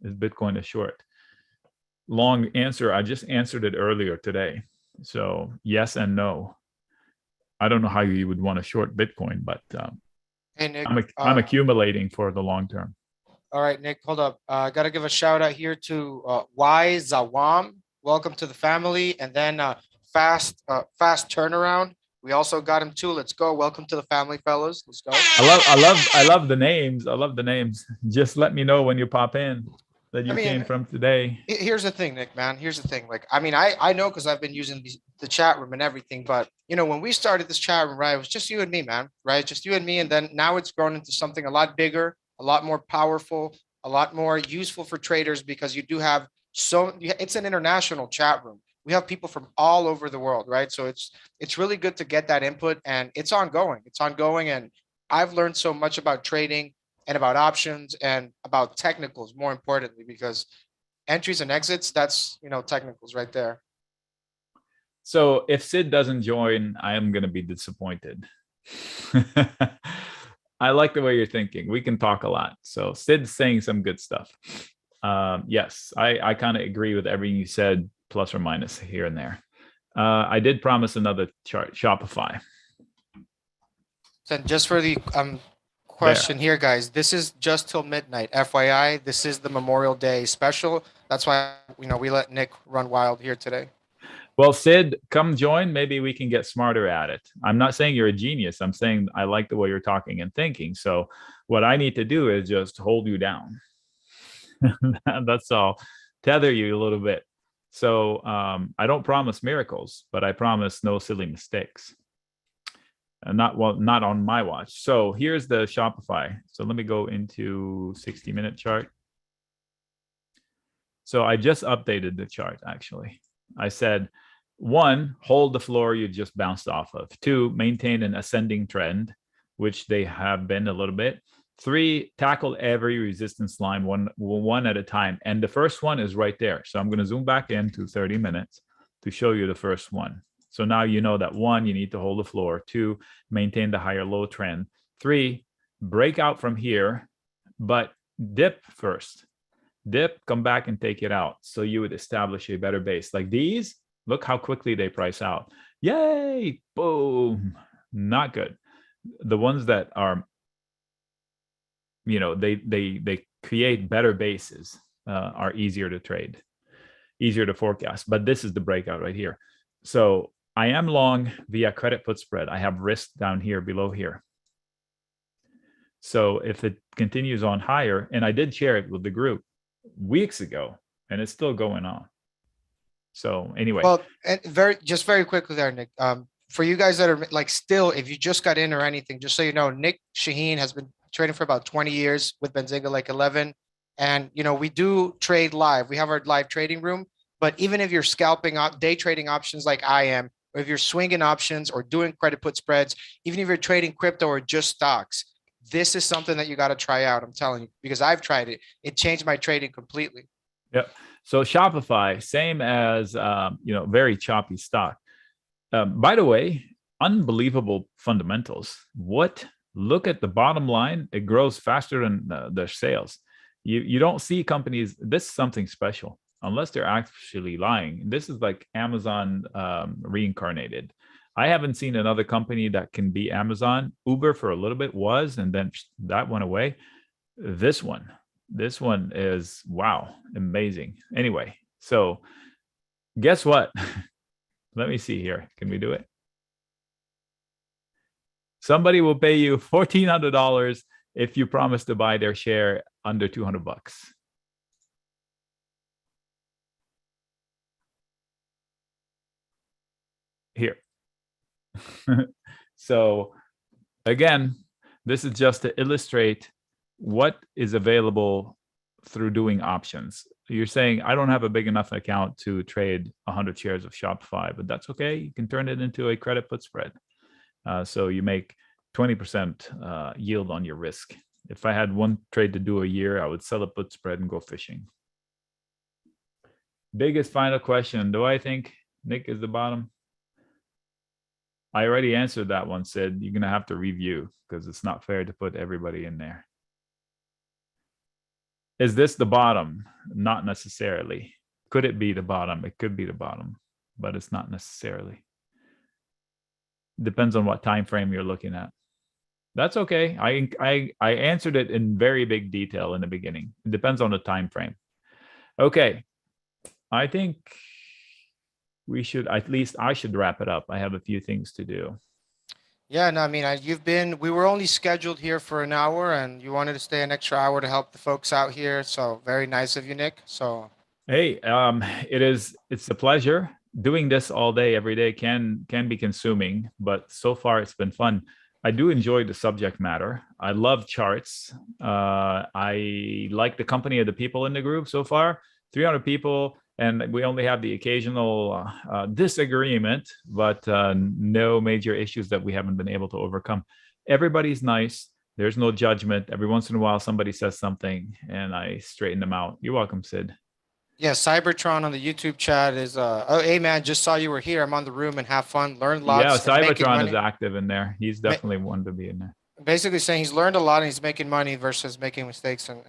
Speaker 3: Is Bitcoin a short? Long answer. I just answered it earlier today. So yes and no. I don't know how you would want to short Bitcoin, but
Speaker 1: hey, Nic,
Speaker 3: I'm accumulating for the long term.
Speaker 1: all right, Nic, hold up. I got to give a shout out here to Y Zawam. Welcome to the family. And then fast turnaround. We also got him too. Let's go. Welcome to the family, fellas. Let's go.
Speaker 3: I love the names. I love the names. Just let me know when you pop in that you came from today.
Speaker 1: Here's the thing, Nic, man. Here's the thing. Like, I mean, I know because I've been using the chat room and everything, but you know, when we started this chat room, right, it was just you and me, man, right? Just you and me. And then now it's grown into something a lot bigger, a lot more powerful, a lot more useful for traders because you do have it's an international chat room. We have people from all over the world, right? So it's really good to get that input, and it's ongoing. It's ongoing, and I've learned so much about trading and about options and about technicals, more importantly, because entries and exits, that's, you know, technicals right there.
Speaker 3: So if Sid doesn't join, I am going to be disappointed. I like the way you're thinking. We can talk a lot. So Sid's saying some good stuff. Yes, I kind of agree with everything you said, plus or minus here and there. I did promise another chart, Shopify.
Speaker 1: So just for the question here, guys, this is just till midnight. FYI, this is the Memorial Day special. That's why, you know, we let Nic run wild here today.
Speaker 3: Well, Sid, come join. Maybe we can get smarter at it. I'm not saying you're a genius. I'm saying I like the way you're talking and thinking. So what I need to do is just hold you down. That's all. Tether you a little bit. So I don't promise miracles, but I promise no silly mistakes. Not on my watch. So here's the Shopify. So let me go into 60-minute chart. So I just updated the chart, actually. I said, 1, hold the floor you just bounced off of. 2, maintain an ascending trend, which they have been a little bit. 3, tackle every resistance line one at a time. And the first one is right there. So I'm going to zoom back into 30 minutes to show you the first one. So now you know that 1, you need to hold the floor. 2, maintain the higher low trend. 3, break out from here, but dip first. Dip, come back and take it out. So you would establish a better base. Like these, look how quickly they price out. Yay, boom. Not good. The ones that are, you know, they create better bases are easier to trade, easier to forecast. But this is the breakout right here. So I am long via credit put spread. I have risk down here below here. So if it continues on higher, and I did share it with the group weeks ago, and it's still going on. So anyway,
Speaker 1: Well, and very quickly there, Nick. For you guys that are like still, if you just got in or anything, just so you know, Nic Chahine has been trading for about 20 years with Benzinga, like 11. And we do trade live. We have our live trading room. But even if you're scalping day trading options like I am, or if you're swinging options or doing credit put spreads, even if you're trading crypto or just stocks, this is something that you got to try out. I'm telling you, because I've tried it. It changed my trading completely.
Speaker 3: Yep. So Shopify, same as very choppy stock. By the way, unbelievable fundamentals. Look at the bottom line. It grows faster than their sales. You don't see companies. This is something special, unless they're actually lying. This is like Amazon reincarnated. I haven't seen another company that can be Amazon. Uber for a little bit was, and then that went away. This one is, wow, amazing. Anyway, so guess what? Let me see here. Can we do it? Somebody will pay you $1,400 if you promise to buy their share under $200. Here. So again, this is just to illustrate what is available through doing options. You're saying, I don't have a big enough account to trade 100 shares of Shopify, but that's okay. You can turn it into a credit put spread. So you make 20% yield on your risk. If I had one trade to do a year, I would sell a put spread and go fishing. Biggest final question. Do I think Nic is the bottom? I already answered that one, Sid. You're going to have to review because it's not fair to put everybody in there. Is this the bottom? Not necessarily. Could it be the bottom? It could be the bottom, but it's not necessarily. Depends on what time frame you're looking at. That's okay. I answered it in very big detail in the beginning. It depends on the time frame. Okay. I think we should, at least I should wrap it up. I have a few things to do.
Speaker 1: Yeah, no, I mean, we were only scheduled here for an hour and you wanted to stay an extra hour to help the folks out here. So very nice of you, Nic. So,
Speaker 3: hey, it's a pleasure. Doing this all day, every day can be consuming, but so far it's been fun. I do enjoy the subject matter. I love charts. I like the company of the people in the group so far. 300 people, and we only have the occasional disagreement, but no major issues that we haven't been able to overcome. Everybody's nice. There's no judgment. Every once in a while, somebody says something, and I straighten them out. You're welcome, Sid.
Speaker 1: Yeah, Cybertron on the YouTube chat is, oh, hey, man, just saw you were here. I'm on the room and have fun, learn lots.
Speaker 3: Yeah, Cybertron is active in there. He's definitely one to be in there.
Speaker 1: Basically saying he's learned a lot and he's making money versus making mistakes and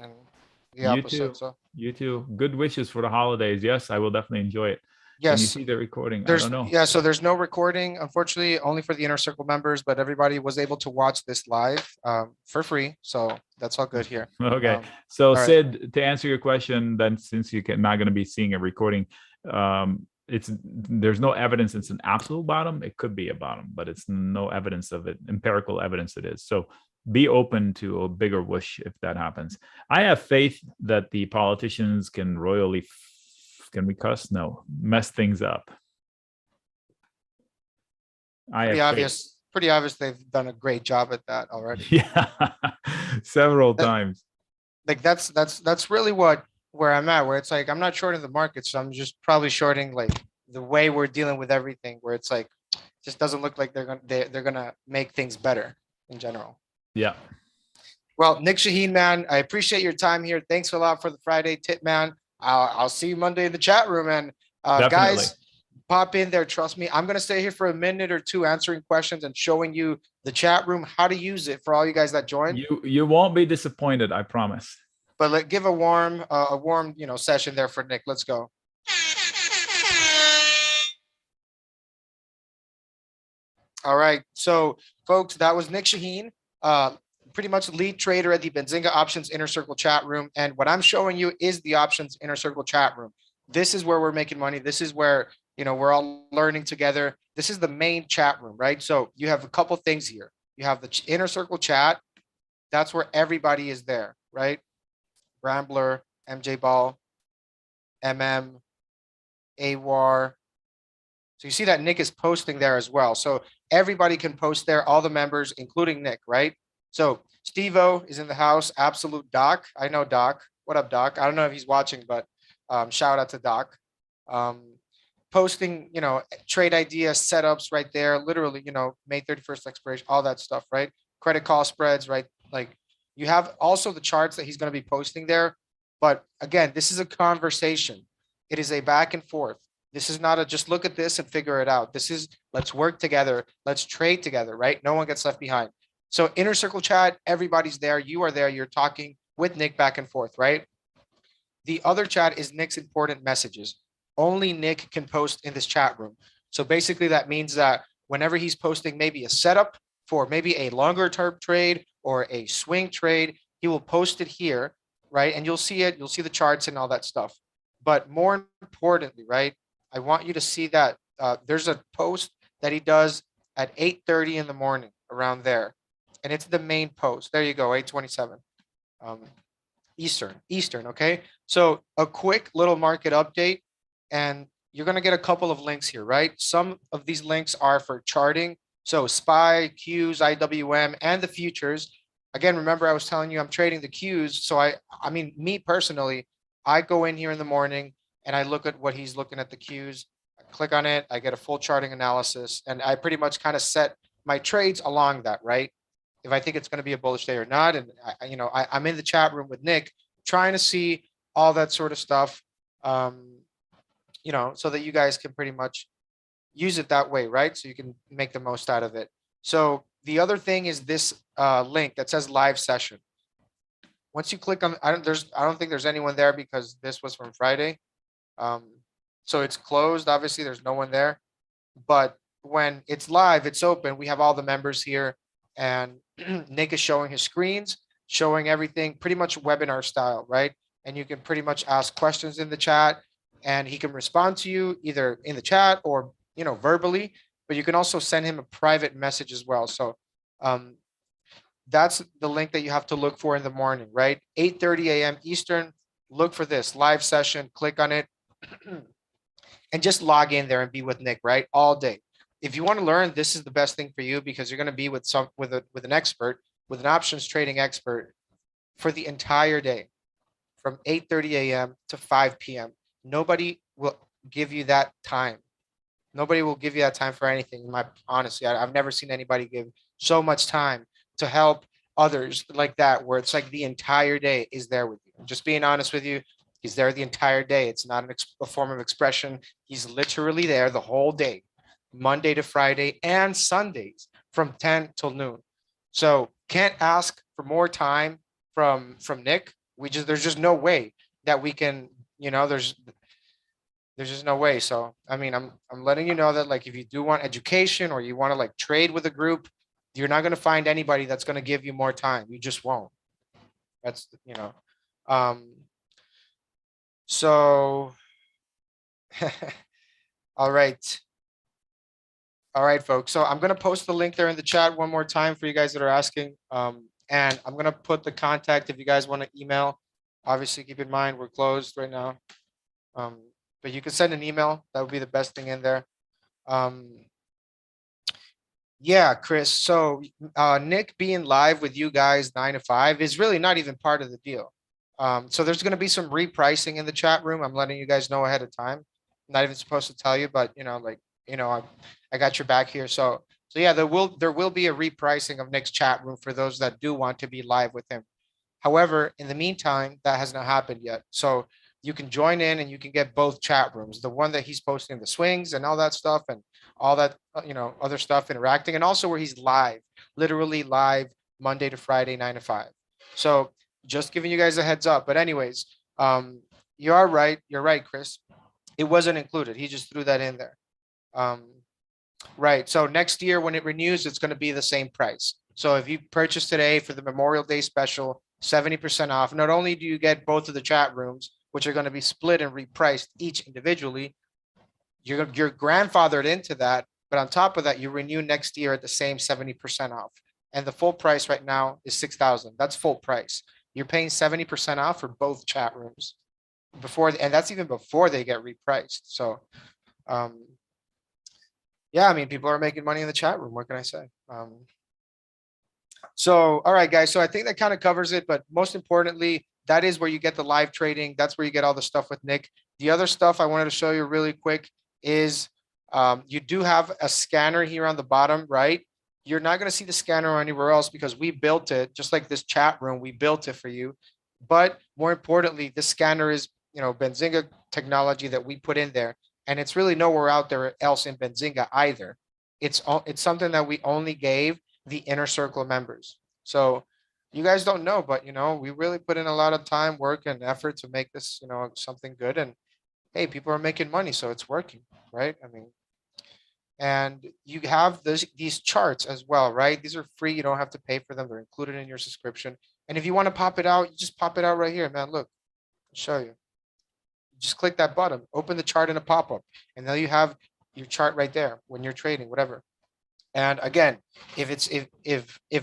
Speaker 1: the opposite.
Speaker 3: You too. Good wishes for the holidays. Yes, I will definitely enjoy it.
Speaker 1: Yes.
Speaker 3: Can you see the recording?
Speaker 1: I
Speaker 3: don't know.
Speaker 1: Yeah, so there's no recording, unfortunately, only for the Inner Circle members, but everybody was able to watch this live for free. So that's all good here.
Speaker 3: Okay. So Sid,
Speaker 1: right.
Speaker 3: To answer your question, then since you're not going to be seeing a recording, there's no evidence it's an absolute bottom. It could be a bottom, but it's no evidence of it, empirical evidence it is. So be open to a bigger whoosh if that happens. I have faith that the politicians can royally can we cuss? No, mess things up.
Speaker 1: Pretty obvious they've done a great job at that already.
Speaker 3: Yeah, several times.
Speaker 1: Like that's really where I'm at, where it's like I'm not shorting the market, so I'm just probably shorting like the way we're dealing with everything, where it's like just doesn't look like they're gonna make things better in general.
Speaker 3: Yeah.
Speaker 1: Well, Nic Chahine, man, I appreciate your time here. Thanks a lot for the Friday tip, man. I'll see you Monday in the chat room, and guys, pop in there. Trust me, I'm gonna stay here for a minute or two answering questions and showing you the chat room, how to use it for all you guys that join.
Speaker 3: You won't be disappointed, I promise.
Speaker 1: But give a warm session there for Nic. Let's go. All right, so folks, that was Nic Chahine, pretty much lead trader at the Benzinga Options Inner Circle chat room. And what I'm showing you is the Options Inner Circle chat room. This is where we're making money. This is where, we're all learning together. This is the main chat room, right? So you have a couple things here. You have the Inner Circle chat. That's where everybody is there, right? Rambler, MJ Ball, MM, AWAR. So you see that Nick is posting there as well. So everybody can post there, all the members, including Nick, right? So Steve-O is in the house, Absolute Doc. I know Doc. What up, Doc? I don't know if he's watching, but shout out to Doc. Um, Posting, trade ideas, setups right there, literally, May 31st expiration, all that stuff, right? Credit call spreads, right? Like you have also the charts that he's going to be posting there. But again, this is a conversation. It is a back and forth. This is not a just look at this and figure it out. This is let's work together. Let's trade together, right? No one gets left behind. So inner circle chat, everybody's there. You are there. You're talking with Nick back and forth, right? The other chat is Nick's important messages. Only Nick can post in this chat room. So basically that means that whenever he's posting maybe a setup for maybe a longer term trade or a swing trade, he will post it here, right? And you'll see it, you'll see the charts and all that stuff. But more importantly, right, I want you to see that there's a post that he does at 8:30 in the morning around there. And it's the main post. There you go, 8:27 Eastern, okay? So a quick little market update, and you're going to get a couple of links here, right? Some of these links are for charting. So SPY, Qs, IWM, and the futures. Again, remember I was telling you I'm trading the Qs. So I mean, me personally, I go in here in the morning and I look at what he's looking at the Qs. I click on it, I get a full charting analysis, and I pretty much kind of set my trades along that, right? If I think it's going to be a bullish day or not. And I'm in the chat room with Nick trying to see all that sort of stuff. So that you guys can pretty much use it that way, right? So you can make the most out of it. So the other thing is this link that says live session. Once you click on, I don't think there's anyone there because this was from Friday. So it's closed. Obviously, there's no one there. But when it's live, it's open. We have all the members here, and Nick is showing his screens, showing everything pretty much webinar style, right? And you can pretty much ask questions in the chat, and he can respond to you either in the chat or verbally, but you can also send him a private message as well. So that's the link that you have to look for in the morning, right? 8:30 a.m. Eastern. Look for this live session, click on it, and just log in there and be with Nick, right? All day. If you want to learn, this is the best thing for you because you're going to be with an expert, with an options trading expert for the entire day from 8:30 a.m. to 5 p.m. Nobody will give you that time. Nobody will give you that time for anything. Honestly, I've never seen anybody give so much time to help others like that, where it's like the entire day is there with you. I'm just being honest with you. He's there the entire day. It's not a form of expression. He's literally there the whole day, Monday to Friday and Sundays from 10 till noon. So can't ask for more time from Nick. There's just no way that we can, there's just no way. So, I mean, I'm letting you know that like, if you do want education or you want to like trade with a group, you're not going to find anybody that's going to give you more time. You just won't. That's, so, all right. All right, folks. So I'm going to post the link there in the chat one more time for you guys that are asking. And I'm going to put the contact if you guys want to email. Obviously, keep in mind, we're closed right now. But you can send an email. That would be the best thing in there. Yeah, Chris. So Nick being live with you guys 9 to 5 is really not even part of the deal. So there's going to be some repricing in the chat room. I'm letting you guys know ahead of time. I'm not even supposed to tell you, but I got your back here. So yeah, there will be a repricing of Nick's chat room for those that do want to be live with him. However, in the meantime, that has not happened yet. So you can join in and you can get both chat rooms, the one that he's posting the swings and all that stuff and all that, other stuff interacting, and also where he's live, literally live Monday to Friday, 9 to 5. So just giving you guys a heads up. But anyways, you're right. You're right, Chris. It wasn't included. He just threw that in there. Right. So next year when it renews, it's going to be the same price. So if you purchase today for the Memorial Day special, 70% off, not only do you get both of the chat rooms, which are going to be split and repriced each individually, you're grandfathered into that. But on top of that, you renew next year at the same 70% off. and the full price right now is 6,000. That's full price. You're paying 70% off for both chat rooms before, and that's even before they get repriced. So, yeah, I mean, people are making money in the chat room. What can I say? So, all right, guys. So I think that kind of covers it. But most importantly, that is where you get the live trading. That's where you get all the stuff with Nic. The other stuff I wanted to show you really quick is you do have a scanner here on the bottom, right? You're not going to see the scanner anywhere else because we built it, just like this chat room, we built it for you. But more importantly, the scanner is, Benzinga technology that we put in there. And it's really nowhere out there else in Benzinga either. It's something that we only gave the inner circle members. So you guys don't know, but we really put in a lot of time, work, and effort to make this, something good. And hey, people are making money, so it's working, right? I mean, and you have these charts as well, right? These are free. You don't have to pay for them. They're included in your subscription. And if you want to pop it out, you just pop it out right here, man. Look, I'll show you. Just click that button, open the chart in a pop-up, and now you have your chart right there when you're trading, whatever. And again, if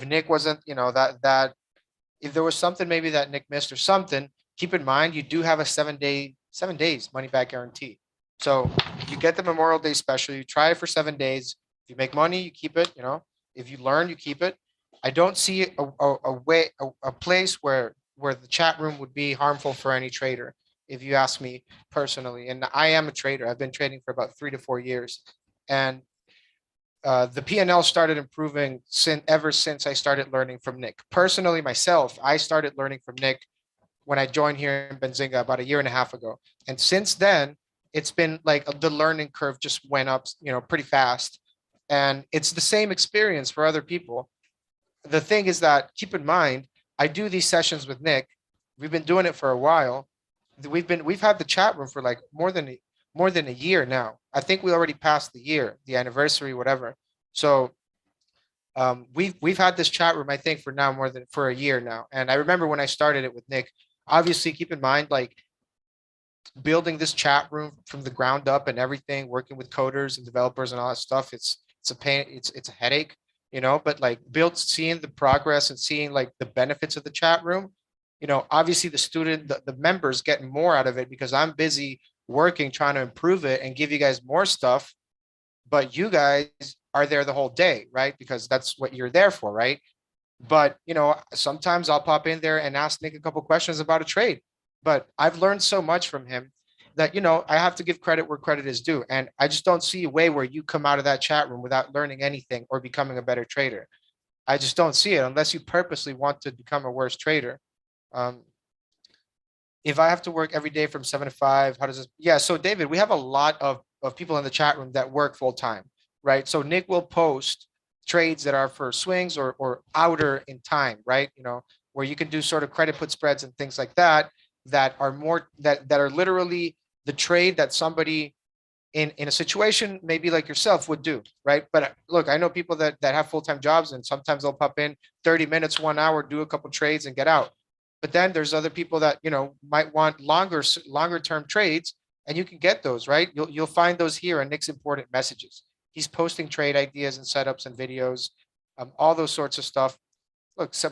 Speaker 1: Nic wasn't, if there was something maybe that Nic missed or something, keep in mind you do have a 7 days money back guarantee. So you get the Memorial Day special, you try it for 7 days. If you make money, you keep it, if you learn, you keep it. I don't see a place where the chat room would be harmful for any trader, if you ask me personally. And I am a trader. I've been trading for about 3 to 4 years. And the P&L started improving ever since I started learning from Nic. Personally, myself, I started learning from Nic when I joined here in Benzinga about 1.5 years ago. And since then, it's been like the learning curve just went up, pretty fast. And it's the same experience for other people. The thing is that, keep in mind, I do these sessions with Nic. We've been doing it for a while. We've had the chat room for like more than a year now. I think we already passed the year, the anniversary, whatever. So we've had this chat room, I think, for a year now. And I remember when I started it with Nic. Obviously, keep in mind, like, building this chat room from the ground up and everything, working with coders and developers and all that stuff, it's a pain, it's a headache, but like seeing the progress and seeing like the benefits of the chat room, obviously the members get more out of it because I'm busy working, trying to improve it and give you guys more stuff. But you guys are there the whole day, right? Because that's what you're there for, right? But, sometimes I'll pop in there and ask Nic a couple questions about a trade. But I've learned so much from him that, I have to give credit where credit is due. And I just don't see a way where you come out of that chat room without learning anything or becoming a better trader. I just don't see it unless you purposely want to become a worse trader. If I have to work every day from 7 to 5, how does this? Yeah. So David, we have a lot of people in the chat room that work full time, right? So Nic will post trades that are for swings or outer in time, right? Where you can do sort of credit put spreads and things like that are more that are literally the trade that somebody in a situation maybe like yourself would do, right? But look, I know people that have full-time jobs, and sometimes they'll pop in 30 minutes, 1 hour, do a couple trades and get out. But then there's other people that might want longer term trades, and you can get those, right? You'll find those here in Nic's important messages. He's posting trade ideas and setups and videos, all those sorts of stuff. Look, so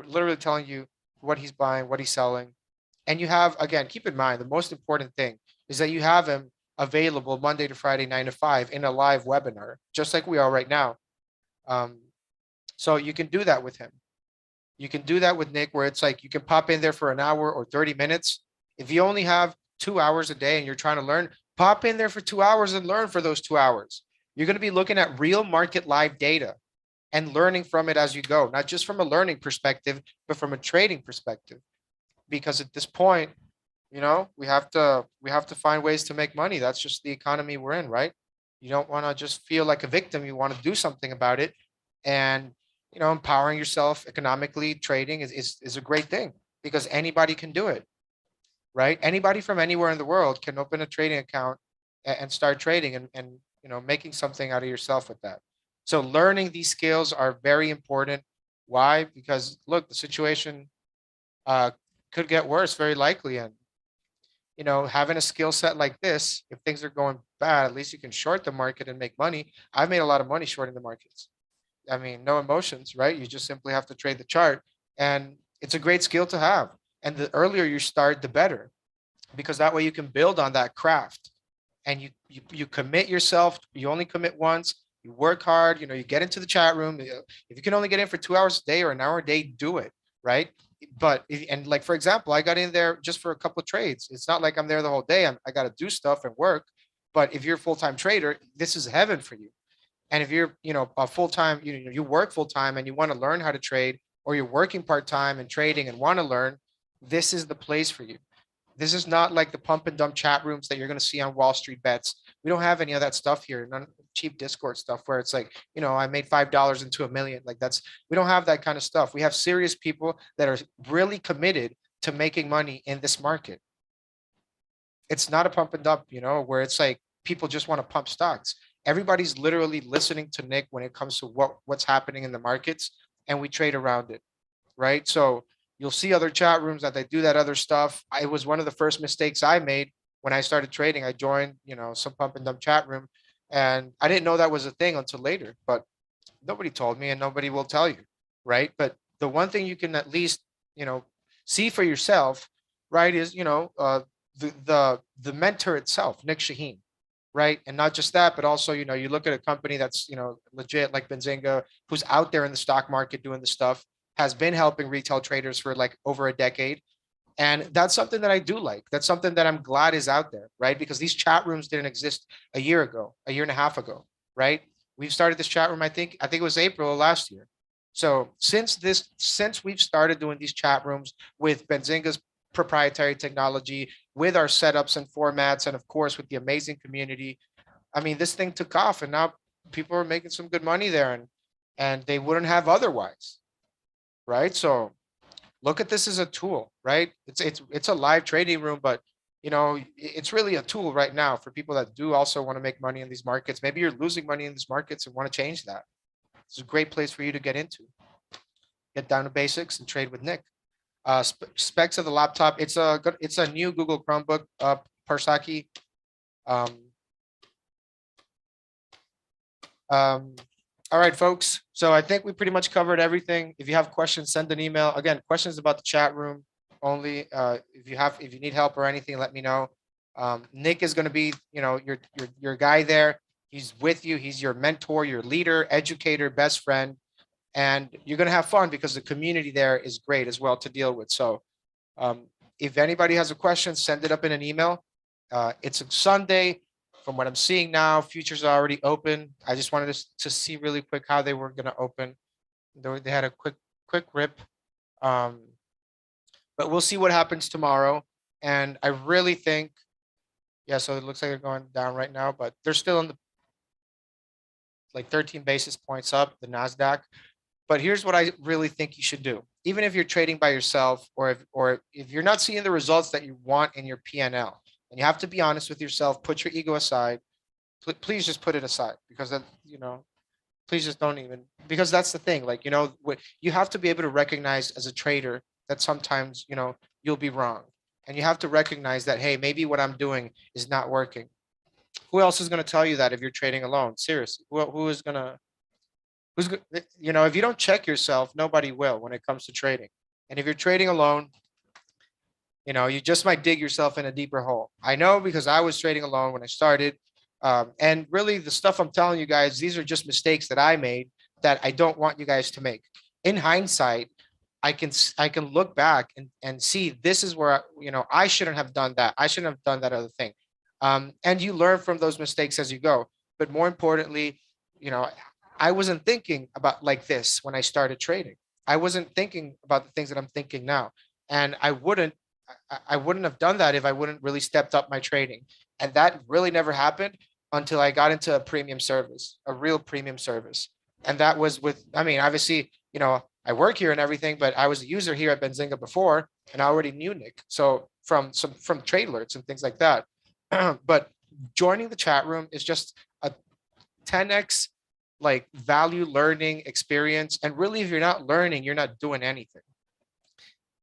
Speaker 1: literally telling you what he's buying, what he's selling. And you have, again, keep in mind, the most important thing is that you have him available Monday to Friday, 9 to 5 in a live webinar, just like we are right now. So you can do that with him. You can do that with Nic, where it's like you can pop in there for an hour or 30 minutes. If you only have 2 hours a day and you're trying to learn, pop in there for 2 hours and learn for those 2 hours. You're going to be looking at real market live data and learning from it as you go, not just from a learning perspective, but from a trading perspective. Because at this point, we have to find ways to make money. That's just the economy we're in, right? You don't want to just feel like a victim. You want to do something about it. And, empowering yourself economically, trading is a great thing because anybody can do it, right? Anybody from anywhere in the world can open a trading account and start trading and making something out of yourself with that. So learning these skills are very important. Why? Because look, the situation could get worse, very likely. And, having a skill set like this, if things are going bad, at least you can short the market and make money. I've made a lot of money shorting the markets. I mean, no emotions, right? You just simply have to trade the chart. And it's a great skill to have. And the earlier you start, the better, because that way you can build on that craft. And you commit yourself. You only commit once. You work hard. You get into the chat room. If you can only get in for 2 hours a day or an hour a day, do it, right? But and like, for example, I got in there just for a couple of trades. It's not like I'm there the whole day. I got to do stuff and work. But if you're a full-time trader, this is heaven for you. And if you're, a full-time, you work full-time and you want to learn how to trade, or you're working part-time and trading and want to learn, this is the place for you. This is not like the pump and dump chat rooms that you're going to see on Wall Street Bets. We don't have any of that stuff here. None cheap Discord stuff where it's like, I made $5 into a million. Like we don't have that kind of stuff. We have serious people that are really committed to making money in this market. It's not a pump and dump, where it's like people just want to pump stocks. Everybody's literally listening to Nic when it comes to what's happening in the markets, and we trade around it, right? So you'll see other chat rooms that they do that other stuff. It was one of the first mistakes I made when I started trading. I joined, some pump and dump chat room, and I didn't know that was a thing until later, but nobody told me and nobody will tell you, right? But the one thing you can at least, see for yourself, right, is, the mentor itself, Nic Chahine, right? And not just that, but also, you look at a company that's, legit, like Benzinga, who's out there in the stock market doing the stuff, has been helping retail traders for like over a decade. And that's something that I do like. That's something that I'm glad is out there, right? Because these chat rooms didn't exist a year ago, a year and a half ago, right? We've started this chat room, I think it was April of last year. So since we've started doing these chat rooms with Benzinga's proprietary technology, with our setups and formats, and of course with the amazing community, I mean, this thing took off, and now people are making some good money there, and they wouldn't have otherwise, right? So look at this as a tool, right? It's a live trading room, but it's really a tool right now for people that do also want to make money in these markets. Maybe you're losing money in these markets and want to change that. It's a great place for you to get into. Get down to basics and trade with Nic. Specs of the laptop. It's a new Google Chromebook, Parsaki. All right, folks. So I think we pretty much covered everything. If you have questions, send an email. Again, questions about the chat room only. If you need help or anything, let me know. Nic is going to be, your guy there. He's with you. He's your mentor, your leader, educator, best friend, and you're going to have fun because the community there is great as well to deal with. So if anybody has a question, send it up in an email. It's a Sunday. From what I'm seeing now, futures are already open. I just wanted to see really quick how they were going to open. They had a quick rip. But we'll see what happens tomorrow. And I really think, yeah, so it looks like they're going down right now, but they're still in the like 13 basis points up, the NASDAQ. But here's what I really think you should do. Even if you're trading by yourself, or if you're not seeing the results that you want in your PNL, and you have to be honest with yourself, put your ego aside. Please just put it aside, because that, please just don't even, because that's the thing. Like, you have to be able to recognize as a trader that sometimes, you'll be wrong. And you have to recognize that, hey, maybe what I'm doing is not working. Who else is going to tell you that if you're trading alone? Seriously, who is going to, if you don't check yourself, nobody will when it comes to trading. And if you're trading alone, you just might dig yourself in a deeper hole. I know, because I was trading alone when I started. And really the stuff I'm telling you guys, these are just mistakes that I made that I don't want you guys to make. In hindsight, I can look back and see this is where, I shouldn't have done that. I shouldn't have done that other thing. And you learn from those mistakes as you go. But more importantly, I wasn't thinking about like this when I started trading. I wasn't thinking about the things that I'm thinking now. And I wouldn't have done that if I wouldn't really stepped up my trading. And that really never happened until I got into a premium service, a real premium service. And that was with, obviously, I work here and everything, but I was a user here at Benzinga before, and I already knew Nic. So from trade alerts and things like that. But joining the chat room is just a 10x like value learning experience. And really, if you're not learning, you're not doing anything.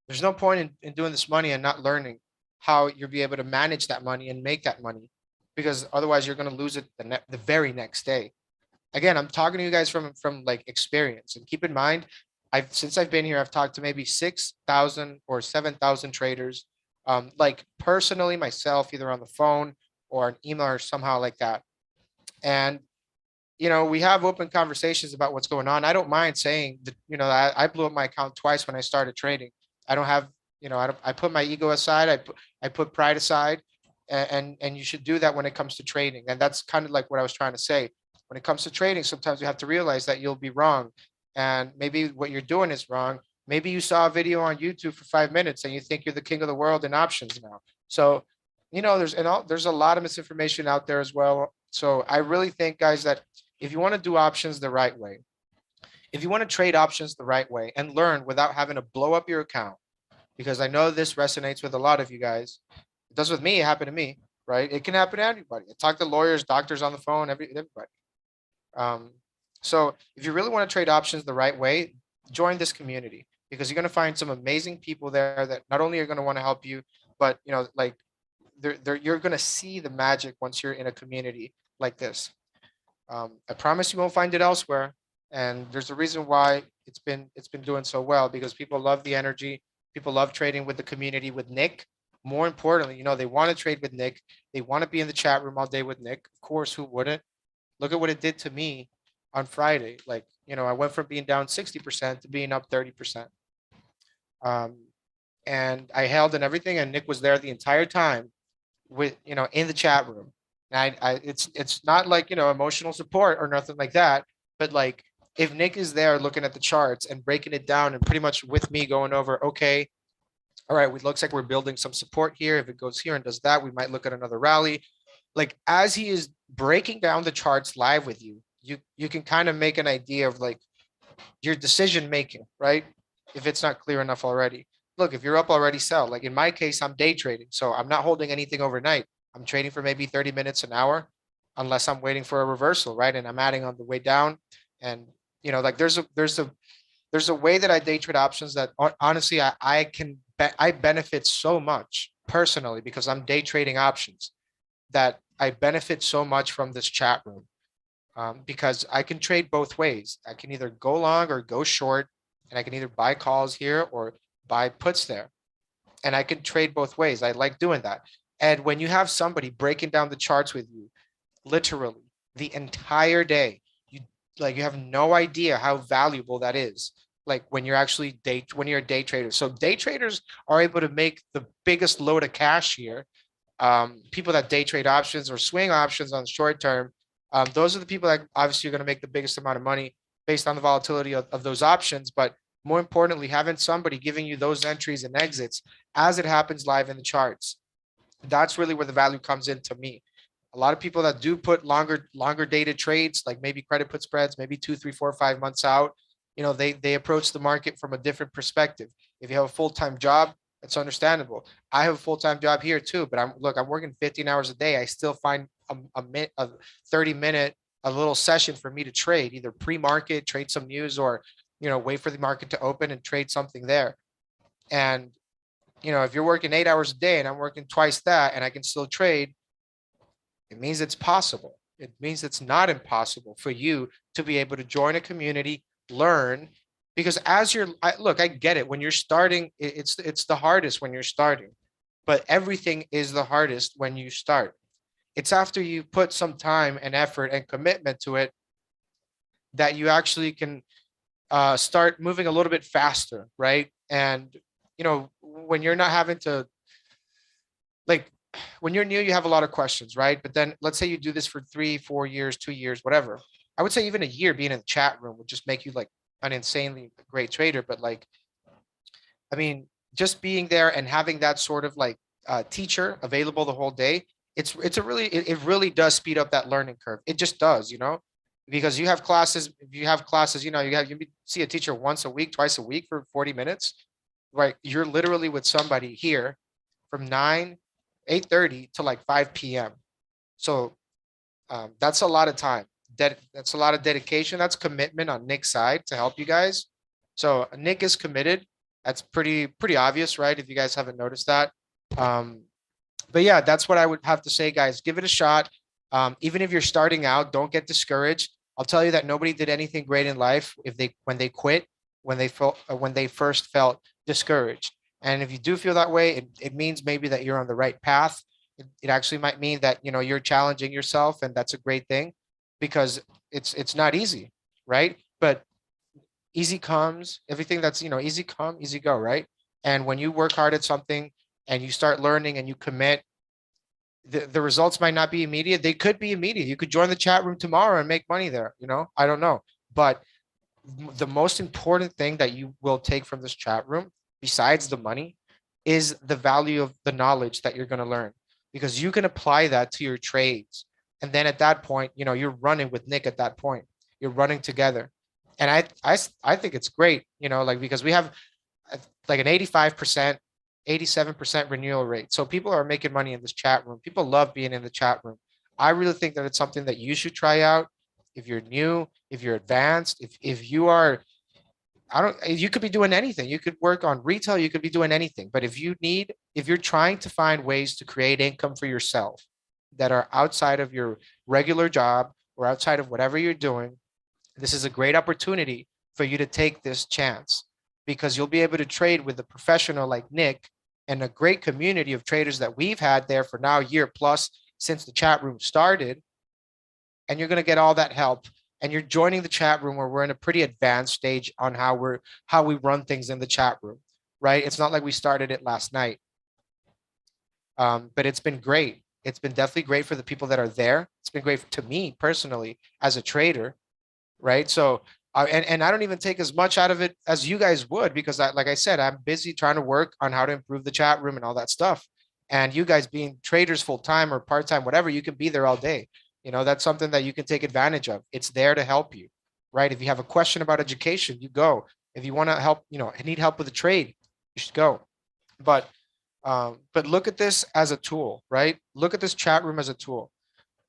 Speaker 1: There's no point in doing this money and not learning how you'll be able to manage that money and make that money, because otherwise you're going to lose it the very next day. again, I'm talking to you guys from like experience, and keep in mind, since I've been here, I've talked to maybe 6,000 or 7,000 traders, like personally myself, either on the phone or an email or somehow like that. And we have open conversations about what's going on. I don't mind saying that, I blew up my account twice when I started trading. I don't have, I put my ego aside. I put pride aside, and you should do that when it comes to trading. And that's kind of like what I was trying to say. When it comes to trading, sometimes you have to realize that you'll be wrong, and maybe what you're doing is wrong. Maybe you saw a video on YouTube for 5 minutes and you think you're the king of the world in options now. So, there's a lot of misinformation out there as well. So I really think, guys, that if you want to do options the right way, if you want to trade options the right way and learn without having to blow up your account, because I know this resonates with a lot of you guys. It does with me. It happened to me, right? It can happen to anybody. I talk to lawyers, doctors on the phone, everybody. So if you really want to trade options the right way, join this community, because you're going to find some amazing people there that not only are going to want to help you, but like you're going to see the magic once you're in a community like this. I promise you won't find it elsewhere, and there's a reason why it's been doing so well, because people love the energy. People love trading with the community with Nic. More importantly, they want to trade with Nic. They want to be in the chat room all day with Nic. Of course, who wouldn't? Look at what it did to me on Friday. Like, I went from being down 60% to being up 30%. And I held and everything, and Nic was there the entire time with, in the chat room. And it's not like, emotional support or nothing like that, but like, if Nic is there looking at the charts and breaking it down and pretty much with me going over, okay, all right, it looks like we're building some support here. If it goes here and does that, we might look at another rally. Like, as he is breaking down the charts live with you, you can kind of make an idea of like your decision making, right? If it's not clear enough already. Look, if you're up already, sell. Like in my case, I'm day trading, so I'm not holding anything overnight. I'm trading for maybe 30 minutes, an hour, unless I'm waiting for a reversal, right? And I'm adding on the way down. And like there's a way that I day trade options that honestly I benefit so much personally, because I'm day trading options, that I benefit so much from this chat room, because I can trade both ways. I can either go long or go short, and I can either buy calls here or buy puts there, and I can trade both ways. I like doing that. And when you have somebody breaking down the charts with you, literally the entire day, you have no idea how valuable that is. Like when you're actually when you're a day trader. So day traders are able to make the biggest load of cash here. People that day trade options or swing options on the short term, those are the people that obviously are going to make the biggest amount of money based on the volatility of those options. But more importantly, having somebody giving you those entries and exits as it happens live in the charts, that's really where the value comes in to me. A lot of people that do put longer dated trades, like maybe credit put spreads, maybe 2, 3, 4, 5 months out, they approach the market from a different perspective. If you have a full-time job, it's understandable. I have a full-time job here too, but I'm working 15 hours a day. I still find a 30-minute, a little session for me to trade, either pre-market, trade some news, or, wait for the market to open and trade something there. And, if you're working 8 hours a day and I'm working twice that and I can still trade, it means it's possible. It means it's not impossible for you to be able to join a community, learn, because I get it. When you're starting, it's the hardest when you're starting, but everything is the hardest when you start. It's after you put some time and effort and commitment to it that you actually can start moving a little bit faster, right? And, when you're not having to, like, when you're new, you have a lot of questions, right? But then let's say you do this for 3, 4 years, 2 years, whatever. I would say even a year being in the chat room would just make you like an insanely great trader. But like, I mean, just being there and having that sort of like teacher available the whole day, it really does speed up that learning curve. It just does, because you have classes. If you have classes, you see a teacher once a week, twice a week for 40 minutes, right? You're literally with somebody here from 8:30 to like 5 p.m. So that's a lot of time. That's a lot of dedication. That's commitment on Nic's side to help you guys. So Nic is committed. That's pretty obvious, right? If you guys haven't noticed that. But yeah, that's what I would have to say, guys. Give it a shot. Even if you're starting out, don't get discouraged. I'll tell you that nobody did anything great in life if they when they quit, when they first felt discouraged. And if you do feel that way, it means maybe that you're on the right path. It actually might mean that you're challenging yourself, and that's a great thing, because it's not easy, right? But easy comes, everything that's easy come, easy go, right? And when you work hard at something and you start learning and you commit, the results might not be immediate. They could be immediate. You could join the chat room tomorrow and make money there. I don't know. But the most important thing that you will take from this chat room, besides the money, is the value of the knowledge that you're going to learn, because you can apply that to your trades. And then at that point, you're running with Nic at that point. You're running together. And I think it's great, like, because we have like an 85%, 87% renewal rate. So people are making money in this chat room. People love being in the chat room. I really think that it's something that you should try out. If you're new, if you're advanced, if you are, you could be doing anything. You could work on retail, you could be doing anything. But if you're trying to find ways to create income for yourself that are outside of your regular job or outside of whatever you're doing, this is a great opportunity for you to take this chance, because you'll be able to trade with a professional like Nic and a great community of traders that we've had there for now a year plus since the chat room started. And you're going to get all that help. And you're joining the chat room where we're in a pretty advanced stage on how we run things in the chat room, right? It's not like we started it last night. But it's been great. It's been definitely great for the people that are there. It's been great to me personally as a trader, right? So, and I don't even take as much out of it as you guys would, because like I said, I'm busy trying to work on how to improve the chat room and all that stuff. And you guys being traders full time or part time, whatever, you can be there all day. That's something that you can take advantage of. It's there to help you, right? If you have a question about education, you go. If you want to help, need help with a trade, you should go. But look at this as a tool, right? Look at this chat room as a tool.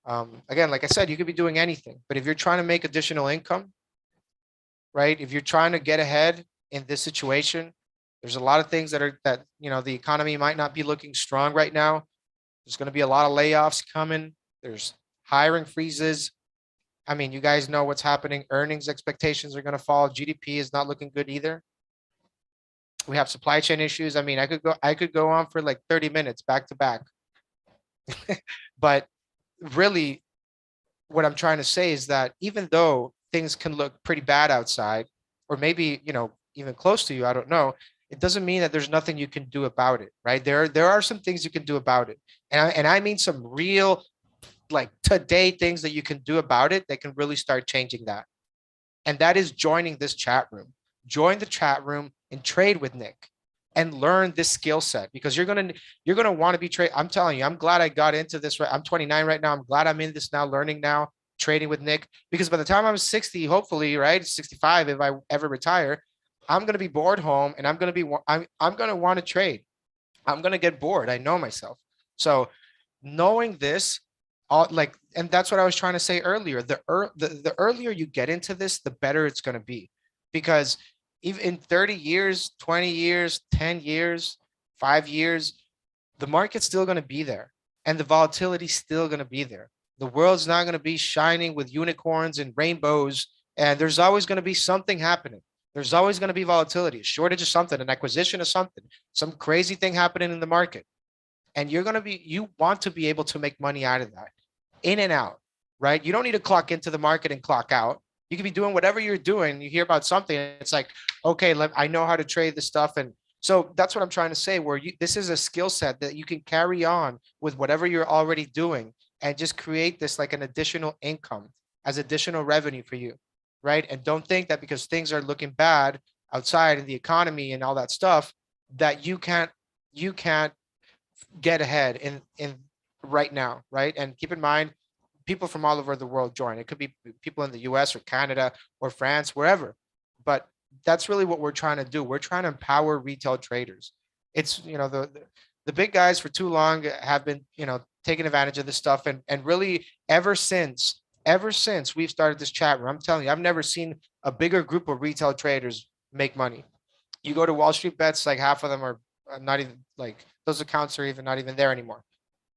Speaker 1: Again, like I said, you could be doing anything, but if you're trying to make additional income, right? If you're trying to get ahead in this situation, there's a lot of things that the economy might not be looking strong right now. There's going to be a lot of layoffs coming. There's hiring freezes. I mean, you guys know what's happening. Earnings expectations are going to fall. GDP is not looking good either. We have supply chain issues. I mean, I could go on for like 30 minutes back to back. But really, what I'm trying to say is that even though things can look pretty bad outside, or maybe, even close to you, I don't know, it doesn't mean that there's nothing you can do about it, right? There are some things you can do about it. And I mean some real, like, today things that you can do about it that can really start changing that. And that is joining this chat room. Join the chat room and trade with Nic and learn this skill set, because you're gonna want to be trade. I'm telling you, I'm glad I got into this. Right, I'm 29 right now. I'm glad I'm in this now, learning now, trading with Nic, because by the time I'm 60, hopefully, right, 65, if I ever retire, I'm gonna be bored home, and I'm gonna want to trade. I'm gonna get bored. I know myself. So knowing this, and that's what I was trying to say earlier. The earlier you get into this, the better it's going to be, because even in 30 years, 20 years, 10 years, 5 years, the market's still going to be there, and the volatility still going to be there. The world's not going to be shining with unicorns and rainbows, and there's always going to be something happening. There's always going to be volatility, a shortage of something, an acquisition of something, some crazy thing happening in the market. And you want to be able to make money out of that, in and out, right? You don't need to clock into the market and clock out. You could be doing whatever you're doing. You hear about something, and it's like, okay, I know how to trade this stuff. And so that's what I'm trying to say, where this is a skill set that you can carry on with whatever you're already doing, and just create this like an additional income as additional revenue for you, right? And don't think that because things are looking bad outside in the economy and all that stuff, that you can't get ahead in right now, right? And keep in mind, people from all over the world join. It could be people in the US or Canada or France, wherever. But that's really what we're trying to do. We're trying to empower retail traders. It's, the big guys for too long have been, taking advantage of this stuff. And really ever since we've started this chat room, I'm telling you, I've never seen a bigger group of retail traders make money. You go to Wall Street Bets, like half of them are not even, like, those accounts are even not even there anymore,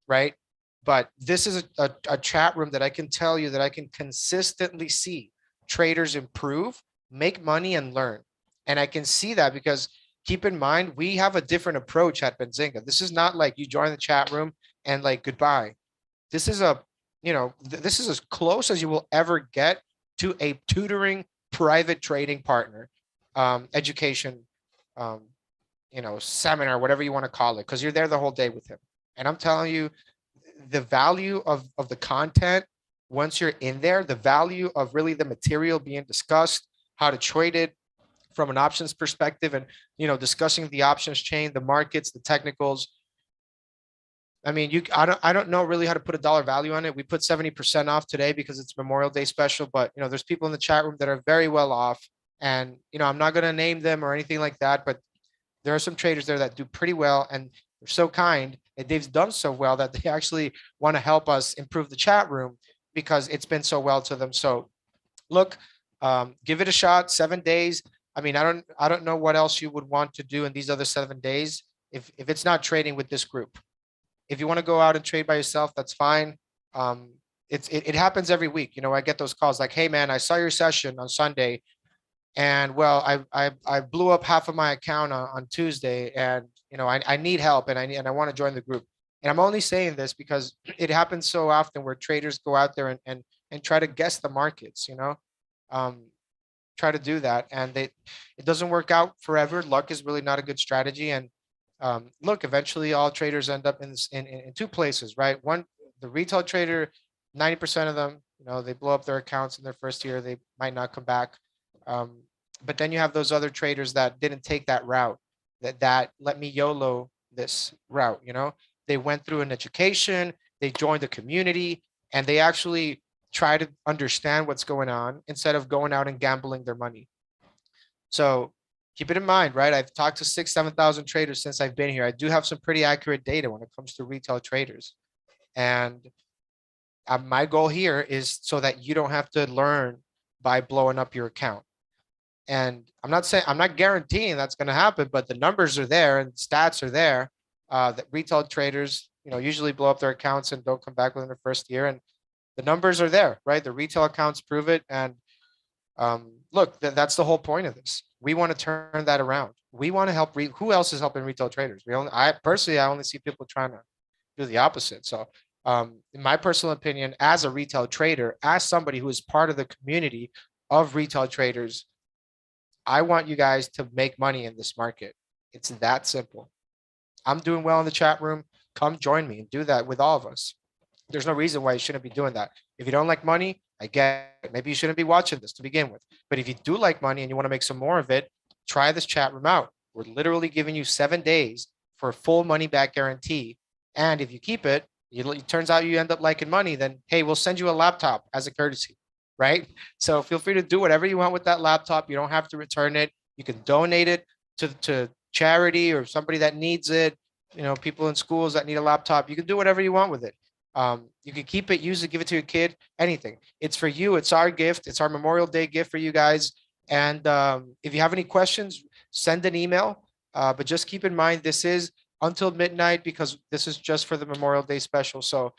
Speaker 1: right? But this is a chat room that I can tell you that I can consistently see traders improve, make money, and learn. And I can see that because keep in mind, we have a different approach at Benzinga. This is not like you join the chat room and like goodbye. This is a, this is as close as you will ever get to a tutoring private trading partner, education, um, seminar, whatever you want to call it, because you're there the whole day with him. And I'm telling you, the value of the content, once you're in there, the value of really the material being discussed, how to trade it from an options perspective, and discussing the options chain, the markets, the technicals. I mean, I don't know really how to put a dollar value on it. We put 70% off today because it's Memorial Day special, but there's people in the chat room that are very well off, and I'm not going to name them or anything like that, but there are some traders there that do pretty well, and they're so kind, and they've done so well that they actually want to help us improve the chat room because it's been so well to them. So look, give it a shot. 7 days. I mean, I don't know what else you would want to do in these other 7 days if it's not trading with this group. If you want to go out and trade by yourself, that's fine. It happens every week. I get those calls like, hey man, I saw your session on Sunday, and well, I blew up half of my account on Tuesday, and I need help, and I want to join the group. And I'm only saying this because it happens so often where traders go out there and try to guess the markets, try to do that, and it doesn't work out forever. Luck is really not a good strategy. And look, eventually all traders end up in two places, right? One, the retail trader, 90% of them, they blow up their accounts in their first year. They might not come back. But then you have those other traders that didn't take that route, that let me YOLO this route. They went through an education, they joined a community, and they actually try to understand what's going on instead of going out and gambling their money. So keep it in mind, right? I've talked to 6,000, 7,000 traders since I've been here. I do have some pretty accurate data when it comes to retail traders. And my goal here is so that you don't have to learn by blowing up your account. And I'm not guaranteeing that's going to happen, but the numbers are there and stats are there that retail traders, usually blow up their accounts and don't come back within the first year. And the numbers are there, right? The retail accounts prove it. And look, that's the whole point of this. We want to turn that around. We want to help. Who else is helping retail traders? I only see people trying to do the opposite. So in my personal opinion, as a retail trader, as somebody who is part of the community of retail traders, I want you guys to make money in this market. It's that simple. I'm doing well in the chat room. Come join me and do that with all of us. There's no reason why you shouldn't be doing that. If you don't like money, I get it. Maybe you shouldn't be watching this to begin with. But if you do like money and you want to make some more of it, try this chat room out. We're literally giving you 7 days for a full money back guarantee. And if you keep it, it turns out you end up liking money, then hey, we'll send you a laptop as a courtesy, right? So feel free to do whatever you want with that laptop. You don't have to return it. You can donate it to charity or somebody that needs it. People in schools that need a laptop. You can do whatever you want with it. You can keep it, use it, give it to your kid, anything. It's for you. It's our gift. It's our Memorial Day gift for you guys. And if you have any questions, send an email. But just keep in mind, this is until midnight because this is just for the Memorial Day special. So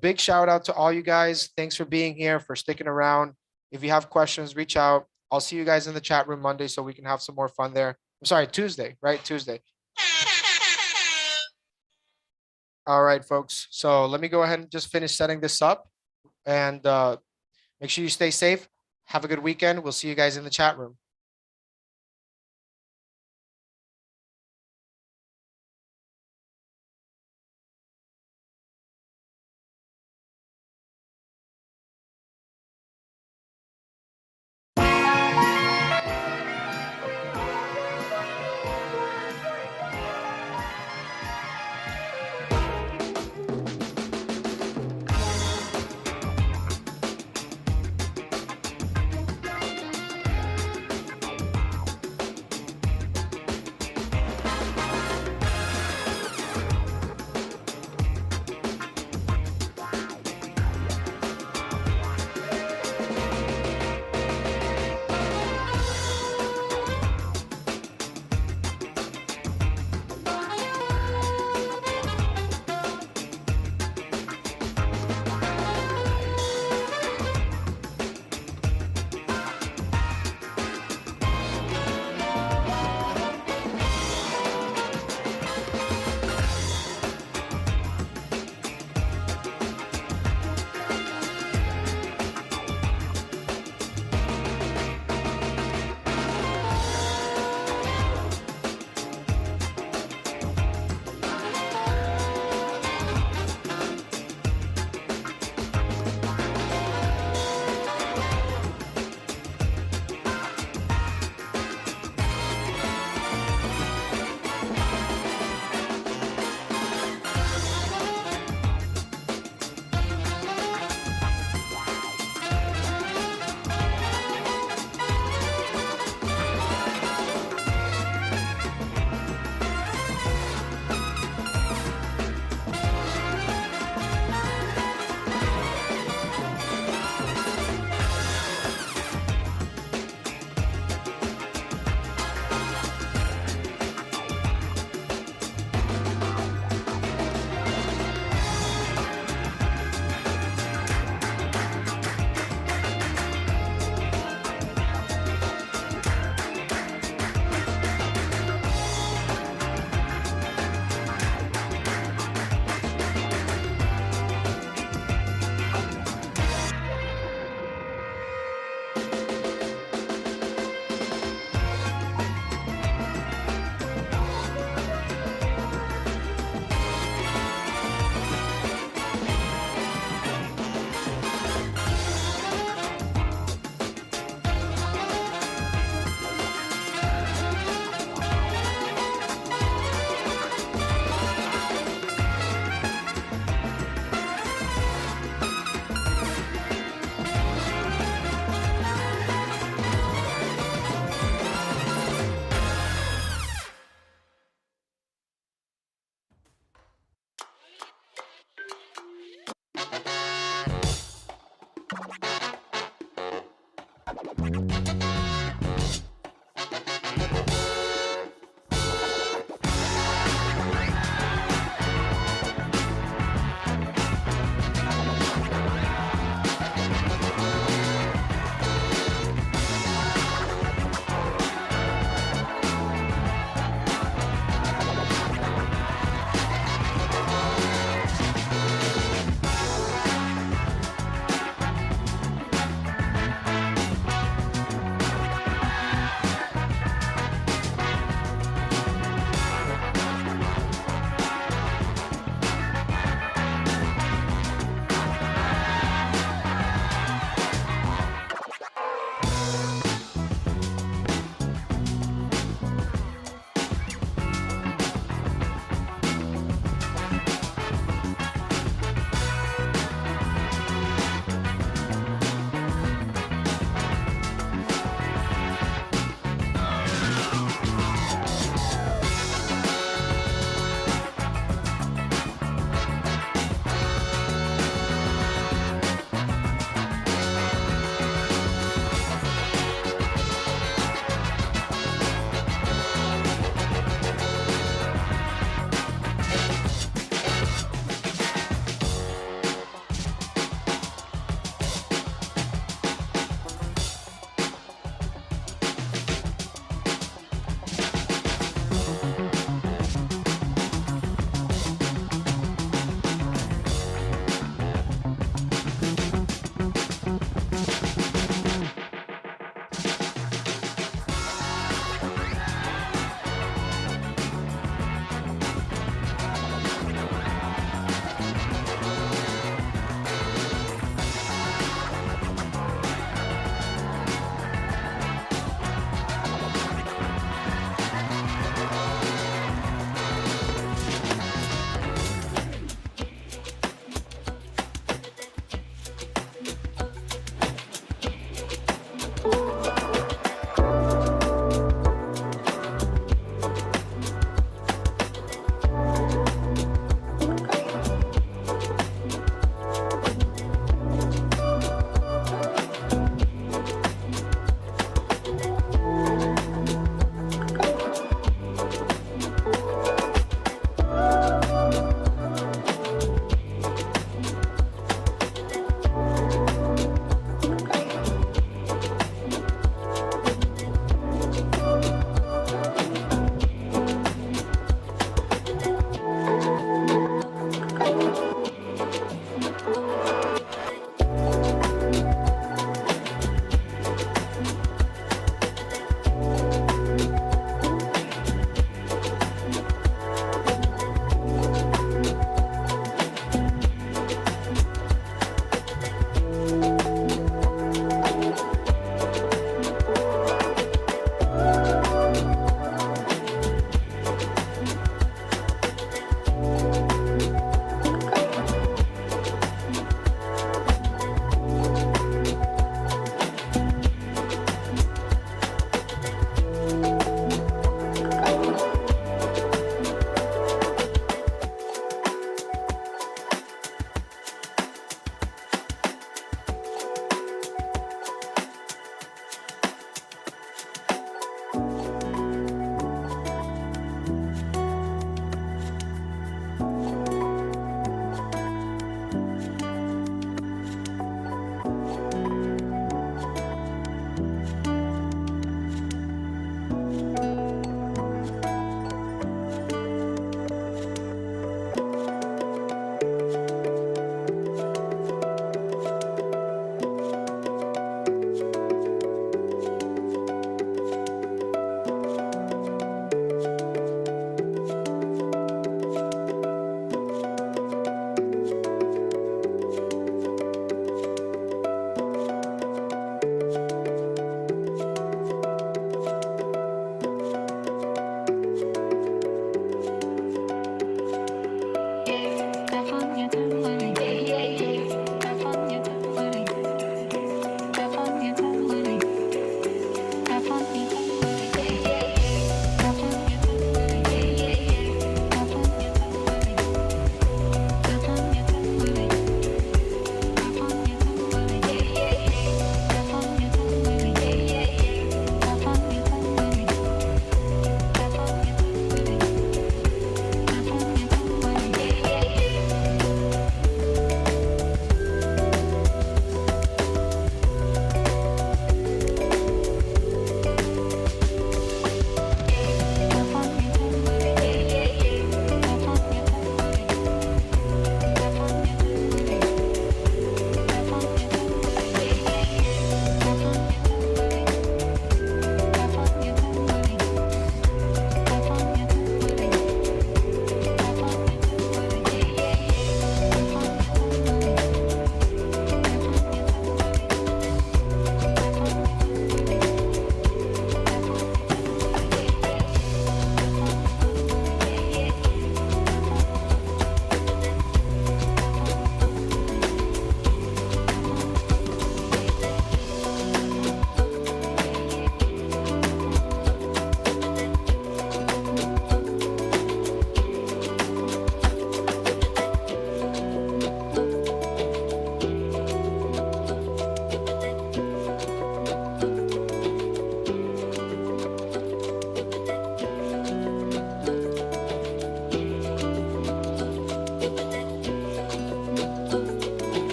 Speaker 1: big shout out to all you guys. Thanks for being here, for sticking around. If you have questions, reach out. I'll see you guys in the chat room Monday so we can have some more fun there. I'm sorry, Tuesday, right? Tuesday. All right, folks. So let me go ahead and just finish setting this up, and make sure you stay safe. Have a good weekend. We'll see you guys in the chat room.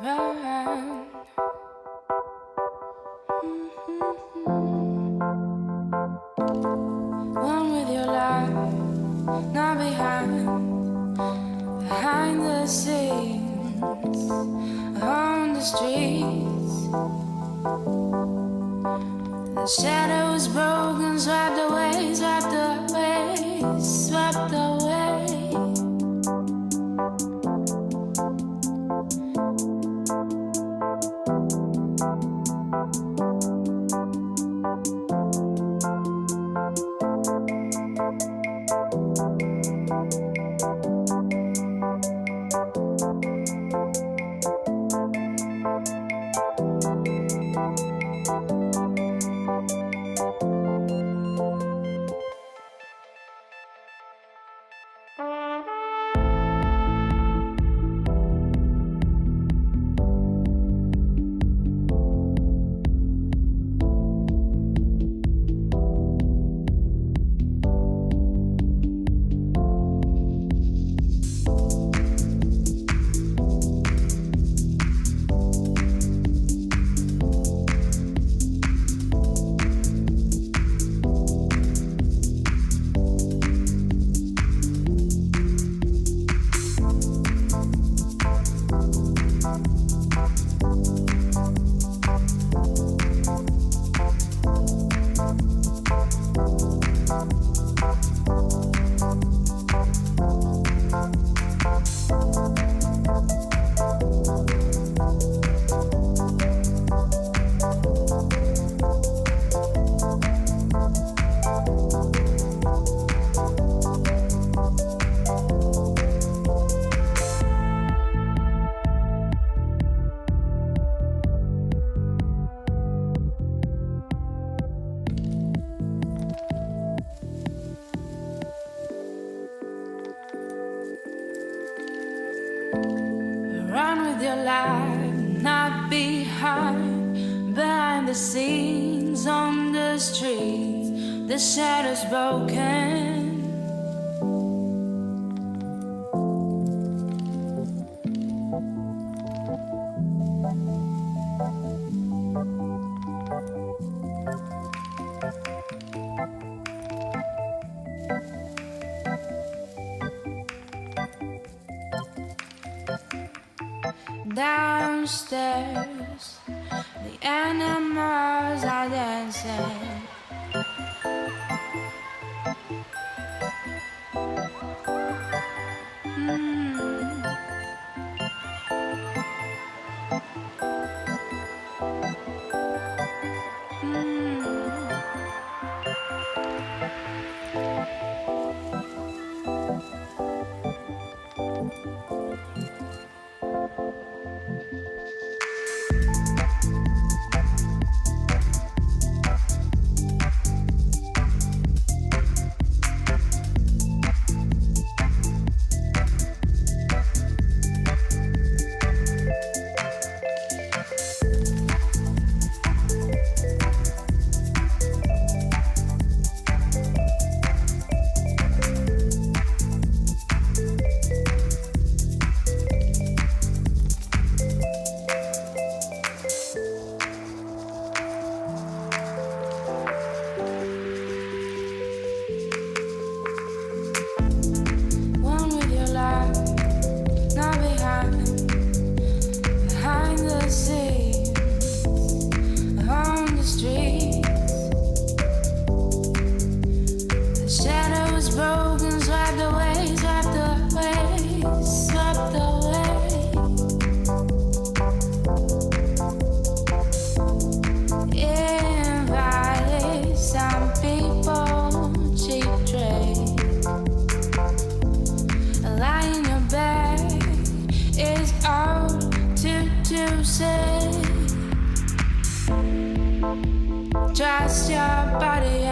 Speaker 2: run. One with your life, not behind the scenes, on the streets. The shadows broken, swept away, swept away, swept away. Run with your life, not behind the scenes, on the streets, the shadows broken. Downstairs, the animals are dancing. Trust your body.